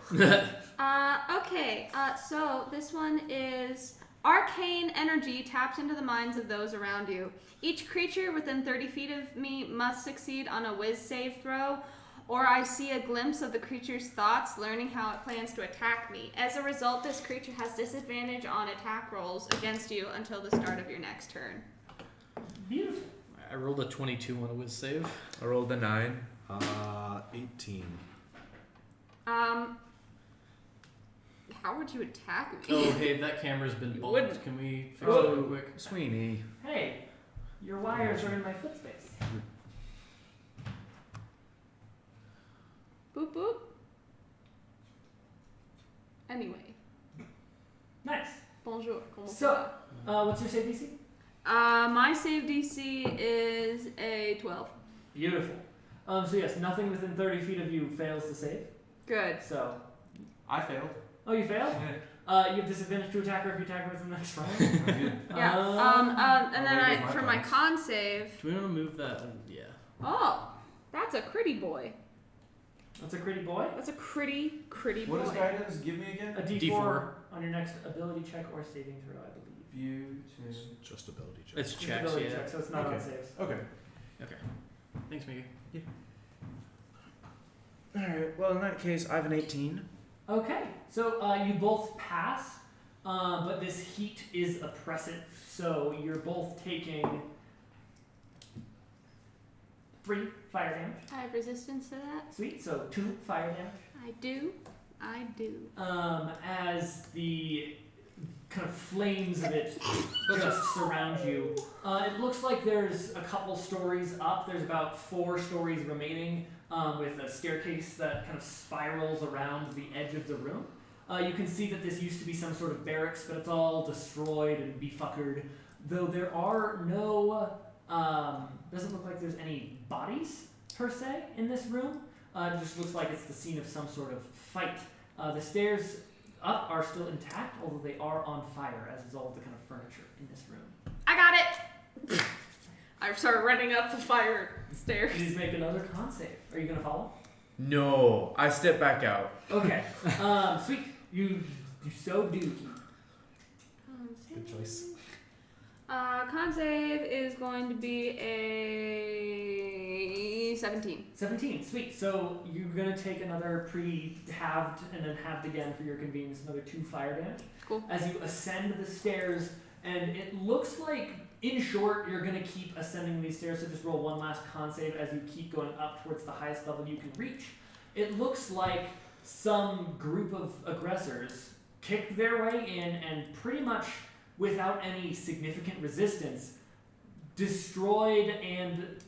Okay. So this one is arcane energy taps into the minds of those around you. Each creature within 30 feet of me must succeed on a whiz save throw, or I see a glimpse of the creature's thoughts, learning how it plans to attack me. As a result, this creature has disadvantage on attack rolls against you until the start of your next turn. Beautiful. I rolled a 22 on a whiz save. I rolled a 9. 18. How would you attack me? Oh, hey, that camera's been You bumped. wouldn't. Can we fix Oh. it real quick? Sweeney. Hey, your wires are in my foot space. Boop boop. Anyway, Nice. bonjour. Comment So- ça What's your save DC? va? My save DC is a 12. Beautiful. So yes, nothing within 30 feet of you fails to save. Good. So, I failed. oh, you failed? You have disadvantage to attack her if you attack her within the next round. Yeah. And then I'll leave for my my con save. Do we want to move that? Yeah. Oh, that's a critty boy. That's a critty boy. That's a critty boy. What does guidance give me again? A D4, D4 on your next ability check or saving throw, I believe. View to. Just ability check. It's Just checks, ability yeah. check, so it's not on Okay. saves. Okay. Thanks, Mickey. Alright, well, in that case, I have an 18. Okay, so you both pass, but this heat is oppressive, so you're both taking 3 fire damage. I have resistance to that. Sweet, so 2 fire damage. I do. As the kind of flames of it just surround you. It looks like there's a couple stories up. There's about 4 stories remaining, with a staircase that kind of spirals around the edge of the room. You can see that this used to be some sort of barracks, but it's all destroyed and befuckered. Though there are no, doesn't look like there's any bodies per se in this room. It just looks like it's the scene of some sort of fight. The stairs up are still intact, although they are on fire, as is all the kind of furniture in this room. I got it. I start running up the fire stairs. Please make another con save. Are you gonna follow? No. I step back out. Okay. Sweet. You so do. Good choice. Con save is going to be a 17. 17, sweet. So you're gonna take another pre-halved and then halved again for your convenience, another 2 fire damage. Cool. As you ascend the stairs, and it looks like, in short, you're gonna keep ascending these stairs. So just roll one last con save as you keep going up towards the highest level you can reach. It looks like some group of aggressors kicked their way in and pretty much without any significant resistance destroyed and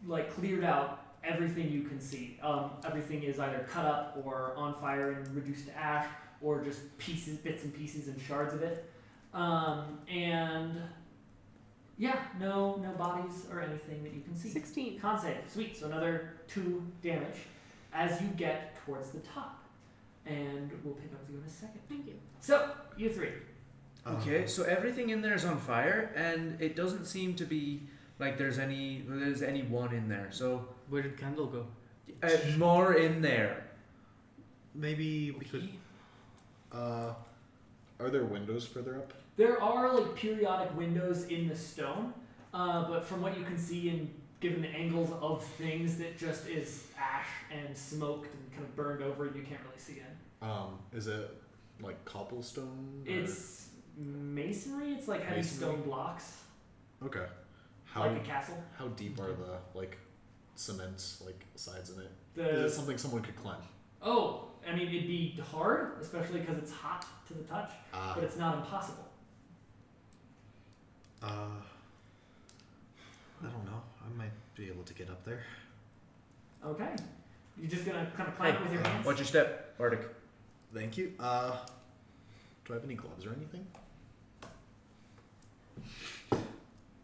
like cleared out everything you can see. Everything is either cut up or on fire and reduced to ash, or just pieces, bits and pieces and shards of it. And yeah, no bodies or anything that you can see. 16. Con save, sweet. So another 2 damage as you get towards the top, and we'll pick up with you in a second. Thank you. So you 3. Okay, so everything in there is on fire, and it doesn't seem to be like there's anyone in there. So Where did Kendall go? more in there. Maybe we could. Are there windows further up? There are like periodic windows in the stone, but from what you can see and given the angles of things, that just is ash and smoked and kind of burned over, you can't really see in. Is it like cobblestone? Or? It's masonry. It's like heavy Masonry? stone blocks, Okay. How like a castle. how deep are the like cement like sides in it? The Is it something someone could climb? oh, I mean it'd be hard, especially because it's hot to the touch, but it's not impossible. I don't know. I might be able to get up there. Okay, you're just gonna kind of climb it with your hands. Watch your step, Bardic. Thank you. Do I have any gloves or anything?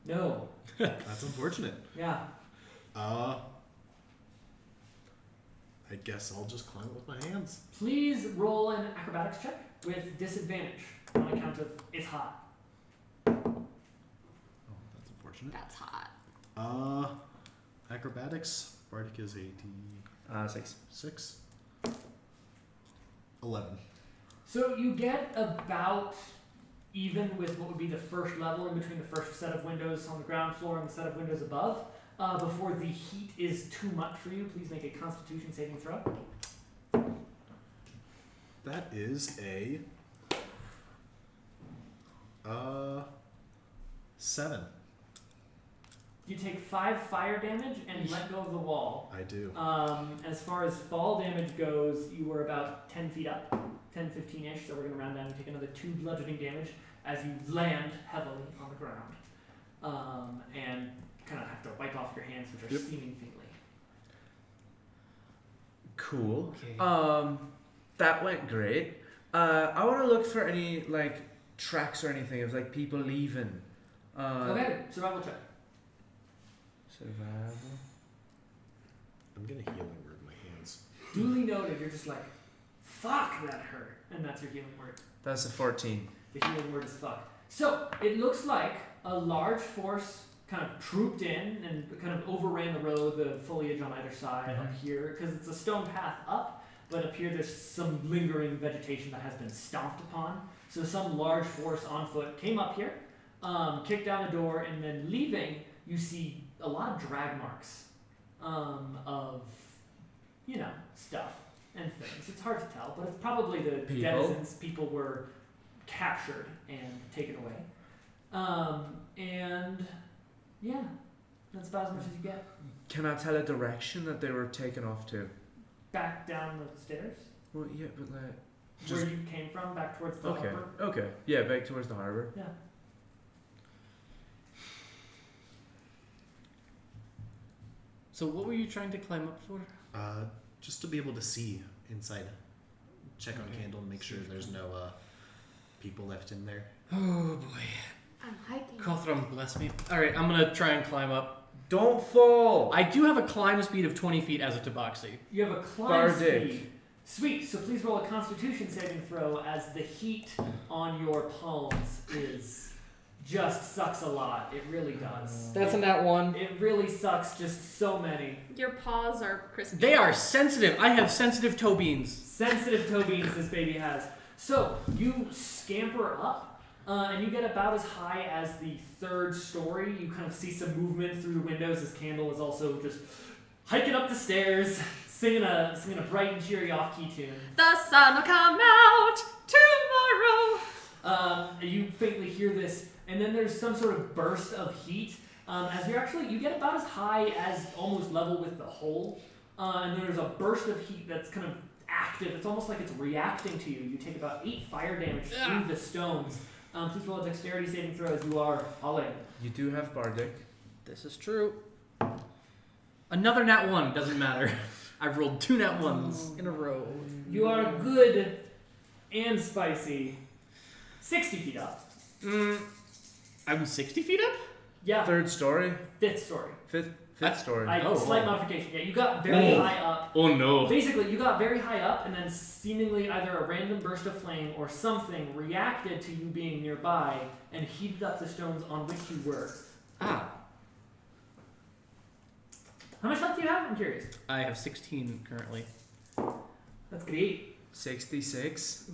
No. That's unfortunate. Yeah. I guess I'll just climb it with my hands. Please roll an acrobatics check with disadvantage on account of it's hot. Oh, that's unfortunate. That's hot. Acrobatics. Bardic is 6. 86. 11. So you get about even with what would be the first level in between the first set of windows on the ground floor and the set of windows above, before the heat is too much for you. Please make a Constitution saving throw. That is a 7. You take 5 fire damage and let go of the wall. I do. As far as fall damage goes, you were about 10 feet up, 10, 15-ish, so we're going to round down and take another 2 bludgeoning damage as you land heavily on the ground. And kind of have to wipe off your hands, which are Yep. steaming faintly. Cool. Okay. That went great. I want to look for any like tracks or anything of like people leaving. Okay, survival check. Survival. I'm gonna healing word my hands. Duly noted, you're just like, fuck, that hurt. And that's your healing word. That's a 14. The healing word is fuck. So, it looks like a large force kind of trooped in and kind of overran the road, the foliage on either side up here, because it's a stone path up, but up here there's some lingering vegetation that has been stomped upon. So some large force on foot came up here, kicked down a door, and then leaving, you see a lot of drag marks of, stuff and things. It's hard to tell, but it's probably the People? denizens. People were captured and taken away. And yeah, that's about as much as you get. Can I tell a direction that they were taken off to? Back down the stairs, Well, yeah, but like. where Just- you came from, back towards the Okay. harbor. Okay. Yeah, back towards the harbor. Yeah. So what were you trying to climb up for? Just to be able to see inside. Check on Okay. Candle and make sure there's no people left in there. Oh boy. I'm hiking. Kothram, bless me. Alright, I'm gonna try and climb up. Don't fall! I do have a climb speed of 20 feet as a tabaxi. You have a climb Bardic. speed. Sweet. So please roll a Constitution saving throw as the heat on your palms is just sucks a lot. It really does. That's a nat 1. It really sucks. Just so many Your paws are crispy. They are sensitive. I have sensitive toe beans. sensitive toe beans this baby has. So you scamper up, and you get about as high as the 3rd story. You kind of see some movement through the windows. This candle is also just hiking up the stairs, singing a bright and cheery off-key tune. The sun will come out tomorrow. You faintly hear this, and then there's some sort of burst of heat. As you get about as high as almost level with the hole, and then there's a burst of heat that's kind of active. It's almost like it's reacting to you. You take about 8 fire damage through the stones. Please roll a dexterity saving throw as you are falling. You do have Bardic. This is true. Another nat 1, doesn't matter. I've rolled 2 nat 1s in a row. You are good and spicy. 60 feet up. I'm 60 feet up? Yeah, 3rd story? 5th story. 5th story. Slight modification. Yeah, you got very high up. Oh no. Basically, you got very high up, and then seemingly either a random burst of flame or something reacted to you being nearby and heated up the stones on which you were. Ah. How much health do you have? I'm curious. I have 16 currently. That's great. 66.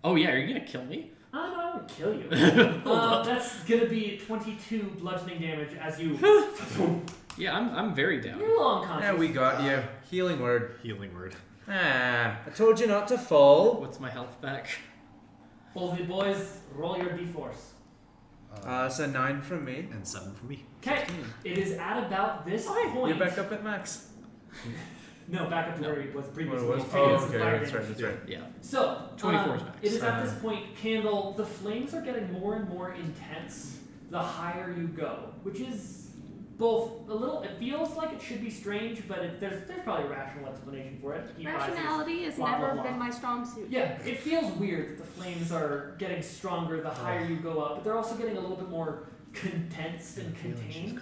Oh yeah, are you gonna kill me? I won't kill you. That's gonna be 22 bludgeoning damage as you. Yeah, I'm very down. You're a little unconscious. Yeah, we got you. Healing word. Healing word. Ah, I told you not to fall. What's my health back? Both of you boys, roll your d4s. It's a 9 from me. And 7 for me. Okay, it is at about this point. You're back up at max. No, back up to where he was previously. What it was? He's taken Oh, some okay, fire that's right, damage. that's right. Yeah. So, 24 is max. it is at this point, Candle, the flames are getting more and more intense the higher you go, which is both a little, it feels like it should be strange, but there's probably a rational explanation for it. Heat rises, Rationality has blah, blah, never blah. been my strong suit. Yeah, it feels weird that the flames are getting stronger the higher you go up, but they're also getting a little bit more condensed and contained.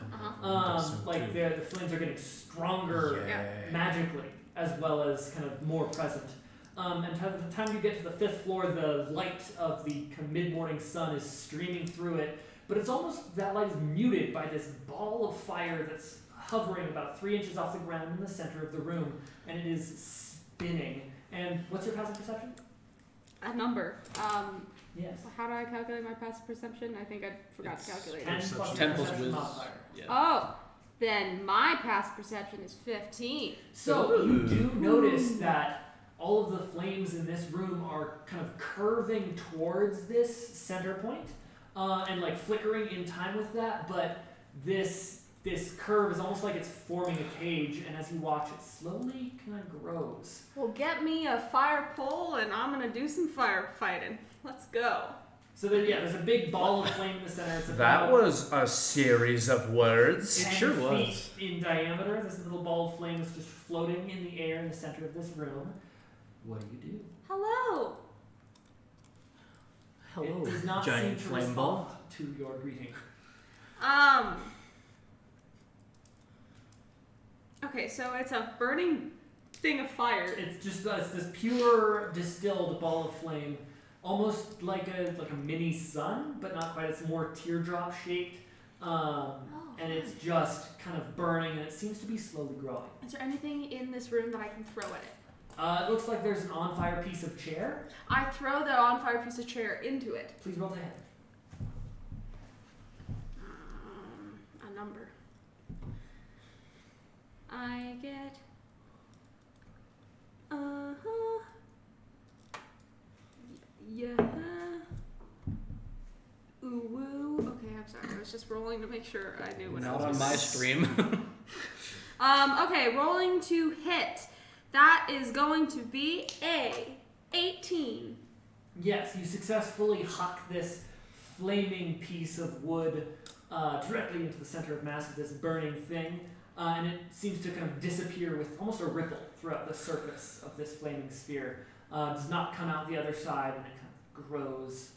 Like the flames are getting stronger magically, as well as kind of more present. And by the time you get to the 5th floor, the light of the mid-morning sun is streaming through it, but it's almost, that light is muted by this ball of fire that's hovering about 3 inches off the ground in the center of the room, and it is spinning. And what's your passive perception? A number. Yes. How do I calculate my passive perception? I think I forgot to calculate it. 10 plus 10 your plus perception whiz. modifier. Yeah. Oh, then my passive perception is 15. So you do notice that all of the flames in this room are kind of curving towards this center point, and like flickering in time with that, but this curve is almost like it's forming a cage, and as you watch, it slowly kind of grows. Well, get me a fire pole and I'm gonna do some firefighting. Let's go. So there's a big ball of flame in the center. It's That about was a series of words. 10 sure feet was. in diameter. This little ball of flame is just floating in the air in the center of this room. What do? Hello. It does not giant seem to flame respond ball. to your greeting. Okay, so it's a burning thing of fire. It's just it's this pure distilled ball of flame, almost like a mini sun, but not quite. It's more teardrop shaped, and it's just kind of burning, and it seems to be slowly growing. Is there anything in this room that I can throw at it? It looks like there's an on fire piece of chair. I throw the on fire piece of chair into it. Please roll to hit. A number. I get. Yeah. Ooh woo. Okay, I'm sorry. I was just rolling to make sure I knew what I Not was on my stream. Okay, rolling to hit. That is going to be a 18. Yes, you successfully huck this flaming piece of wood directly into the center of mass of this burning thing, and it seems to kind of disappear with almost a ripple throughout the surface of this flaming sphere. Does not come out the other side, and it kind of grows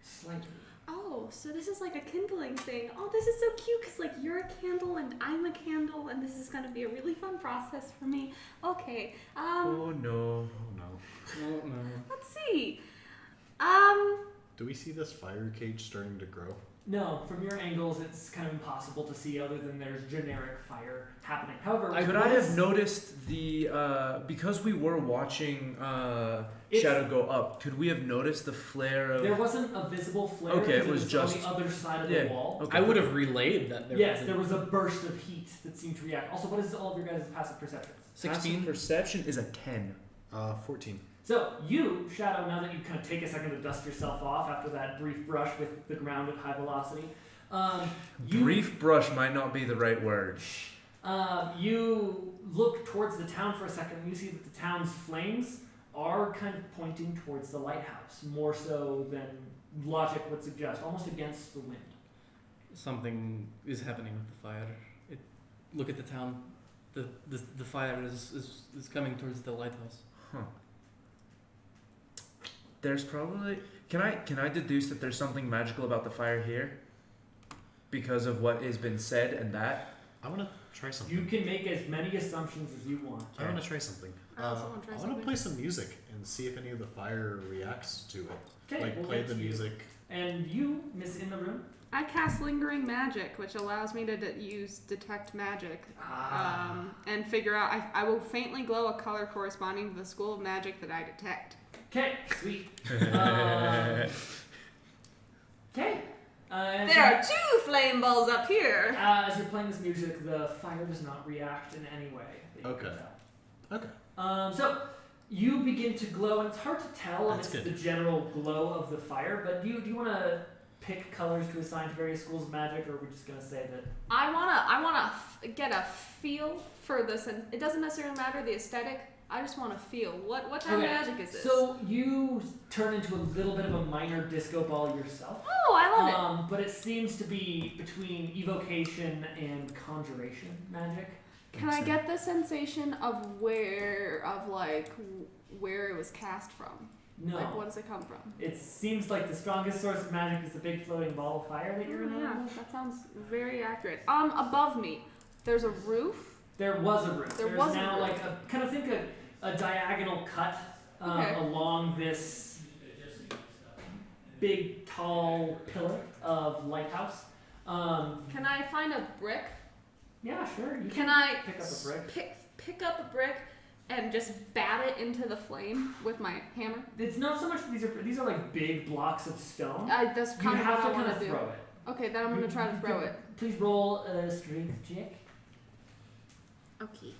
slightly. Oh, so this is like a kindling thing. Oh, this is so cute because like you're a candle and I'm a candle, and this is going to be a really fun process for me. Okay. Oh no. Oh no. Oh no. Let's see. Do we see this fire cage starting to grow? No, from your angles, it's kind of impossible to see other than there's generic fire happening. However, Could I have noticed the because we were watching shadow go up, could we have noticed the flare of? There wasn't a visible flare. Okay, it because was just- on the other side of yeah, the wall. okay. I would have relayed that. Yes, there was a burst of heat that seemed to react. Also, what is all of your guys' passive perceptions? 16. Passive perception is a 10. 14. So, you, Shadow, now that you kind of take a second to dust yourself off after that brief brush with the ground at high velocity, you, Brief brush might not be the right word. you look towards the town for a second and you see that the town's flames are kind of pointing towards the lighthouse, more so than logic would suggest, almost against the wind. Something is happening with the fire. Look at the town. The fire is coming towards the lighthouse. Huh. There's probably can I deduce that there's something magical about the fire here? Because of what has been said and that? I want to try something. You can make as many assumptions as you want. I want to try something. I also wanna try I want something. to play some music and see if any of the fire reacts to it. Okay, Like we'll play get the to you. music. And you, Miss In the Room? I cast Lingering Magic, which allows me to use Detect Magic and figure out. I will faintly glow a color corresponding to the school of magic that I detect. Okay, sweet. Okay. There are 2 flame balls up here. As you're playing this music, the fire does not react in any way. That you Okay. can tell. Okay. So you begin to glow, and it's hard to tell if That's it's good. the general glow of the fire. But do you want to pick colors to assign to various schools of magic, or are we just gonna say that? I wanna get a feel for this, and it doesn't necessarily matter the aesthetic. I just want to feel what type of Okay, magic is this? So you turn into a little bit of a minor disco ball yourself. Oh, I love it. But it seems to be between evocation and conjuration magic. Can I get the sensation of where it was cast from? No. Like, what does it come from? It seems like the strongest source of magic is the big floating ball of fire that you're in. Yeah, that sounds very accurate. Above me, there's a roof. There was a roof. There There's was a now roof. like a kind of think a diagonal cut Okay. along this big tall pillar of lighthouse. Can I find a brick? Yeah, sure. You Can I pick up a brick? pick up a brick and just bat it into the flame with my hammer? It's not so much that these are like big blocks of stone. That's You kind of have what to I kind want of to do. throw it. Okay, then I'm gonna try to throw it. Please roll a strength check. Okay.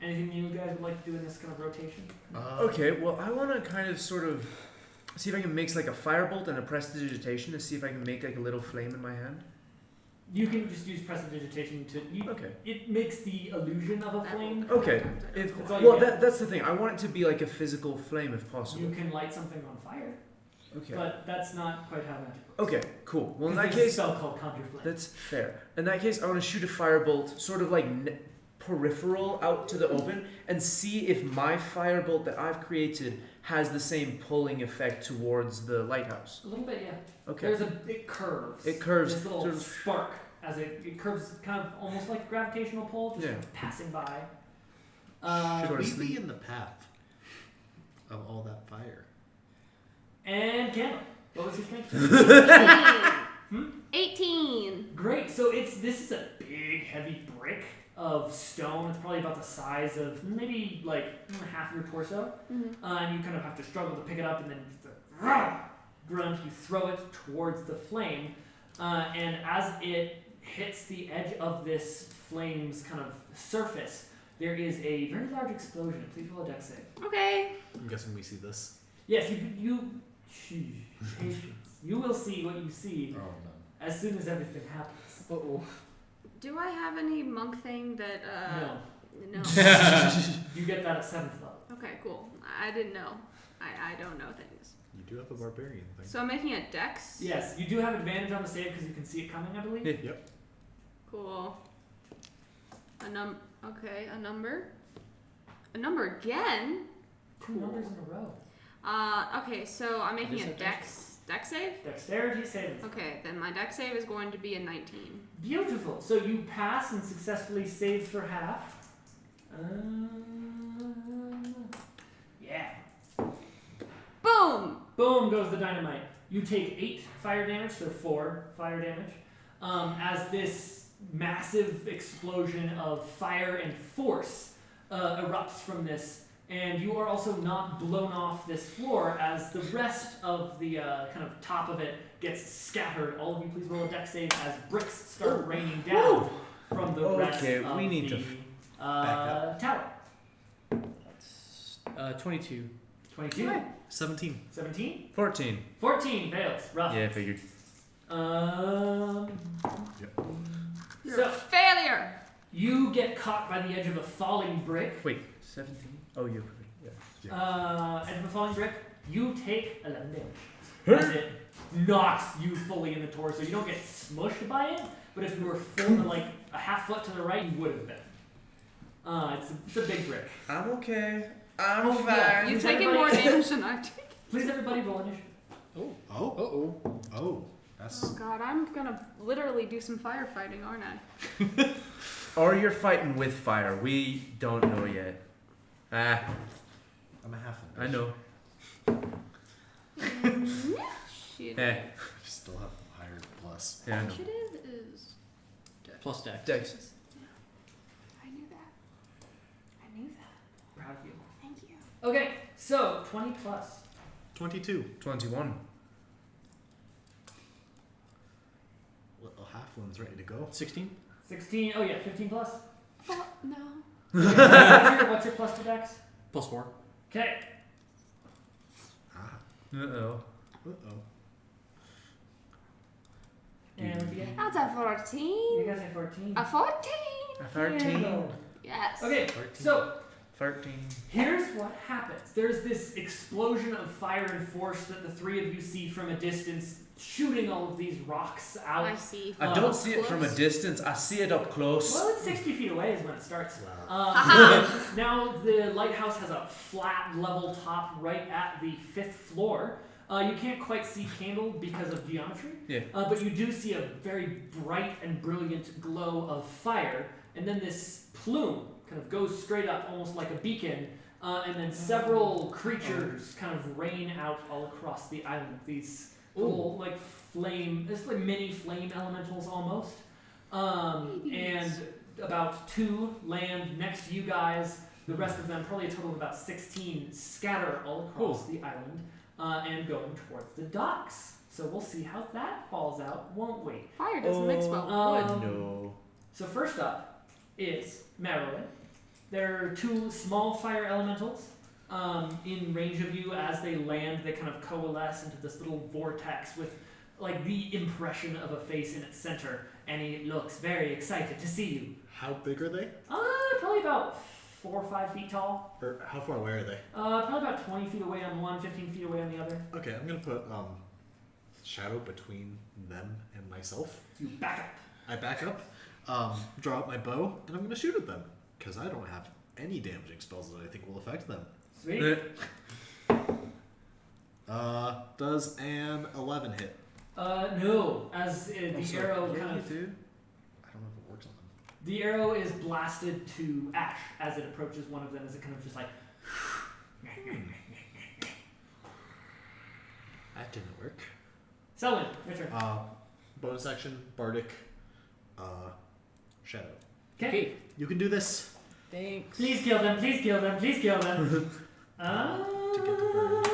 Anything you guys would like to do in this kind of rotation? Okay, well, I want to kind of sort of see if I can mix like a firebolt and a prestidigitation to see if I can make like a little flame in my hand. You can just use prestidigitation to. Okay. It makes the illusion of a flame. Okay. If, That's all you well, get. that's the thing. I want it to be like a physical flame if possible. You can light something on fire, Okay. but that's not quite how magic works. Okay, cool. Well, in 'Cause that there's case, a spell called Conjure Flame. that's fair. In that case, I want to shoot a firebolt sort of like peripheral out to the open and see if my firebolt that I've created has the same pulling effect towards the lighthouse. A little bit, yeah. Okay. It curves. It curves, This little sort of- spark as it curves, kind of almost like gravitational pull, just Yeah. passing by. Should we asleep. be in the path of all that fire? And Candle, what was your strength? 18. Great. So this is a big, heavy brick of stone. It's probably about the size of maybe like half your torso, and you kind of have to struggle to pick it up, and then just grunt. You throw it towards the flame, and as it hits the edge of this flame's kind of surface, there is a very large explosion. Please roll a dex save. Okay. I'm guessing we see this. Yes, you patience. You will see what you see Oh as soon as everything happens. Uh-oh. Do I have any monk thing that No. No. You get that at 7th level. Okay, cool. I didn't know. I don't know things. You do have a barbarian thing. So I'm making a dex. Yes, you do have advantage on the save because you can see it coming, I believe. Yeah. Cool. A number. A number again. Two numbers in a row. Okay, so I'm making Is a it dex save. Dexterity saving. Okay, then my dex save is going to be a 19. Beautiful. So you pass and successfully save for half. Yeah. Boom! Boom goes the dynamite. You take 8 fire damage, so 4 fire damage, as this massive explosion of fire and force erupts from this, and you are also not blown off this floor as the rest of the kind of top of it gets scattered. All of you please roll a dex save as bricks start raining down from the rest of we need the to tower. That's 22. 22. 17. 17. 14. 14 fails. Rough. Yeah, I figured. You're So a failure. you get caught by the edge of a falling brick. Wait, 17? Oh, you're Edge of a falling brick. You take 11 damage. As it knocks you fully in the torso. You don't get smushed by it, but if you were full like a half foot to the right, you would have been. It's a big brick. I'm okay. I'm Oh, fine. yeah. You're Is taking everybody- more damage than I take. Please everybody roll initiative. Oh. That's. Oh god, I'm gonna literally do some firefighting, aren't I? Or you're fighting with fire. We don't know yet. Ah, I'm a halfling. I know. Shit. Eh, I still have higher plus. yeah, I know. Initiative is. Plus dex. Dex. I knew that. I knew that. Proud of you. Thank you. Okay, so 20 plus. 22. 21. Little halfling's ready to go. 16? 16. Oh yeah, 15 plus. Oh, no. What's your plus to dex? Plus 4. Okay. Ah. Uh-oh. Uh-oh. And what do you get? That's a 14. You guys have 14. A 14. A 13. Okay, Yes. 13. so 13. here's what happens. There's this explosion of fire and force that the three of you see from a distance, shooting all of these rocks out. I see. I don't see it from a Close. distance. I see it up close. Well, it's 60 feet away is when it starts. Haha. Now the lighthouse has a flat, level top right at the 5th floor. You can't quite see candle because of geometry. Yeah. But you do see a very bright and brilliant glow of fire, and then this plume kind of goes straight up, almost like a beacon, and then several creatures kind of rain out all across the island. These little like flame, it's like mini flame elementals almost, and about 2 land next to you guys. The rest of them, probably a total of about 16, scatter all across the island and going towards the docks. So we'll see how that falls out, won't we? Fire doesn't mix well with wood. No. So first up is Marilyn. There are 2 small fire elementals in range of you. As they land, they kind of coalesce into this little vortex with like the impression of a face in its center, and he looks very excited to see you. How big are they? Probably about 4 or 5 feet tall. Or how far away are they? Probably about 20 feet away on one, 15 feet away on the other. Okay, I'm gonna put shadow between them and myself. So you back up. I back up, draw out my bow, and I'm gonna shoot at them because I don't have any damaging spells that I think will affect them. Sweet. Does an 11 hit? No. As the Also, arrow Yeah, kind you of do. I don't know if it works on them. The arrow is blasted to ash as it approaches one of them, as it kind of just like. That didn't work. Selwyn, your turn. Bonus action, bardic, shadow. Okay. You can do this. Thanks. Please kill them. Please kill them. Please kill them. To get the bird.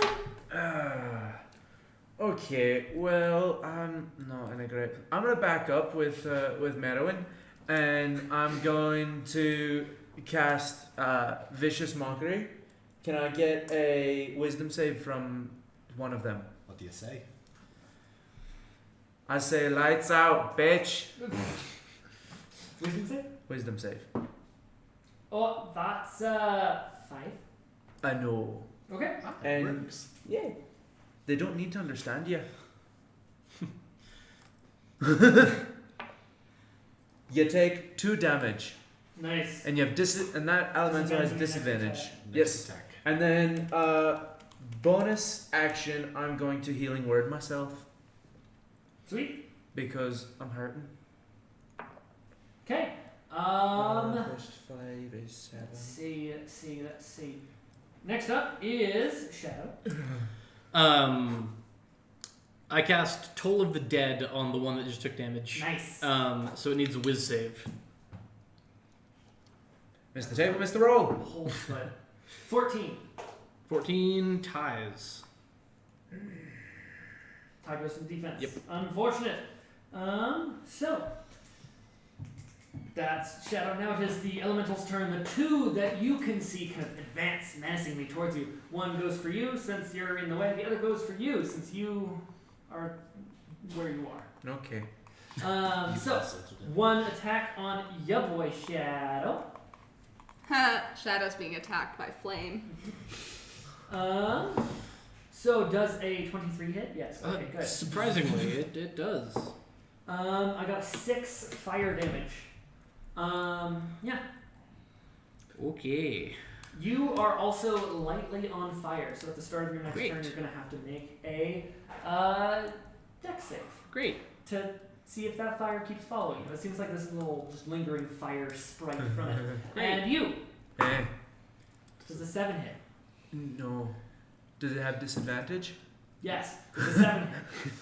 Okay, well, I'm not in a great. I'm gonna back up with Merowyn, and I'm going to cast Vicious Mockery. Can I get a Wisdom save from one of them? What do you say? I say, lights out, bitch. Wisdom save? Wisdom save. Oh, that's 5. I know. Okay. And Works. yeah, they don't need to understand you. You take 2 damage, Nice. and you have and that elemental has Disadvantage disadvantage. next Yes. Attack. And then bonus action, I'm going to healing word myself Sweet. because I'm hurting. Okay. First 5 is 7. Let's see. Next up is Shadow. I cast Toll of the Dead on the one that just took damage. Nice. So it needs a whiz save. Miss the table, miss the roll. Hold foot. 14. 14 ties. Tie goes to the defense. Yep. Unfortunate. So that's Shadow. Now it is the elemental's turn. The two that you can see kind of advance menacingly towards you. One goes for you since you're in the way. The other goes for you since you are where you are. Okay. So one attack on ya boy Shadow. Shadow's being attacked by flame. So does a 23 hit? Yes. Okay, good. Surprisingly, it does. I got 6 fire damage. Yeah. Okay. You are also lightly on fire, so at the start of your next Great. turn, you're going to have to make a dex save Great. to see if that fire keeps following you. It seems like this little just lingering fire sprite from it. Great. And you, Hey. does a 7 hit? No. Does it have disadvantage? Yes, does a 7 hit.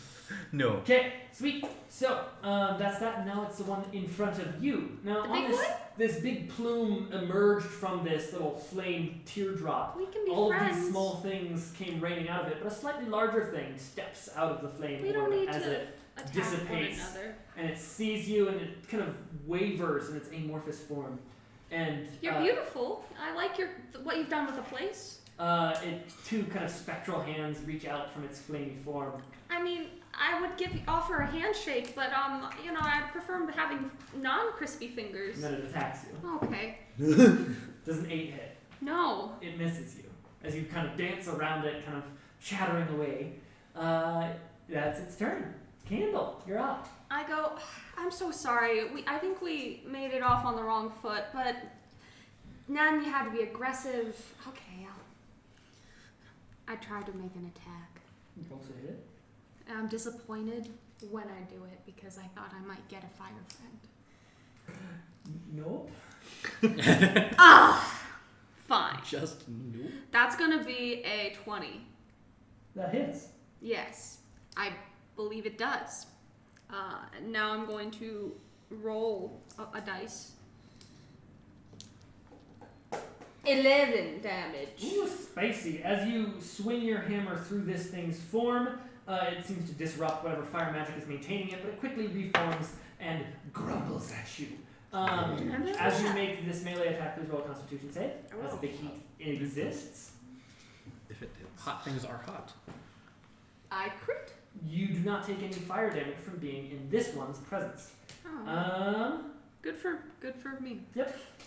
No. Okay, sweet. So that's that. Now it's the one in front of you. Now The on big this, one? this big plume emerged from this little flame teardrop. We can be All friends. of these small things came raining out of it, but a slightly larger thing steps out of the flame We don't orb need as to it attack dissipates. one another. and it sees you and it kind of wavers in its amorphous form. And You're beautiful. I like what you've done with the place. it two kind of spectral hands reach out from its flamey form. I mean, I would offer a handshake, but I'd prefer having non-crispy fingers. And then it attacks you. Okay. Does an 8 hit. No. It misses you as you kind of dance around it, kind of chattering away. That's its turn. Candle, you're up. I go, I'm so sorry. I think we made it off on the wrong foot, but then you had to be aggressive. Okay, I tried to make an attack. You also hit it. I'm disappointed when I do it because I thought I might get a fire friend. Nope. Ah, fine. Just nope. That's gonna be a 20. That hits. Yes, I believe it does. Now I'm going to roll a dice. 11 damage. Ooh, spicy. As you swing your hammer through this thing's form, it seems to disrupt whatever fire magic is maintaining it, but it quickly reforms and grumbles at you. As you make this melee attack, please roll a Constitution save, as the heat exists. If it hits. Hot things are hot. I crit. You do not take any fire damage from being in this one's presence. Oh, good for me.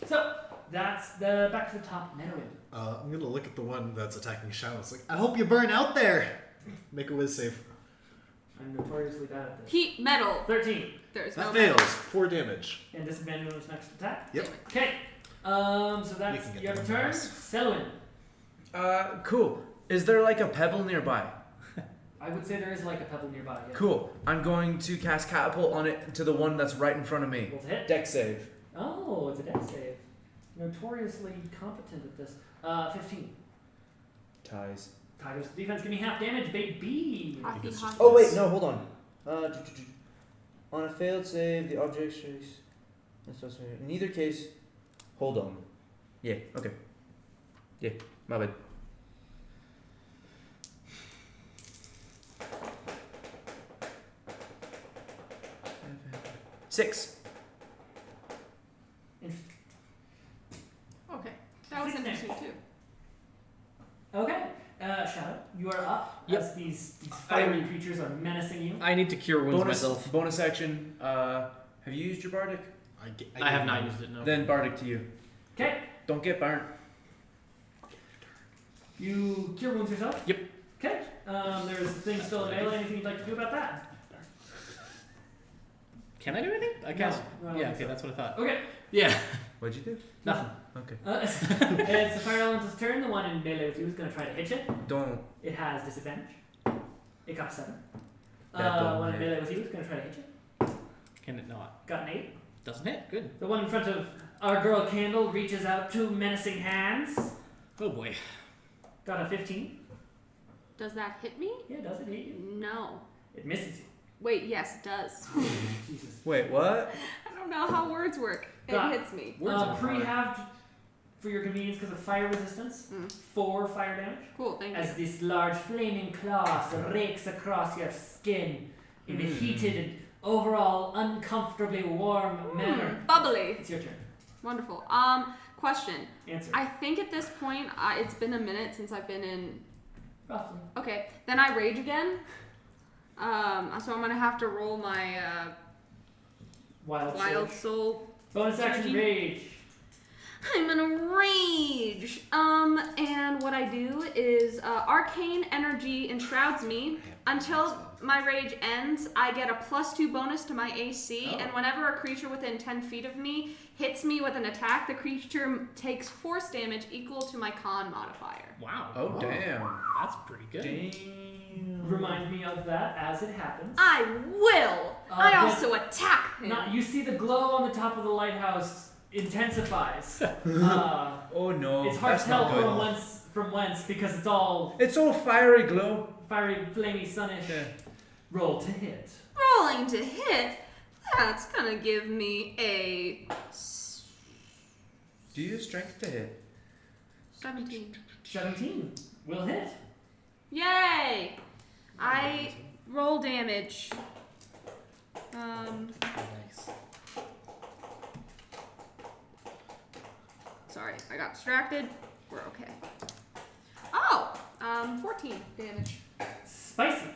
So that's the back to the top. Meadowin. I'm gonna look at the one that's attacking Shadow. It's like, I hope you burn out there. Make a whiz save. I'm notoriously bad at this. Heat metal. 13. There's That no fails. metal. 4 damage. And disadvantage on its next attack. Yep. Okay. So that's can get your them turn. bonus. Selwyn. Cool. Is there like a pebble nearby? I would say there is like a pebble nearby. Yeah. Cool. I'm going to cast catapult on it to the one that's right in front of me. Roll to hit. Dex save. Oh, it's a dex save. Notoriously competent at this. 15. Ties. Tigers defense, give me half damage, baby. Hockey, it's hockey. Oh wait, no, hold on. On a failed save, the object trace. In either case, hold on. Yeah. Okay. Yeah. My bad. Six. Interesting. Okay, that was interesting too. Okay. Shadow, you are up Yep. as these fiery creatures are menacing you. I need to cure wounds Bonus. myself. Bonus action. Have you used your bardic? I have not used it, no. Then bardic to you. Okay. Don't get burnt. You cure wounds yourself? Yep. Okay. There's the thing still in melee. Anything you'd like to do about that? Can I do anything? I guess. No, Yeah, okay, that's what I thought. Okay. Yeah. What'd you do? Nothing. Okay. It's the fire elemental's turn. The one in melee with you is going to try to hit you. Don't. It has disadvantage. It got 7. That don't One in hit. melee with you is going to try to hit you. Can it not? Got an 8. Doesn't hit. Good. The one in front of our girl Candle reaches out 2 menacing hands. Oh boy. Got a 15. Does that hit me? Yeah, does it hit you? No. It misses you. Wait, yes, it does. Jesus. Wait, what? I don't know how words work. It Got- hits me. Words are hard. Pre-halved for your convenience because of fire resistance. Mm. 4 fire damage. Cool, thank As you. this large flaming claw rakes across your skin in a heated and overall uncomfortably warm manner. Bubbly. It's your turn. Wonderful. Question. Answer. I think at this point, it's been a minute since I've been in. Roughly. Okay, then I rage again. So I'm gonna have to roll my Wild wild surge. soul. Bonus action surging. rage. I'm gonna rage. And what I do is arcane energy enshrouds me until my rage ends. I get a +2 bonus to my AC, Oh. and whenever a creature within 10 feet of me hits me with an attack, the creature takes force damage equal to my con modifier. Wow. Oh, damn. That's pretty good. Damn. Remind me of that as it happens. I will. I but also attack him. You see the glow on the top of the lighthouse intensifies. Oh no. It's hard that's to tell not good. from whence because it's all It's all fiery glow. fiery, flamey, sunish. Yeah. Roll to hit. Rolling to hit. That's gonna give me a Do you have strength to hit? 17. 17 will hit. Yay! I roll damage. Nice. Sorry, I got distracted. We're okay. Oh, 14 damage. Spicy.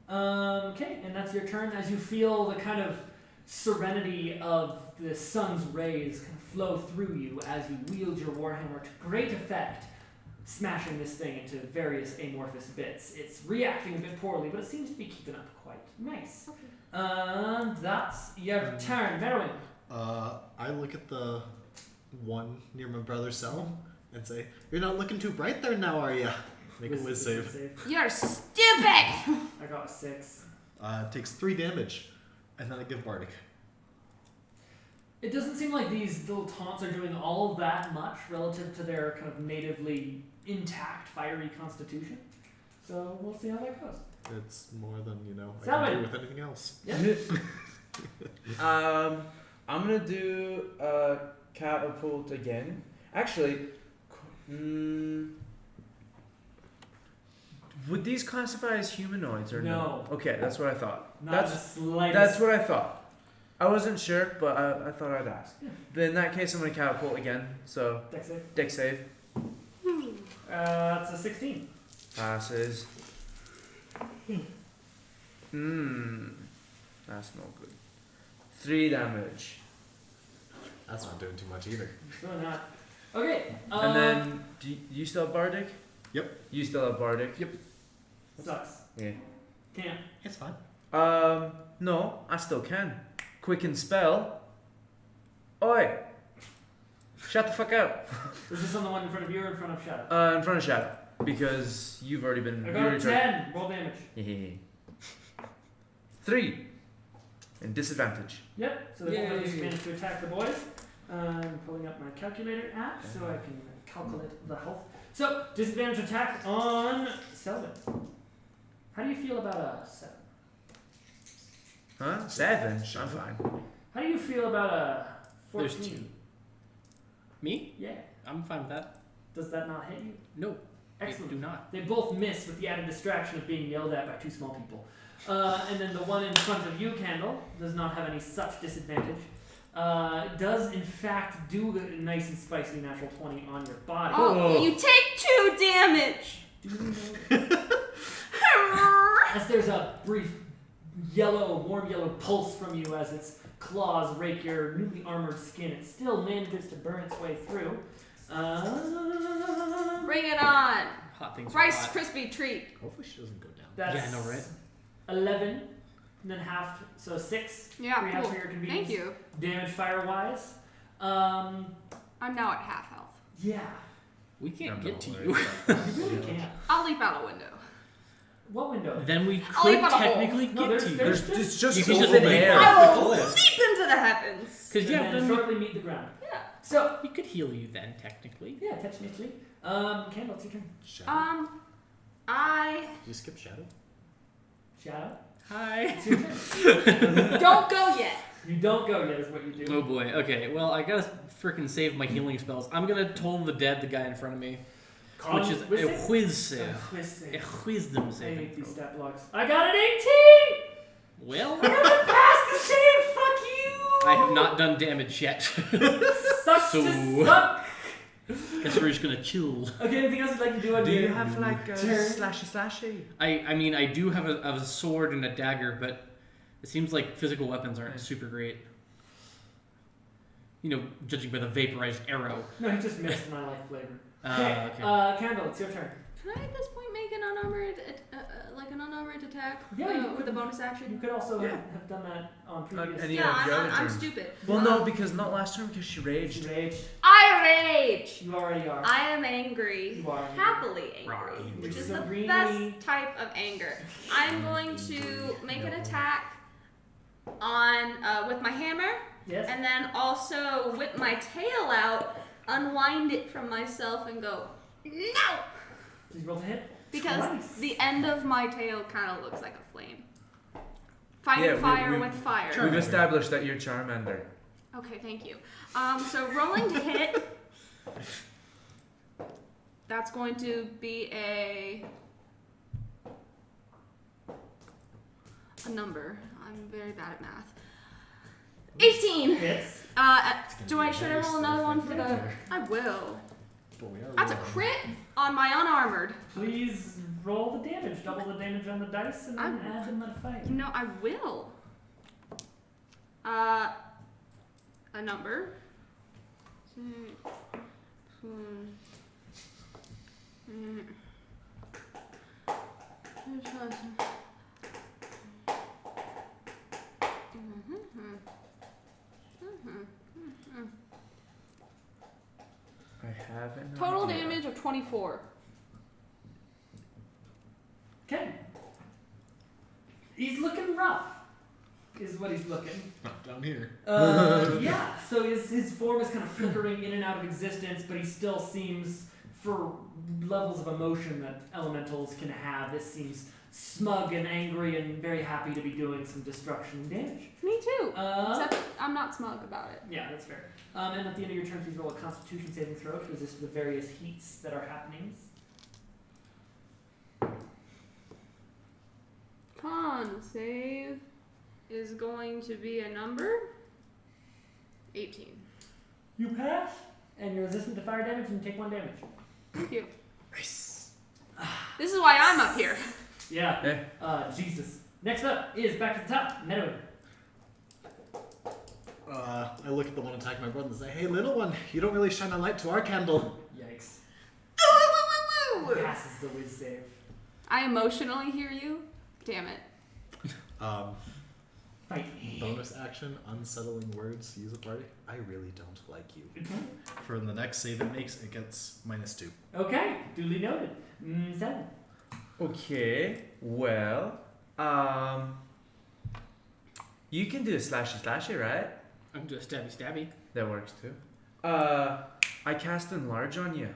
Okay, and that's your turn as you feel the kind of serenity of the sun's rays kind of flow through you as you wield your warhammer to great effect, smashing this thing into various amorphous bits. It's reacting a bit poorly, but it seems to be keeping up quite nice. Okay. That's your turn, Merwin. I look at the one near my brother's cell and say, "You're not looking too bright there now, are ya?" Make a whiz save. You're stupid! I got a 6. It takes 3 damage, and then I give Bardic. It doesn't seem like these little taunts are doing all that much relative to their kind of natively intact, fiery constitution. So we'll see how that goes. It's more than I Salmon. can do with anything else. Yep. I'm gonna do catapult again. Actually, Would these classify as humanoids or No. Okay, that's what I thought. Not the slightest. That's what I thought. I wasn't sure, but I thought I'd ask. Yeah. But in that case, I'm gonna catapult again. So Dex save. dex save It's a 16. passes. That's not good. 3 damage. That's not doing too much either. So not. Okay. And then do you still have Bardic? Yep. You still have Bardic? Yep. Sucks. Yeah. Can't. It's fine. No, I still can. Quicken spell. Oi! Shut the fuck up. Is this on the one in front of you or in front of Shadow? In front of Shadow. Because you've already been... I you got a already tried- 10. Roll damage. 3. And disadvantage. Yep. So they won't Yay. have managed to attack the boys. I'm pulling up my calculator app so I can calculate the health. So disadvantage attack on Selvin. How do you feel about a 7? Huh? 7? I'm fine. How do you feel about a 14? There's 2. Me? Yeah. I'm fine with that. Does that not hit you? No. Excellent. I do not. They both miss with the added distraction of being yelled at by 2 small people. And then the one in front of you, Candle, does not have any such disadvantage. Does in fact do a nice and spicy natural 20 on your body. Oh, you take 2 damage! Do you know? As there's a brief warm yellow pulse from you as its claws rake your newly armored skin, it still manages to burn its way through. Bring it on! Hot things are Rice hot. Crispy treat. Hopefully she doesn't go down. That's Yeah, I know, right? 11, and then half, so 6. Yeah, Three halves cool. for your convenience. Thank you. Damage fire-wise. I'm now at half health. Yeah, We can't I'm get not to worried. you. you really can't. I'll leap out a window. What window? Then we I'll could leave on a hole. technically No, get to you. there's It's just You can just open leap air. off. I will cliff. leap into the heavens! Because and yeah, then then shortly meet the ground. Yeah. So, we could heal you then technically. yeah, technically. Candle, it's your turn. Shadow. I you skip Shadow? Shadow, Hi. it's your turn. don't go yet. You don't go yet, is what you do. Oh boy. Okay. Well, I gotta freaking save my healing spells. I'm gonna toll the dead, the guy in front of me, which is a whiz save. A wisdom I saving hate these throw. stat blocks. I got an 18! Well, I haven't passed the save! Fuck you! I have not done damage yet. Sucks So- to suck! Guess we're just gonna chill. Okay, anything else you'd like to do on Do your you have like a turn? slashy? I mean, I do have a sword and a dagger, but it seems like physical weapons aren't super great. You know, judging by the vaporized arrow. No, he just missed and I like flavor. Okay. Candle, it's your turn. Can I at this point make an unarmored attack? Yeah, you with could. a bonus You action. could also Yeah. have done that on previous. any Yeah, of the other I'm turns. stupid. Well, no, because not last turn because she raged. Rage. I rage. You already are. I am angry. You are. Happily angry, Rawr. which is So the really- best type of anger. I'm going to make an attack on with my hammer, Yes. and then also whip my tail out, unwind it from myself, and go no, Please roll to hit. because Twice. the end of my tail kind of looks like a flame. Fighting Yeah, fire with fire. We've established that you're Charmander. Okay, thank you. So rolling to hit. That's going to be a number. I'm very bad at math. 18. Hits. Should I roll another one for the? I will. That's a crit on my unarmored. Please roll the damage. Double the damage on the dice and then I'm- add and let fight. No, I will. A number. I haven't. Total damage of 24. Okay. He's looking rough. Is what he's looking. Not down here. Yeah, so his form is kind of flickering in and out of existence, but he still seems, for levels of emotion that elementals can have, this seems smug and angry and very happy to be doing some destruction and damage. Me too. Uh, Except I'm not smug about it. yeah, that's fair. And at the end of your turn, please roll a Constitution saving throw to resist the various heats that are happening. Con save is going to be a number 18. You pass, and you're resistant to fire damage, and you take 1 damage. Thank you. Nice. This is why I'm up here. Yeah. Jesus. Next up is back to the top, Meadow. I look at the one attacking my brother and say, "Hey, little one, you don't really shine a light to our candle." Yikes. Passes the whiz save. I emotionally hear you. Damn it. Fight. Bonus action, unsettling words, use a party. I really don't like you. For the next save it makes, it gets -2. Okay, duly noted. 7. Okay, well, you can do a slashy, right? I can do a stabby. That works too. I cast enlarge on you.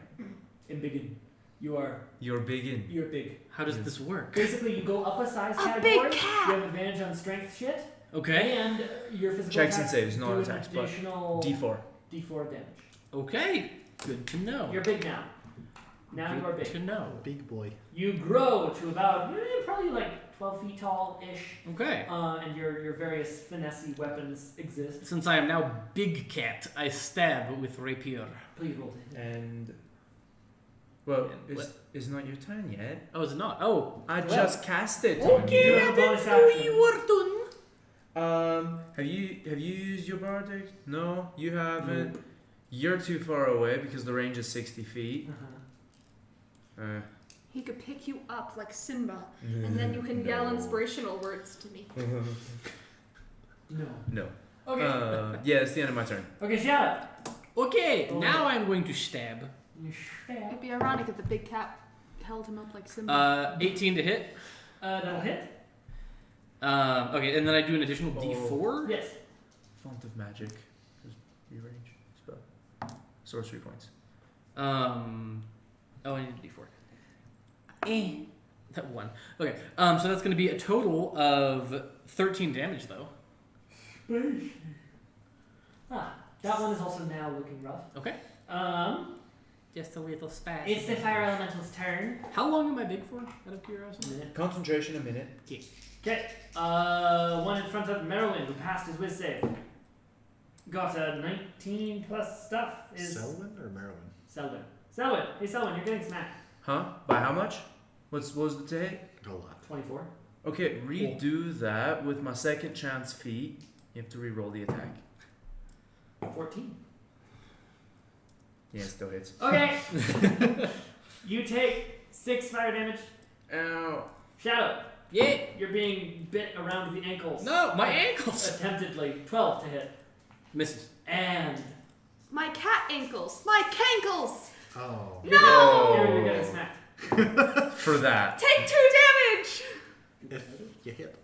Embiggen. You're You're big. big. How does Yes. this work? Basically, you go up a size A category. big cat! You have advantage on strength shit. Okay. And your physical Checks and attacks saves, do not an attacks, but additional D4. D4 damage. Okay. Good to know. You're big now. Now you are Good to big. know. Big boy. You grow to about probably like 12 feet tall-ish. Okay. And your various finessey weapons exist. Since I am now Big Cat, I stab with rapier. Please roll to hit. And well, And it's not your turn yet. Oh, is it not? Oh. I Well, just cast it. You have a bonus action. were done. Have you used your bardic? No, you haven't. You're too far away because the range is 60 feet. He could pick you up like Simba, and then you can yell inspirational words to me. No. No. Okay. Yeah, it's the end of my turn. Okay, shut up. Okay, Oh. now I'm going to stab. You stab. It'd be ironic if the big cat held him up like Simba. 18 to hit. That'll hit. Okay, and then I do an additional Oh. D4. Yes. Font of magic. Rearrange spell. Sorcery points. Oh, I need a D4. That one. Okay, so that's going to be a total of 13 damage, though. That one is also now looking rough. Okay. Just a little spat. It's the fire elemental's turn. How long am I big for, out of curiosity? Minute. Concentration a minute. Okay. One in front of Merowyn, who passed his whiz save. Got a 19 plus stuff. Is Selwyn or Merowyn? Selwyn. Selwyn. Hey, Selwyn, you're getting smacked. Huh? By how much? What was the take? A lot. 24. Okay, redo that with my second chance feat. You have to re-roll the attack. 14. Yeah, it still hits. Okay. You take 6 fire damage. Ow. Shadow. Yeah. You're being bit around the ankles. No, my ankles. Attemptedly. 12 to hit. Misses. And My cat ankles. My cankles. Oh. you're getting smacked. For that. Take 2 damage. If you hit.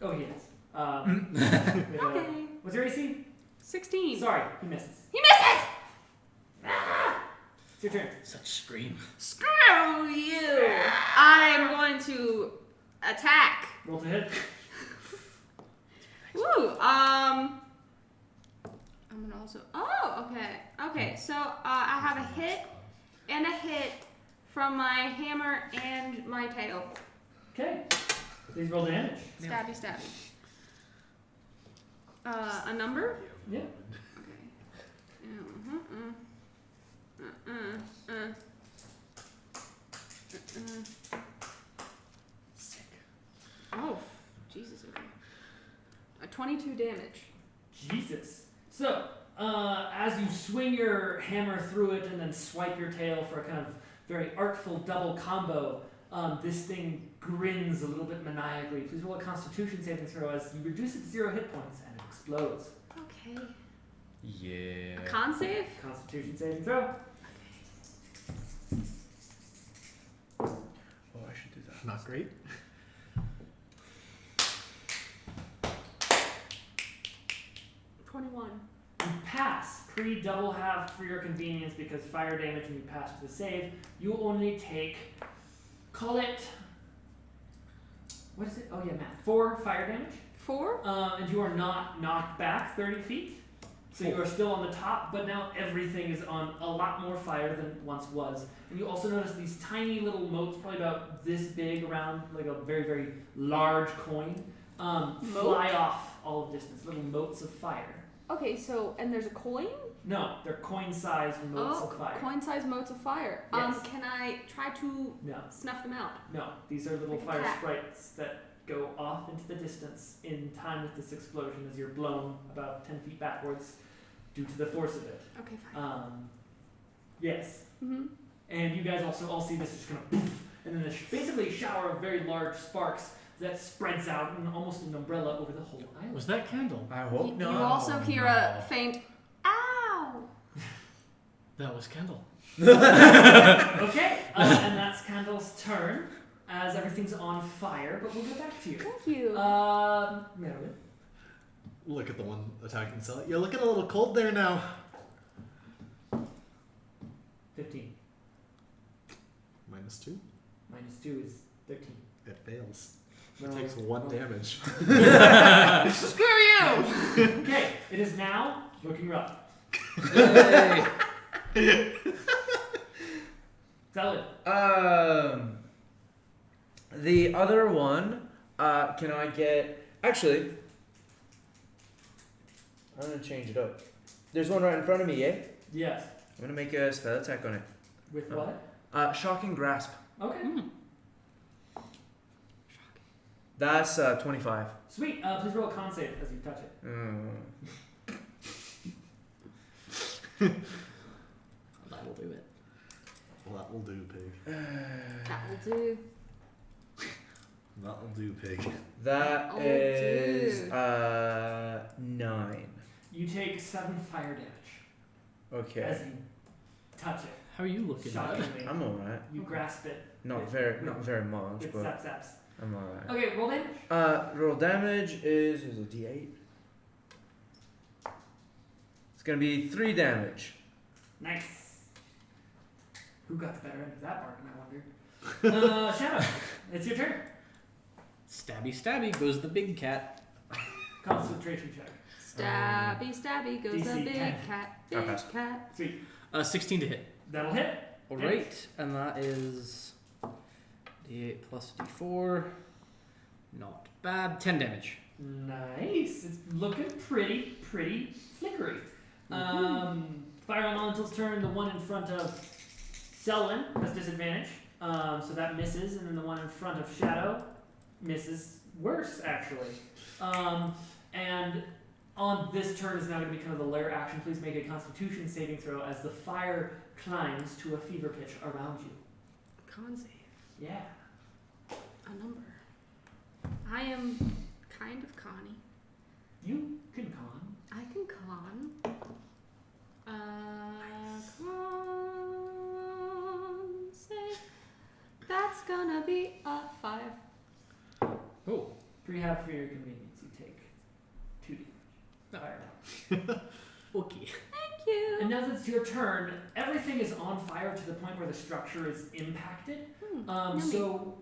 Oh, he is. Okay. What's your AC? 16. Sorry, he misses. He misses. It's your turn. Such scream. Screw you. I'm going to attack. Roll to hit. Woo. I'm gonna also. Oh, okay. Okay. So I have a hit and a hit from my hammer and my tail. Okay. Please roll damage. Stabby, stabby. A number? Yeah. Oh, Jesus. Okay. 22 damage. Jesus. So, as you swing your hammer through it and then swipe your tail for a kind of very artful double combo, this thing grins a little bit maniacally. Please roll a Constitution saving throw as you reduce it to 0 hit points and it explodes. Okay. Yeah. A con save? Constitution saving throw. Oh, I should do that. Not great. You pass pre-double half for your convenience because fire damage and you pass to the save. You only take, call it, what is it? Oh yeah, math. 4 fire damage. 4? And you are not knocked back 30 feet. So you are still on the top, but now everything is on a lot more fire than it once was. And you also notice these tiny little motes, probably about this big around like a very, very large coin, fly off all of distance. Little motes of fire. Okay, so, and there's a coin? No, they're coin-sized motes of fire. Coin-sized motes of fire. Yes. Can I try to No, snuff them out? no. These are little Like a fire cat. sprites that go off into the distance in time with this explosion as you're blown about 10 feet backwards due to the force of it. Okay, fine. Yes. Mm-hmm. And you guys also all see this just kind of poof, and then basically a shower of very large sparks that spreads out in almost an umbrella over the whole island. Was that Kendall? I hope You also hear a faint, ow! That was Kendall. Okay, and that's Candle's turn as everything's on fire, but we'll get back to you. Thank you. Merowyn. Look at the one attacking Sally. You're looking a little cold there now. 15. -2. -2 is 13. It fails. It No. takes 1 damage. Screw you! Okay, it is now looking rough. Salad. The other one, can I get... Actually, I'm going to change it up. There's one right in front of me, yeah? Yes. I'm going to make a spell attack on it. With what? Shocking Grasp. Okay. That's 25. Sweet. Please roll a con save as you touch it. That'll do it. Well, that will do, pig. That will do. That will do, pig. That Oh, is dude. 9. You take 7 fire damage as Okay. you touch it. How are you looking at it? Shockingly. I'm alright. You grasp it Not with- very with- much, with but zaps. I'm alright. Okay, roll damage. Roll damage is a D8. It's gonna be 3 damage. Nice. Who got the better end of that bargain, I wonder. Shadow, it's your turn. Stabby stabby goes the big cat. concentration check. Stabby, stabby goes DC the big 10. cat, I'll big pass. cat. Sweet. 16 to hit. That'll hit. All right, and that is d8 plus d4. Not bad. 10 damage. Nice. It's looking pretty flickery. Fire elemental's turn. The one in front of Selwyn has disadvantage, so that misses, and then the one in front of Shadow misses worse, actually. And on this turn is now going to be kind of the lair action. Please make a Constitution saving throw as the fire climbs to a fever pitch around you. Con save. Yeah. A number. I am kind of conny. You can con. I can con. Con save. That's gonna be a 5. Oh. Rehab for your convenience. You take 2 damage. Fire. Okay. Thank you. And now that it's your turn, everything is on fire to the point where the structure is impacted. Yummy. So,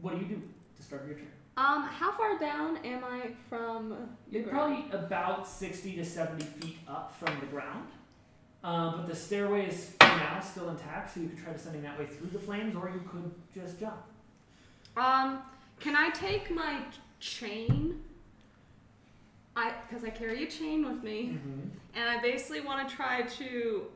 what do you do to start your turn? How far down am I from the You're ground? probably about 60 to 70 feet up from the ground. But the stairway is for now still intact, so you could try descending that way through the flames, or you could just jump. Can I take my chain? Because I carry a chain with me, and I basically want to try to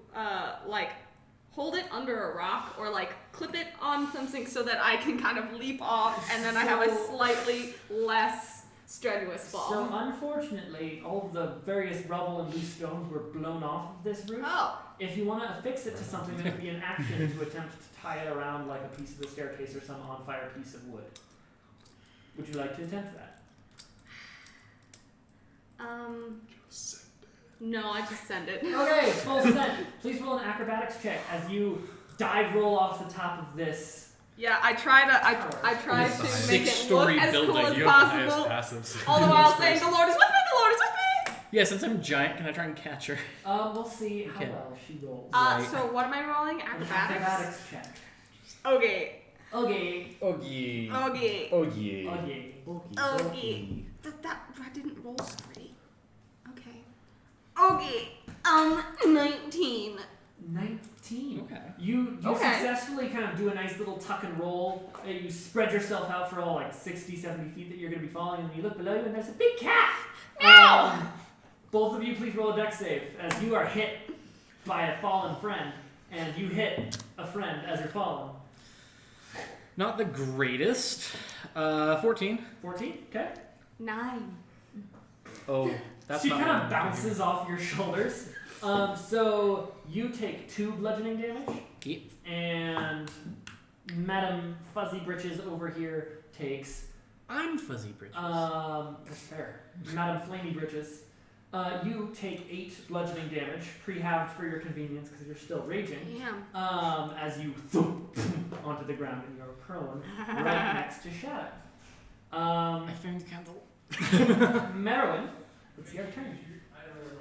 hold it under a rock or clip it on something so that I can kind of leap off, and then I have a slightly less strenuous fall. So unfortunately, all of the various rubble and loose stones were blown off of this roof. Oh. If you want to affix it to something, that would be an action to attempt to tie it around like a piece of the staircase or some on-fire piece of wood. Would you like to attempt that? No, I just send it. Okay, full send. Please roll an acrobatics check as you dive roll off the top of this. Yeah, I try to make it look Six-story as cool building. as You possible. All the while saying, "The Lord is with me. The Lord is with me." Yeah, since I'm giant, can I try and catch her? We'll see how Okay. well she rolls. So what am I rolling? An Acrobatics. acrobatics check. Okay. Okay. Okay. Okay. Okay. Okay. That didn't roll straight. Okay. Okay. 19. 19. Okay. You Okay. successfully kind of do a nice little tuck and roll. You spread yourself out for all 60, 70 feet that you're going to be falling, and you look below you, and there's a big cat. No! Both of you, please roll a dex save as you are hit by a fallen friend, and you hit a friend as you're fallen. Not the greatest. 14. 14. Okay. 9. Oh, that's She not kind what of I'm bounces off your shoulders. So you take 2 bludgeoning damage, thinking. and Madam Fuzzy Britches over here takes. I'm Fuzzy Bridges. That's fair. Madam Flamey Britches, you take 8 bludgeoning damage, pre-halved for your convenience because you're still raging. Damn. As you thump onto the ground and you're prone, right next to Shadow. I found the candle. Merwin, it's your turn.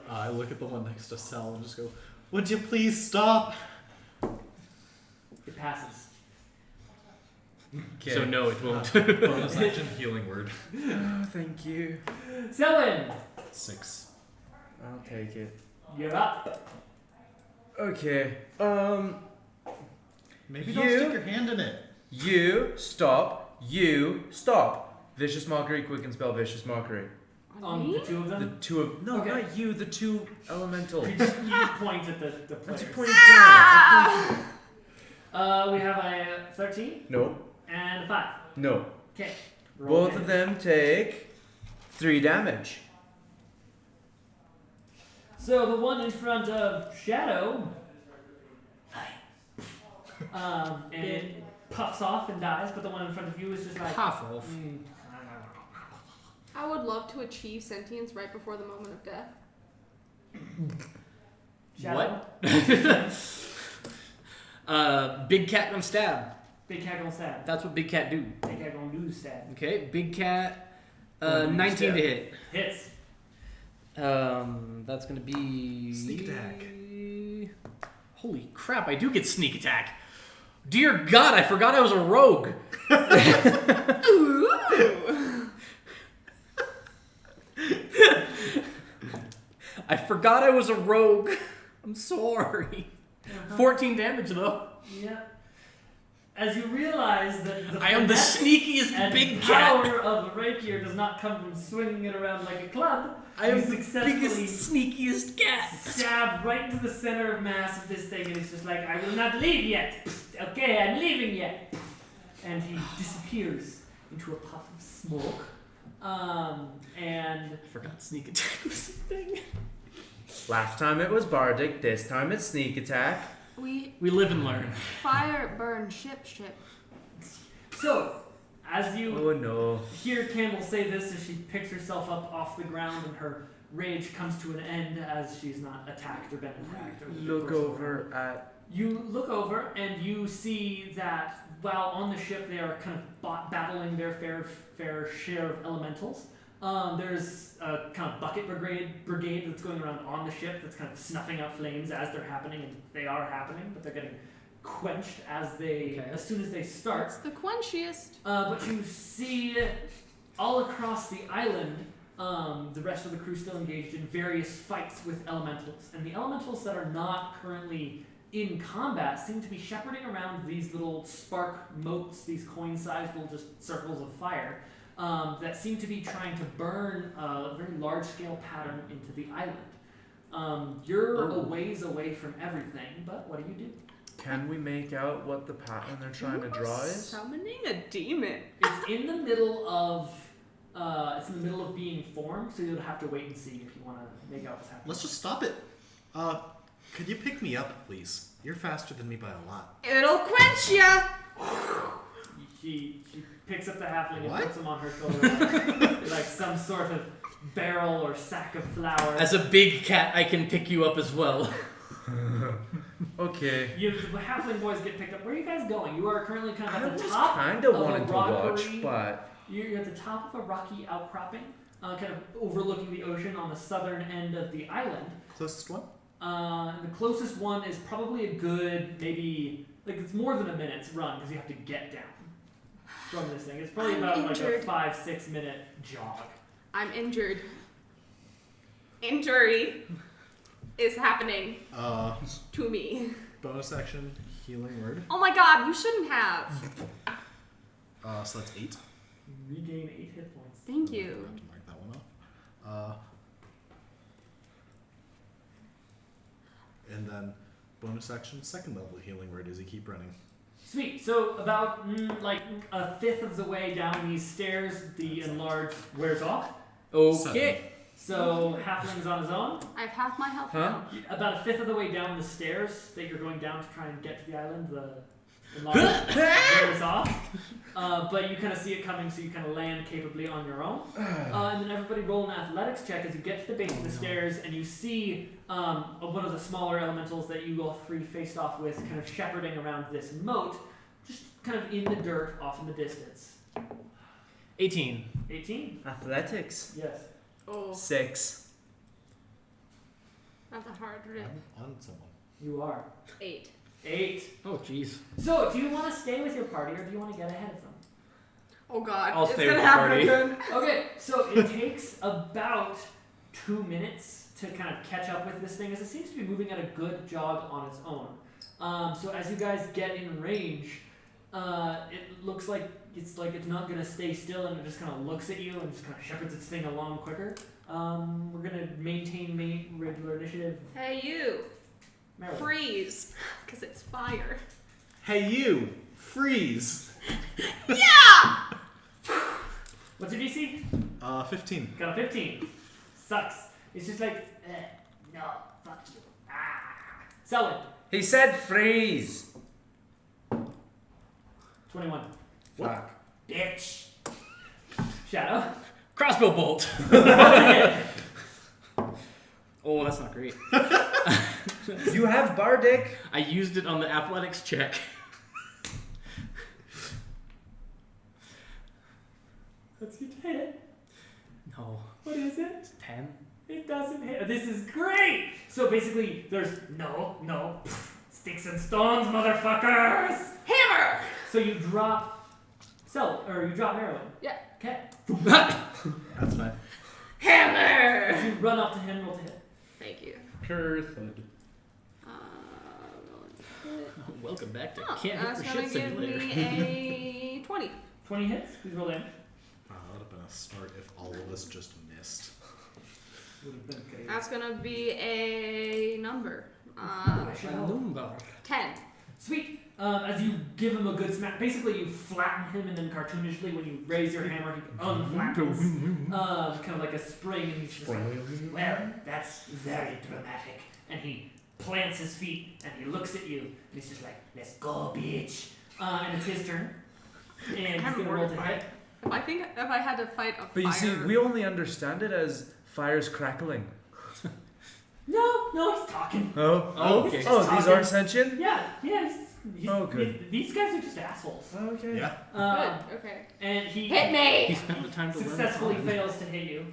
I look at the one next to Sal and just go, "Would you please stop?" It passes. Okay. So no, it won't. Bonus action healing word. Oh, thank you. Selwyn, 6. I'll take it. you're up. Okay. Maybe don't You- stick your hand in it. You stop. You stop. Vicious mockery. Quicken spell. Vicious mockery. The 2 of The them. 2 of no, Okay. not you. The 2 elemental. You just point at the That's players. point down. We have a 13 No. and a 5. No. Okay. Both of them take 3 damage. So the one in front of Shadow, and it puffs off and dies, but the one in front of you is just like. Half off. I would love to achieve sentience right before the moment of death. Shadow. What? Big cat gonna stab. Big cat gonna stab. That's what big cat do. Big cat gonna do stab. Okay, big cat. Gonna do 19 stab. to hit. Hits. That's gonna be Sneak attack. Holy crap! I do get sneak attack. Dear God, I forgot I was a rogue. I forgot I was a rogue. I'm sorry. 14 damage though. Yep. As you realize that the I am the finesse sneakiest and big cat. power of a rapier does not come from swinging it around like a club. I am You the successfully biggest, sneakiest cat. stab right into the center of mass of this thing, and it's just like, I will not leave yet. Okay, I'm leaving yet. And he disappears into a puff of smoke. And I forgot sneak attack was a thing. Last time it was Bardic, this time it's sneak attack. We We live and learn. fire, burn, ship. so, as you Oh no. hear Campbell say this as she picks herself up off the ground and her rage comes to an end as she's not attacked or been attacked. Or Look over at. You look over and you see that while on the ship they are kind of battling their fair share of elementals. There's a kind of bucket brigade that's going around on the ship that's kind of snuffing out flames as they're happening, and they are happening, but they're getting quenched as soon as they start. It's the quenchiest. But you see all across the island, the rest of the crew still engaged in various fights with elementals, and the elementals that are not currently in combat seem to be shepherding around these little spark motes, these coin-sized little just circles of fire. That seem to be trying to burn a very large-scale pattern into the island. You're a ways away from everything, but what do? Can we make out what the pattern they're trying to draw is? Summoning a demon. It's in the middle of being formed, so you'll have to wait and see if you want to make out what's happening. Let's just stop it. Could you pick me up, please? You're faster than me by a lot. It'll quench ya. She picks up the halfling and What? puts him on her shoulder like some sort of barrel or sack of flour. As a big cat, I can pick you up as well. Okay. The halfling boys get picked up. Where are you guys going? You are currently kind of I at the was top kind of of a wanting to rockery. watch, but You're at the top of a rocky outcropping, kind of overlooking the ocean on the southern end of the island. Closest one? The closest one is probably a good, maybe, like it's more than a minute's run because you have to get down from this thing. It's probably I'm about injured. like a 5-6 minute jog. I'm injured. Injury is happening to me. Bonus action, healing word. Oh my god, you shouldn't have. So that's 8. Regain 8 hit points. Thank I you. have to mark that one off. And then bonus action, second level healing word as you keep running. Sweet. So about like a fifth of the way down these stairs, the enlarged wears off. Okay. So halfling's on his own. I have half my health Huh? now. About a fifth of the way down the stairs that you're going down to try and get to the island, the enlarged wears off. But you kind of see it coming, so you kind of land capably on your own. And then everybody roll an athletics check as you get to the base of the stairs, and you see one of the smaller elementals that you all three faced off with kind of shepherding around this moat, just kind of in the dirt off in the distance. 18. 18? athletics. Yes. Oh, 6. that's a hard rip. On someone. You are. 8. 8. Oh, jeez. So, do you want to stay with your party, or do you want to get ahead of them? Oh god, I'll it's stay gonna with the happen party. again. Okay, so it takes about 2 minutes to kind of catch up with this thing, as it seems to be moving at a good jog on its own. So as you guys get in range, it looks like it's not going to stay still, and it just kind of looks at you and just kind of shepherds its thing along quicker. We're going to maintain regular initiative. Hey you, Marilyn. freeze, because it's fire. Hey you! Freeze! What's your DC? 15. Got a 15. Sucks. It's just like, no, fuck you. Selwyn, He said freeze. 21. What? Fuck. Bitch. Shadow. Crossbow bolt. Oh, that's not great. You have Bardic. I used it on the athletics check. Let's get hit. No. What is it? It's 10. It doesn't hit. This is great. So basically, there's no sticks and stones, motherfuckers. Hammer! So you drop you drop Marilyn. Yeah. Okay. That's fine. Hammer! As you run up to him, roll to hit. Thank you. Curthud. Welcome back to Oh, Can't that's Hit for gonna Shit give Simulator. me a 20. 20 hits. Please roll damage. Wow, that would have been a start if all of us just missed. Would have been okay. That's gonna be a number. I should help. Lumbar. 10. Sweet. As you give him a good smack, basically you flatten him, and then cartoonishly, when you raise your hammer, he unflattens. Kind of like a spring, and he's just like, well, that's very dramatic. And he plants his feet, and he looks at you, and he's just like, let's go, bitch. And it's his turn. And he's haven't gonna roll to worked hit. If I had to fight a fire. But you see, we only understand it as fire's crackling. No, he's talking. Oh, okay. Oh, these are sentient? Yeah, he's Oh, good. these guys are just assholes. Okay. Yeah. Good. Okay. And he Hit He me. spent the time to successfully learn. fails to hit you.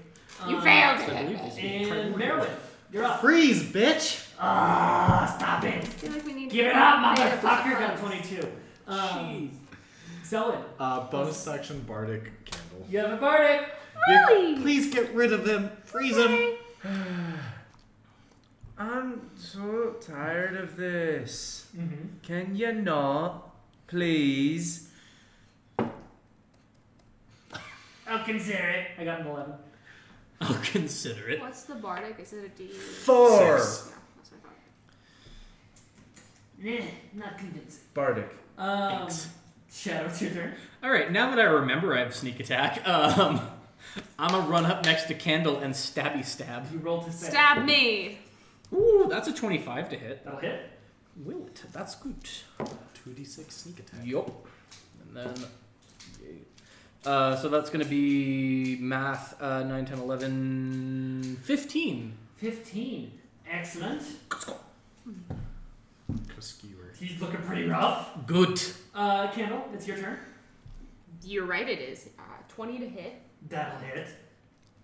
You failed I to hit believe me. this is And primordial. Merwin, you're up. Freeze, bitch! Stop it. I feel like we need Give to it up, play it motherfucker. with Got the 22. Jeez. Selwyn, Bonus action bardic candle. you have a bardic. Really? Please get rid of him. Freeze him. I'm so tired of this. Mm-hmm. Can you not, please? I'll consider it. I got an 11. I'll consider it. What's the bardic? Is it a D? 4. Six. Yeah, that's what I thought. Not convincing. Bardic. Thanks. Shadow, it's your turn. All right, now that I remember I have sneak attack, I'm gonna run up next to Candle and stabby stab. You roll to save. Stab me. Ooh, that's a 25 to hit. That'll hit. Will it? That's good. 2d6 sneak attack. Yup. And then, so that's gonna be math. 9, 10, 11, 15. 15. Excellent. Skewer. He's looking pretty rough. Good. Kendall, it's your turn. You're right. It is 20 to hit, That'll hit.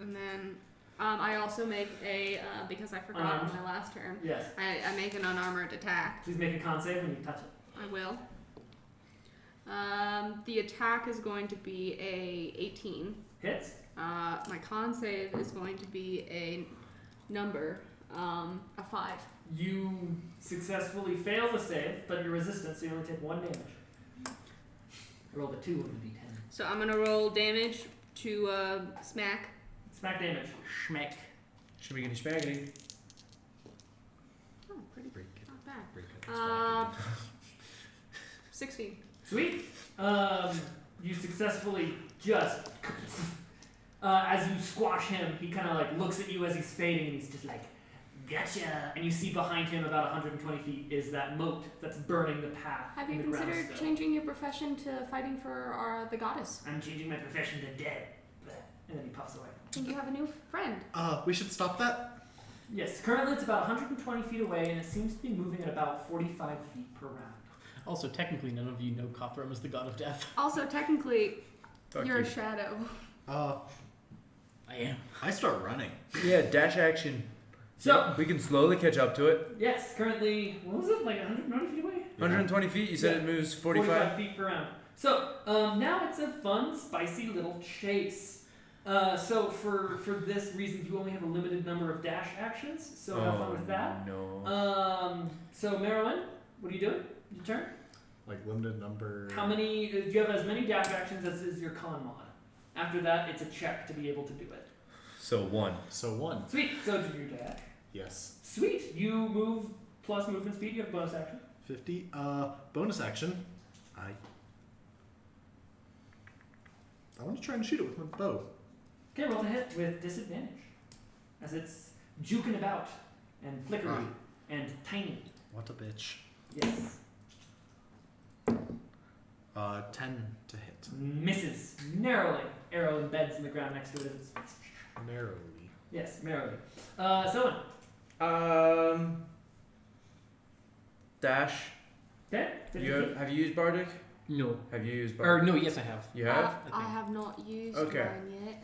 and then I also make a because I forgot on my last turn. Yes. I make an unarmored attack. Please make a con save when you touch it. I will. The attack is going to be a 18. Hits. My con save is going to be a number, a 5. You successfully fail the save, but you're resistant, so you only take 1 damage. I rolled a 2 on the d10. So I'm gonna roll damage to smack. Smack damage. Schmeck. Schmiggity schmaggity. Oh, pretty Break it. not bad. Break it. 16. Sweet. You successfully just as you squash him, he kind of like looks at you as he's fading, and he's just like, "Gotcha!" And you see behind him, about 120 feet, is that moat that's burning the path. Have in you the ground considered still. changing your profession to fighting for the goddess? I'm changing my profession to dead. And then he puffs away. And you have a new friend. We should stop that. Yes, currently it's about 120 feet away, and it seems to be moving at about 45 feet per round. Also, technically, none of you know Cothram is the god of death. Also, technically, Fuck you're you. a shadow. I am. I start running. Yeah, dash action. So, We can slowly catch up to it. yes, currently, what was it, like 190 feet away? 120 feet, you said Yeah. it moves 45? feet per round. So, now it's a fun, spicy little chase. So for this reason, you only have a limited number of dash actions, so have fun with that. No. So Merwin, what are you doing? Your turn? Like limited number. How many, you have as many dash actions as is your con mod. After that, it's a check to be able to do it. So 1. So 1. Sweet, so do your dash. Yes. Sweet, you move plus movement speed, you have a bonus action. 50. Bonus action. I want to try and shoot it with my bow. Okay, roll to hit with disadvantage. As it's juking about and flickery and tiny. What a bitch. Yes. 10 to hit. Misses narrowly. Arrow embeds in the ground next to it. It's, Narrowly. yes, narrowly. Someone. Dash. Okay. 50 You feet. have you used Bardic? No. Have you used Or Bardic? no, yes, I have. You have? I I think. have not used Okay. mine yet.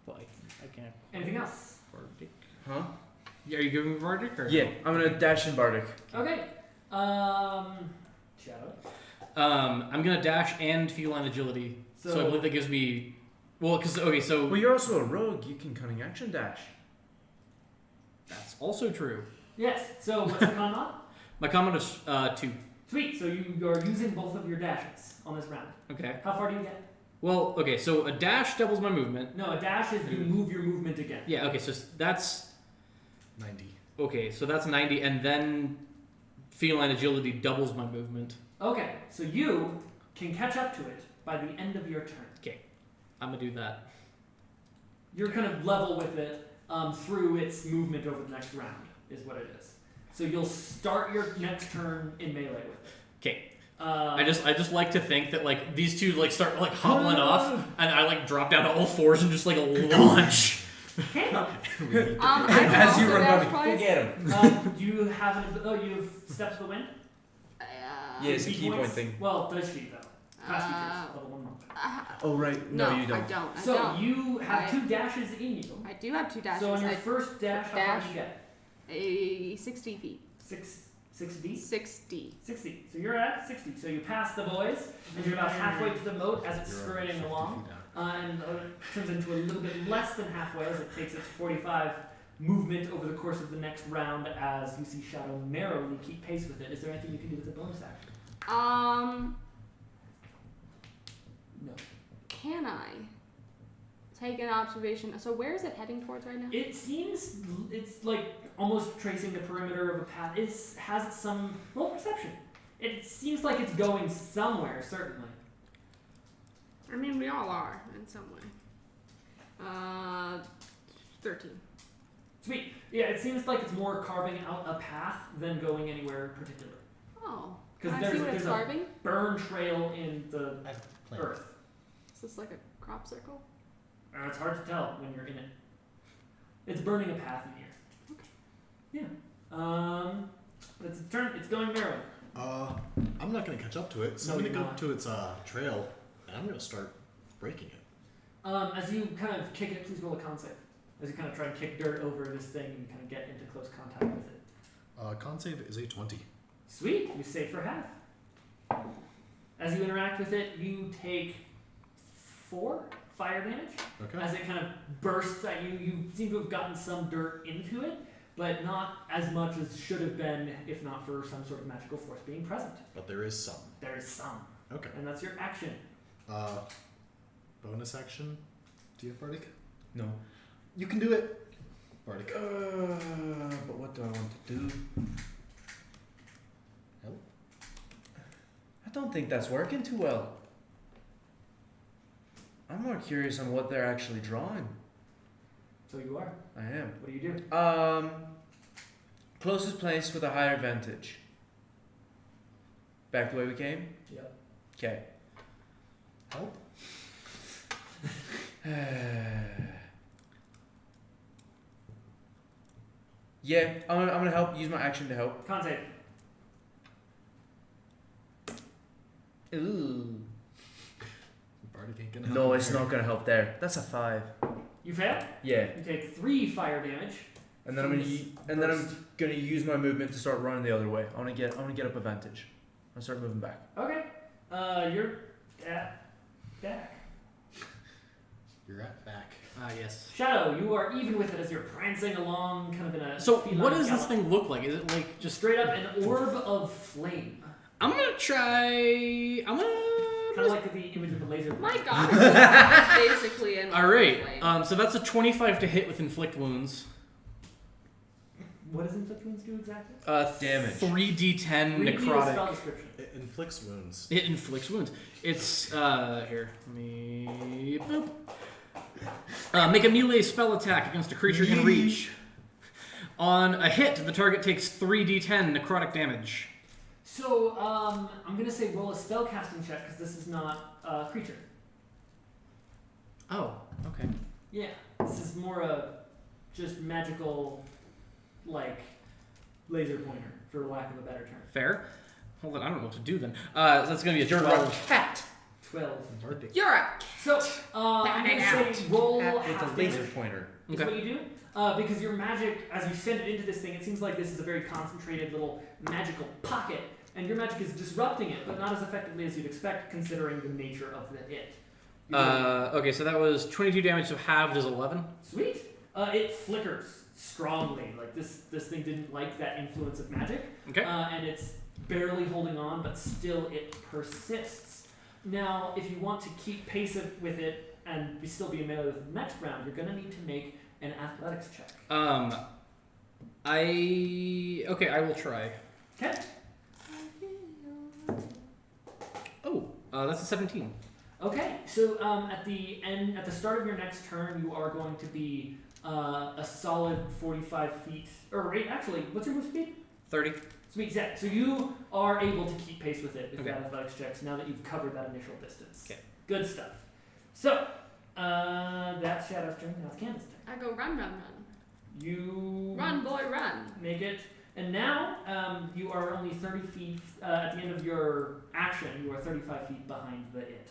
Well, I can't. Anything else? Bardic. Huh? Yeah, are you giving me Bardic or? Yeah, I'm gonna dash in Bardic. Okay. Shadow. I'm gonna dash and feline agility. So I believe that gives me. Well, because okay, so Well, you're also a rogue. You can cunning action dash. That's also true. Yes. So what's your con mod? My con mod is 2. Sweet. So you're using both of your dashes on this round. Okay. How far do you get? Well, okay, so a dash doubles my movement. No, a dash is you move your movement again. Yeah, okay, so that's 90. okay, so that's 90, and then feline agility doubles my movement. Okay, so you can catch up to it by the end of your turn. I'm gonna do that. You're kind of level with it through its movement over the next round, is what it is. So you'll start your next turn in melee with it. Okay. I just like to think that like these two like start like hobbling off, and I like drop down to all fours and just like launch. As you run by, get him. You have you have steps of the wind. Yeah, it's a key point points? thing. Well, does she though? Class features, level 1 month. Oh right, no, you don't. I don't. I So don't. you have 2 dashes in you. I do have 2 dashes. So on your first dash, how far dash. do you get? A 60 feet. 60? 60. 60. So you're at 60. So you pass the boys, and you're about halfway to the moat as it's scurrying along. And it turns into a little bit less than halfway as it takes its 45 movement over the course of the next round as you see Shadow narrowly keep pace with it. Is there anything you can do with the bonus action? No. Can I take an observation? So where is it heading towards right now? It seems it's like almost tracing the perimeter of a path. It has some roll perception. It seems like it's going somewhere, certainly. I mean, we all are in some way. 13. Sweet. Yeah, it seems like it's more carving out a path than going anywhere particular. Oh. Because Can I see what there's it's a carving? burn trail in the earth. Is this like a crop circle? It's hard to tell when you're in it. It's burning a path in here. Okay. Yeah. It's turn. It's going narrow. I'm not gonna catch up to it, so No, I'm gonna you're go not. to its trail, and I'm gonna start breaking it. As you kind of kick it, please roll a con save. As you kind of try and kick dirt over this thing and kind of get into close contact with it. Con save is a 20. Sweet, you save for half. As you interact with it, you take 4 fire damage. Okay. As it kind of bursts at you. You seem to have gotten some dirt into it, but not as much as should have been if not for some sort of magical force being present. But there is some. There is some. Okay. And that's your action. Bonus action. Do you have Bardic? No. You can do it. Bardic. But what do I want to do? Help? I don't think that's working too well. I'm more curious on what they're actually drawing. So you are. I am. What do you do? Closest place with a higher advantage. Back the way we came? Yep. Okay. Help? Yeah, I'm gonna help. Use my action to help. Con save. Ooh. Bardic ain't gonna help. No, it's there. not gonna help there. That's a 5. You fail. Yeah. You take 3 fire damage. And then I'm gonna use my movement to start running the other way. I wanna get up advantage. I'll start moving back. Okay. You're at back. You're at back. Ah, yes. Shadow, you are even with it as you're prancing along, kind of in a. So feline what does this gallop. thing look like? Is it like just? Straight up an orb of flame, I'm gonna try. I'm gonna. kind of like the image of a laser. My god, it's basically an All right. flame. So that's a 25 to hit with inflict wounds. What does inflict wounds do exactly? Damage. 3d10 Read me the spell necrotic. description. It inflicts wounds. It inflicts wounds. It's here. Let me. Boop. Make a melee spell attack against a creature in reach. On a hit, the target takes 3d10 necrotic damage. So I'm gonna say roll a spell casting check because this is not a creature. Oh, okay. Yeah, this is more a just magical, like laser pointer, for lack of a better term. Fair. Hold on, I don't know what to do then. That's gonna be a 12. cat. 12. Bardic. You're a So I'm gonna say roll Cat with half a laser damage. pointer. Is Okay. what you do. Because your magic, as you send it into this thing, it seems like this is a very concentrated little magical pocket, and your magic is disrupting it, but not as effectively as you'd expect, considering the nature of the it. Okay, so that was 22 damage, so halved is 11. Sweet. It flickers. strongly. Like this thing didn't like that influence of magic. Okay. And it's barely holding on, but still it persists. Now, if you want to keep pace with it and still be in melee with the next round, you're going to need to make an athletics check. I will try. Okay. Oh, that's a 17. Okay, so at the start of your next turn, you are going to be a solid 45 feet. Or wait, actually, what's your move speed? 30. Sweet, yeah. So you are able to keep pace with it with Okay. that athletics checks now that you've covered that initial distance. Okay. Good stuff. So that's Shadow's turn. Now it's Candace's turn. I go run, run, run. You Run, boy, run. make it, and now you are only 30 feet at the end of your action. You are 35 feet behind the it.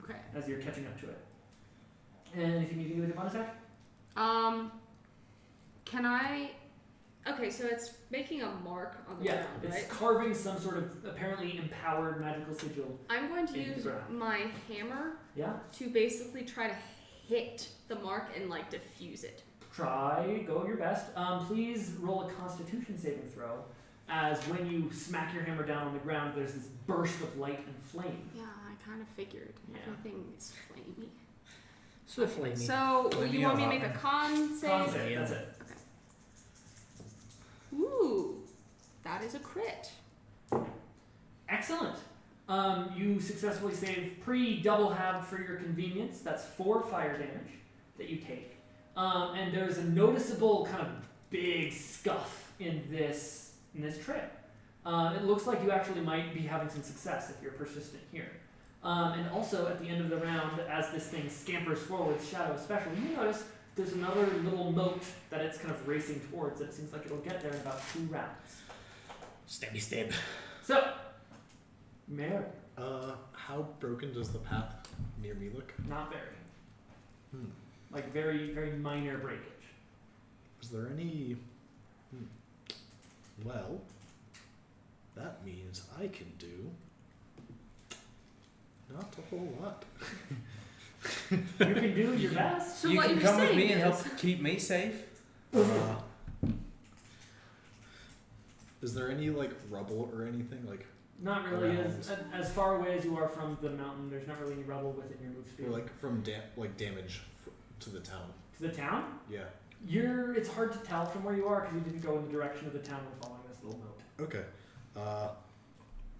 Okay. As you're catching up to it. Anything you can do with your bonus action? Can I? Okay, so it's making a mark on the ground, it's right? carving some sort of apparently empowered magical sigil. I'm going to in the use ground. my hammer Yeah? to basically try to hit the mark and like diffuse it. Try, go your best. Please roll a constitution saving throw, as when you smack your hammer down on the ground, there's this burst of light and flame. Yeah, I kind of figured Yeah. everything is flamey. So flamey. So, Flamey you want me to hot. make a con save? Con save, that's it. Ooh, that is a crit. Excellent. You successfully save pre-double halved for your convenience. That's 4 fire damage that you take. And there's a noticeable kind of big scuff in this trip. It looks like you actually might be having some success if you're persistent here. And also at the end of the round, as this thing scampers forward, Shadow especially, you notice there's another little moat that it's kind of racing towards that it seems like it'll get there in about 2 rounds. Stabby stab. So, Mary, How broken does the path near me look? not very. Hmm. Like very, very minor breakage. Is there any... Well, that means I can do... Not a whole lot. You can do your best. So you what can you're come with saying me and is, help keep me safe. Is there any, like, rubble or anything? Like, Not really. Around. As far away as you are from the mountain, there's not really any rubble within your move speed. or, like, from damage to the town? To the town, Yeah. it's hard to tell from where you are because you didn't go in the direction of the town when following this little moat. Okay.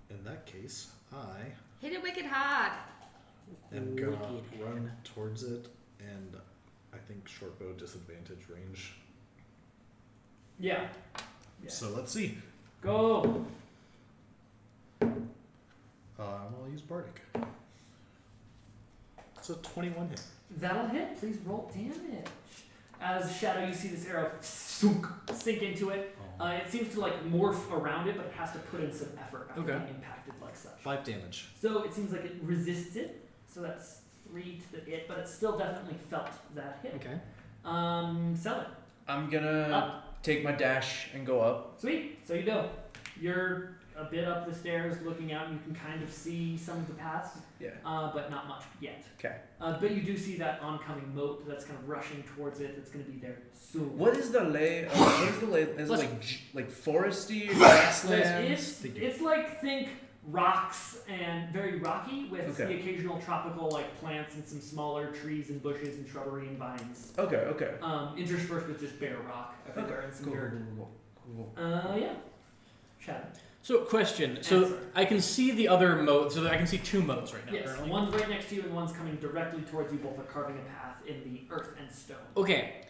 In that case, I hit it wicked hard. am gonna Wicked. run towards it, and I think short bow disadvantage range. Yeah. So let's see. Go. I'll use Bardic. It's a 21 hit. That'll hit. Please roll damage. As Shadow, you see this arrow sink into it. It seems to like morph around it, but it has to put in some effort after Okay. being impacted like such. 5 damage. So it seems like it resists it. So that's 3 to the it, but it still definitely felt that hit. Okay. Sell it. I'm gonna Up. take my dash and go up. Sweet. So you go. You're a bit up the stairs, looking out, and you can kind of see some of the paths, Yeah. but not much yet. Okay. But you do see that oncoming moat that's kind of rushing towards it. That's going to be there soon. What is the lay? What is the lay? Is it like foresty It's, grasslands? it's like think rocks and very rocky with Okay. the occasional tropical like plants and some smaller trees and bushes and shrubbery and vines, Okay. interspersed with just bare rock everywhere and some dirt. Cool. Yeah. Shadow. So, question. So, Answer. I can see the other moat. So, I can see 2 moats right now. Yes, currently. one's right next to you and one's coming directly towards you. Both are carving a path in the earth and stone. Okay.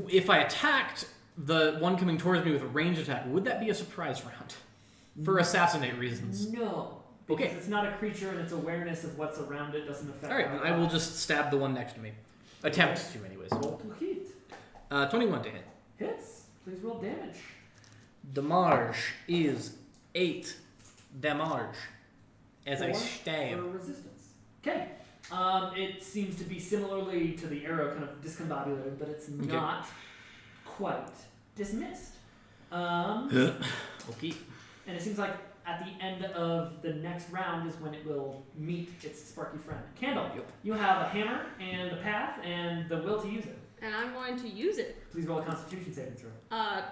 If I attacked the one coming towards me with a ranged attack, would that be a surprise round? For assassinate reasons. No. Because Okay. it's not a creature and its awareness of what's around it doesn't affect Alright, how then it I will acts. just stab the one next to me. Attempt to, anyways. Roll to hit. 21 to hit. Hits. Please roll damage. Damage is 8 damage as I 4 stab. for resistance. Okay. It seems to be similarly to the arrow, kind of discombobulated, but it's Okay. not quite dismissed. Okay. And it seems like at the end of the next round is when it will meet its sparky friend. Candle, you have a hammer and a path and the will to use it. And I'm going to use it. Please roll a Constitution saving throw.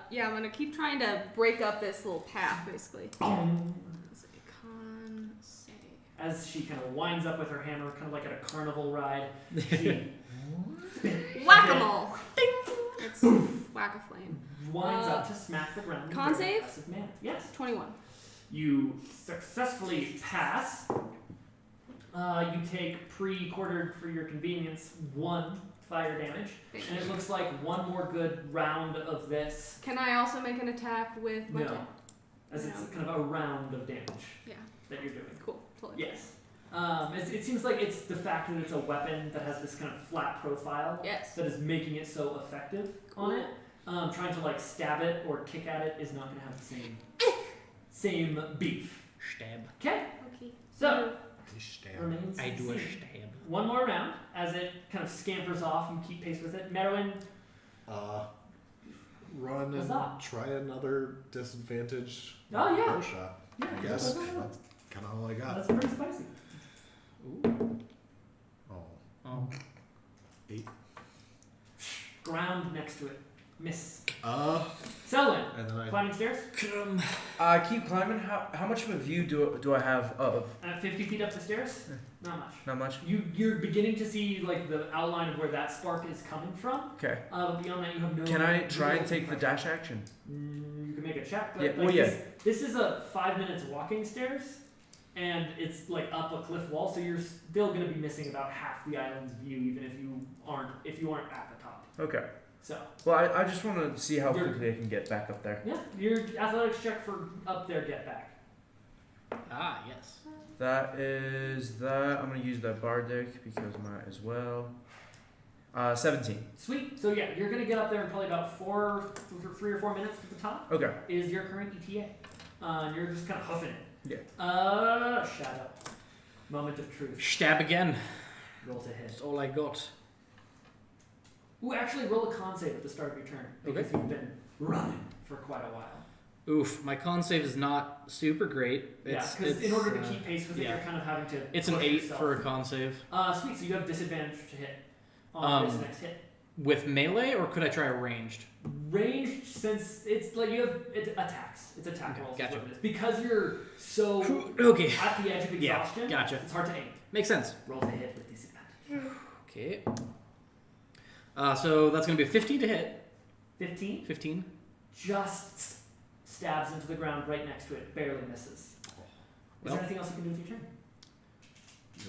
Yeah, I'm gonna keep trying to break up this little path, basically. Boom. It's a con save. As she kind of winds up with her hammer, kind of like at a carnival ride, she Whack-a-mole! Ding! It's whack-a-flame. winds up to smack the ground. in a Con very save? impressive manner. Yes. 21. You successfully pass. You take pre-quartered for your convenience 1 fire damage, Thank and you. it looks like one more good round of this. Can I also make an attack with my No, tail? as it's No. kind of a round of damage Yeah. that you're doing. Cool. Totally. Yes. It seems like it's the fact that it's a weapon that has this kind of flat profile Yes. that is making it so effective on it. Trying to like stab it or kick at it is not going to have the same beef. Stab. Okay, Okay. so Stab. remains I to do a see. stab. One more round as it kind of scampers off. You keep pace with it. Merwin, Run What's and that? try another disadvantage Oh, yeah. bow shot. yeah, I guess. go, go, go. That's kind of all I got. That's pretty spicy. Ooh. Oh, Oh. 8. Ground next to it. Miss. And Selwyn, then I. climbing stairs. I keep climbing. How much of a view do I have of? 50 feet up the stairs. Not much. Not much. You're beginning to see like the outline of where that spark is coming from. Okay. But beyond that, you have no. Can I no try and real take the impression. dash action? You can make a check. But Yeah, like, well, yeah. This is a 5 minutes walking stairs, and it's like up a cliff wall, so you're still going to be missing about half the island's view, even if you aren't at the top. Okay. So Well, I just want to see how You're- quickly I can get back up there. yeah, your athletics check for up there get back. Ah, yes. That is that. I'm gonna use that bardic because I might as well. 17. Sweet. So yeah, you're gonna get up there in probably about 3 or 4 minutes to the top. Okay. Is your current ETA? And you're just kind of hoofing it. Yeah. Shadow. Moment of truth. Stab again. Roll to hit. That's all I got. Ooh, actually roll a con save at the start of your turn because you've been running for quite a while. Oof, my con save is not super great. Yeah, It's, because it's, in order to uh, keep pace with it, yeah. you're kind of having to. It's an push 8 yourself. for a con save. Sweet. So you have disadvantage to hit on this next hit. With melee, or could I try a ranged? Ranged, since it's like you have attacks. It's attack Okay, rolls. gotcha. Is what it is. Because you're so Okay, at the edge of Yeah, exhaustion. gotcha. It's hard to aim. makes sense. Roll to hit with disadvantage. Okay. So that's going to be a 15 to hit. 15 15. just stabs into the ground right next to it. Barely misses. Is Well. there anything else you can do with your turn?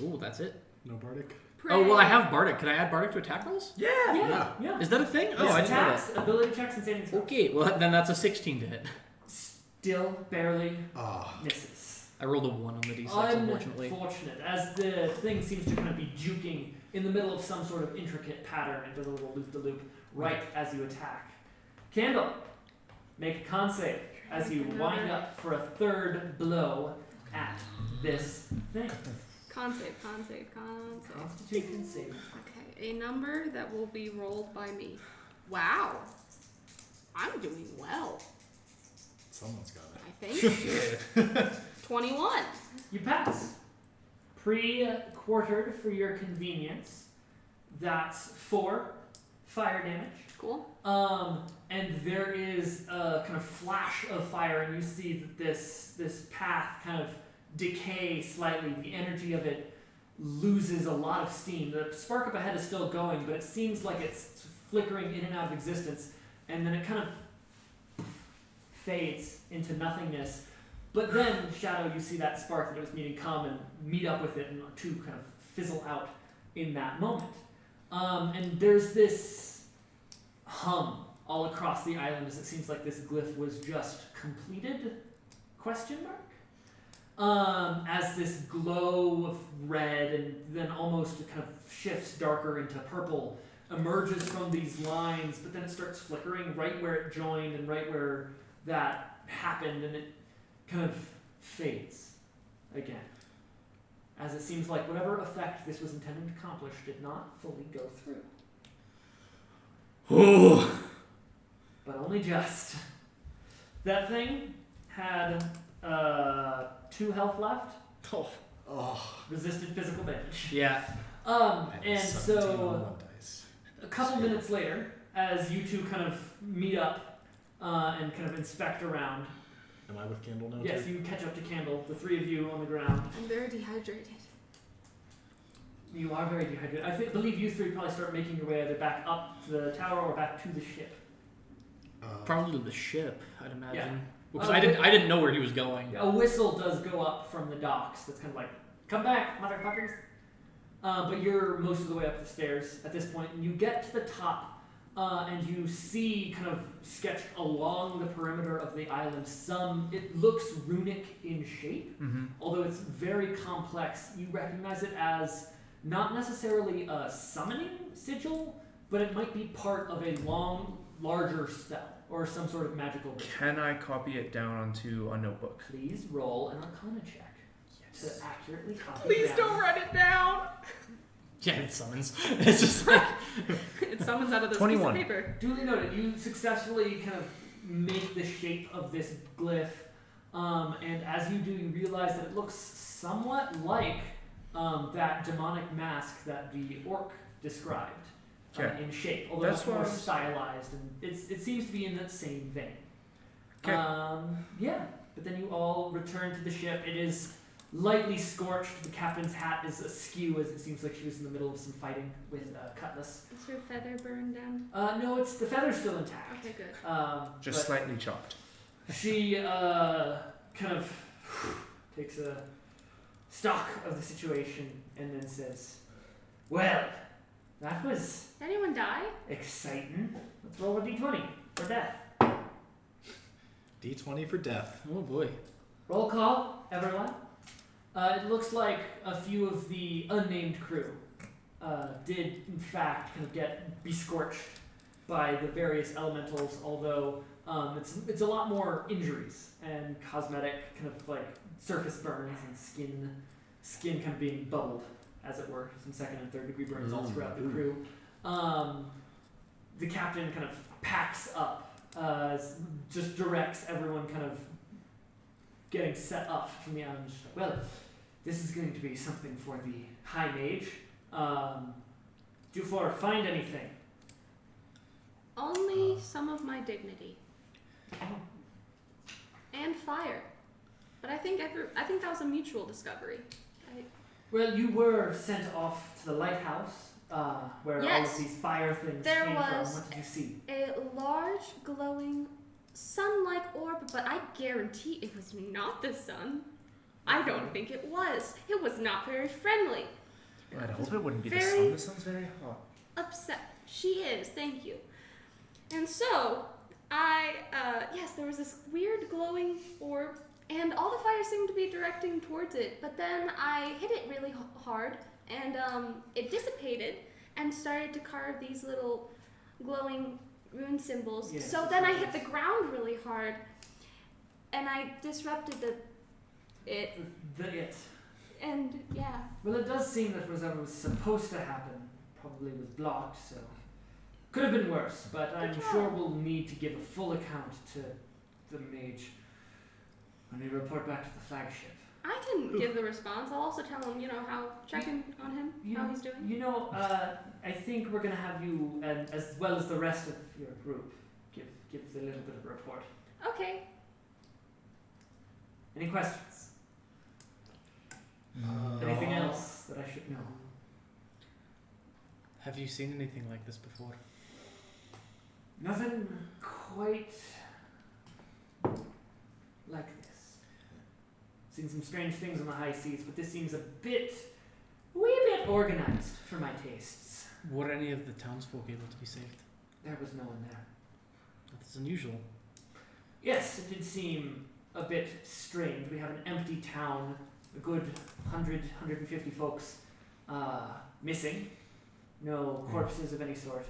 Oh, that's it. No bardic? Oh, well, I have Bardic. Could I add Bardic to attack rolls? Yeah. Is that a thing? Oh, Yes, I didn't know that. attacks, ability checks, and saving throws. Okay, well, then that's a 16 to hit. Still barely Ah. misses. I rolled a 1 on the d6, unfortunately. Unfortunate, as the thing seems to kind of be juking in the middle of some sort of intricate pattern. It does a little loop-de-loop right as you attack. Candle, make a con save as you wind up for a third blow at this thing. Con save. Constitution save. Okay, a number that will be rolled by me. Wow. I'm doing well, Someone's got it. I think. 21. You pass. Pre-quartered for your convenience. That's 4 fire damage. Cool. And there is a kind of flash of fire, and you see that this path kind of decay slightly. The energy of it loses a lot of steam. The spark up ahead is still going, but it seems like it's flickering in and out of existence, and then it kind of fades into nothingness. But then, Shadow, you see that spark that it was meeting come and meet up with it, and two kind of fizzle out in that moment. And there's this hum all across the island as it seems like this glyph was just completed? Question mark? As this glow of red and then almost kind of shifts darker into purple emerges from these lines, but then it starts flickering right where it joined and right where that happened, and it kind of fades again. As it seems like whatever effect this was intended to accomplish did not fully go through. But only just. That thing had 2 health left. Oh. Oh. Resisted physical damage. Yeah. And 17 on so one dice. a couple minutes later, as you two kind of meet up and kind of inspect around, Am I with Candle now? yes, too? you catch up to Candle, the 3 of you on the ground. I'm very dehydrated. You are very dehydrated. I believe you 3 probably start making your way either back up to the tower or back to the ship. Probably the ship, I'd imagine. Yeah. Because I didn't know where he was going. A whistle does go up from the docks. That's kind of like, come back, motherfuckers. But you're most of the way up the stairs at this point, and you get to the top, and you see kind of sketched along the perimeter of the island it looks runic in shape, although it's very complex. You recognize it as not necessarily a summoning sigil, but it might be part of a larger spell or some sort of magical ritual. Can I copy it down onto a notebook? Please roll an Arcana check to accurately copy Please down. don't write it down. Yeah, it summons. It's just like It summons out of this 21. piece of paper. Duly noted. You successfully kind of make the shape of this glyph, and as you do, you realize that it looks somewhat like that demonic mask that the orc described in shape, although That's it's more what I was- stylized, and it seems to be in that same vein. Okay. Yeah, but then you all return to the ship. It is lightly scorched. The captain's hat is askew, as it seems like she was in the middle of some fighting with Cutlass. Is her feather burned down? No, the feather's still intact. Okay, good. Just But slightly chopped. she kind of takes a stock of the situation and then says, "Well, that was Did anyone die? exciting. Let's roll a d20 for death. D20 for death. oh boy. Roll call, everyone. It looks like a few of the unnamed crew did, in fact, kind of be scorched by the various elementals, although it's a lot more injuries and cosmetic, kind of like surface burns and skin kind of being bubbled, as it were, some 2nd and 3rd degree burns all throughout the crew. The captain kind of packs up, just directs everyone kind of getting set up from the island. Well, this is going to be something for the High Mage. Do you find anything? Only some of my dignity. And fire. But I think that was a mutual discovery. Well, you were sent off to the lighthouse, where all Yes. of these fire things There came was from. What did you see? A large, glowing, sun-like orb, but I guarantee it was not the sun. I don't think it was. It was not very friendly. I'd hope it wouldn't be the Very- sun. The sun's very hot. Upset. She is, thank you. And so, yes, there was this weird glowing orb, and all the fire seemed to be directing towards it, but then I hit it really hard, and it dissipated and started to carve these little glowing rune symbols. Yes, So then I hit the ground really hard, and I disrupted it, and yeah. Well, it does seem that whatever was supposed to happen probably was blocked, so could have been worse. But I'm sure we'll need to give a full account to the mage when we report back to the flagship. I can give the response. I'll also tell him, check in on him, how he's doing. I think we're gonna have you, and as well as the rest of your group, give a little bit of a report. Okay. Any questions? Anything else that I should know? Have you seen anything like this before? Nothing quite like this. Seen some strange things on the high seas, but this seems wee bit organized for my tastes. Were any of the townsfolk able to be saved? There was no one there. That's unusual. Yes, it did seem a bit strange. We have an empty town, a good 150 folks missing, no corpses of any sort,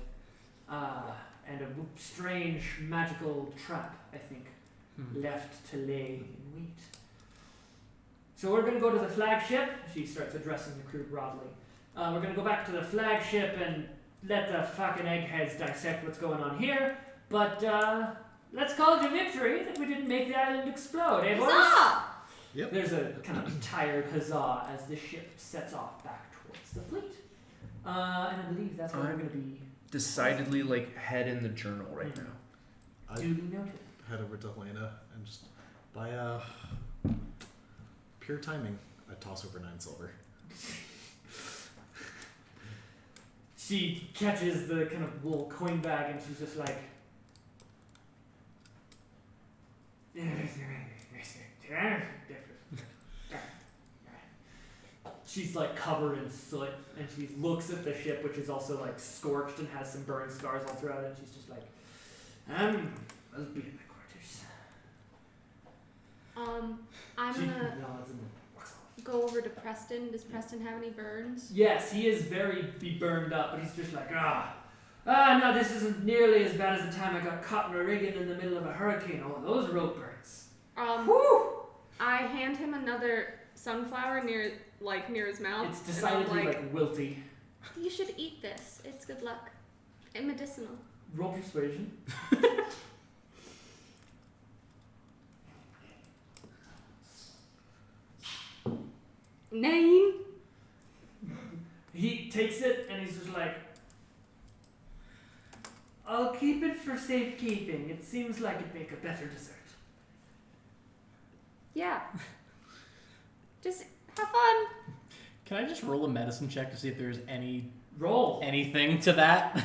and a strange magical trap, I think, left to lay in wait. So we're going to go to the flagship. She starts addressing the crew broadly. We're going to go back to the flagship and let the fucking eggheads dissect what's going on here. But let's call it a victory that we didn't make the island explode, eh, boys? Huzzah! Yep. There's a kind of tired huzzah as the ship sets off back towards the fleet. And I believe that's where we're going to be Decidedly, like, head in the journal right now. I duly noted. head over to Helena and just by pure timing, I toss over 9 silver. She catches the kind of little coin bag and she's just like, she's like covered in soot and she looks at the ship, which is also like scorched and has some burn scars all throughout it, and she's just like, I'll be in my quarters. I'm She gonna nods and walks off. go over to Preston. Does Preston have any burns? Yes, he is very burned up, but he's just like, no, this isn't nearly as bad as the time I got caught in a rigging in the middle of a hurricane. Oh, those rope burns. Whew. I hand him another sunflower near his mouth. It's and I'm decidedly like wilty. you should eat this. It's good luck. And medicinal. Roll persuasion. 9. He takes it and he's just like, I'll keep it for safekeeping. It seems like it'd make a better dessert. Yeah. Just have fun. Can I just roll a medicine check to see if there's Roll. anything to that?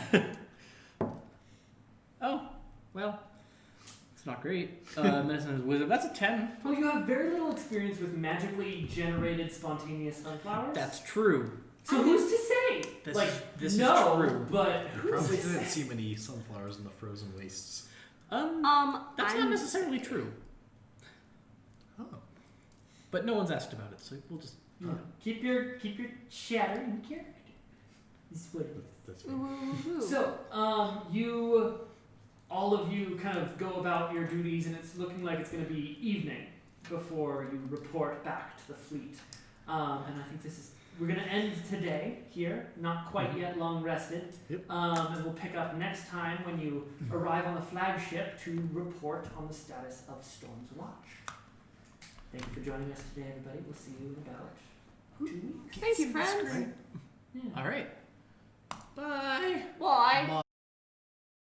Oh, well, it's not great. Medicine is wisdom. That's a 10. Well, you have very little experience with magically generated spontaneous sunflowers. That's true. So who's to say? This no, is true. but You who's probably to didn't say? see many sunflowers in the frozen wastes. That's I'm not necessarily true. Oh. But no one's asked about it, so we'll just. Keep your chatter in character. This is what it is. That's Ooh. So, all of you kind of go about your duties, and it's looking like it's going to be evening before you report back to the fleet. And I think we're going to end today here, not quite yet long rested. Yep. And we'll pick up next time when you arrive on the flagship to report on the status of Storm's Watch. Thank you for joining us today, everybody. We'll see you in about 2 weeks. Thank you, friends. Yeah. All right. Well, I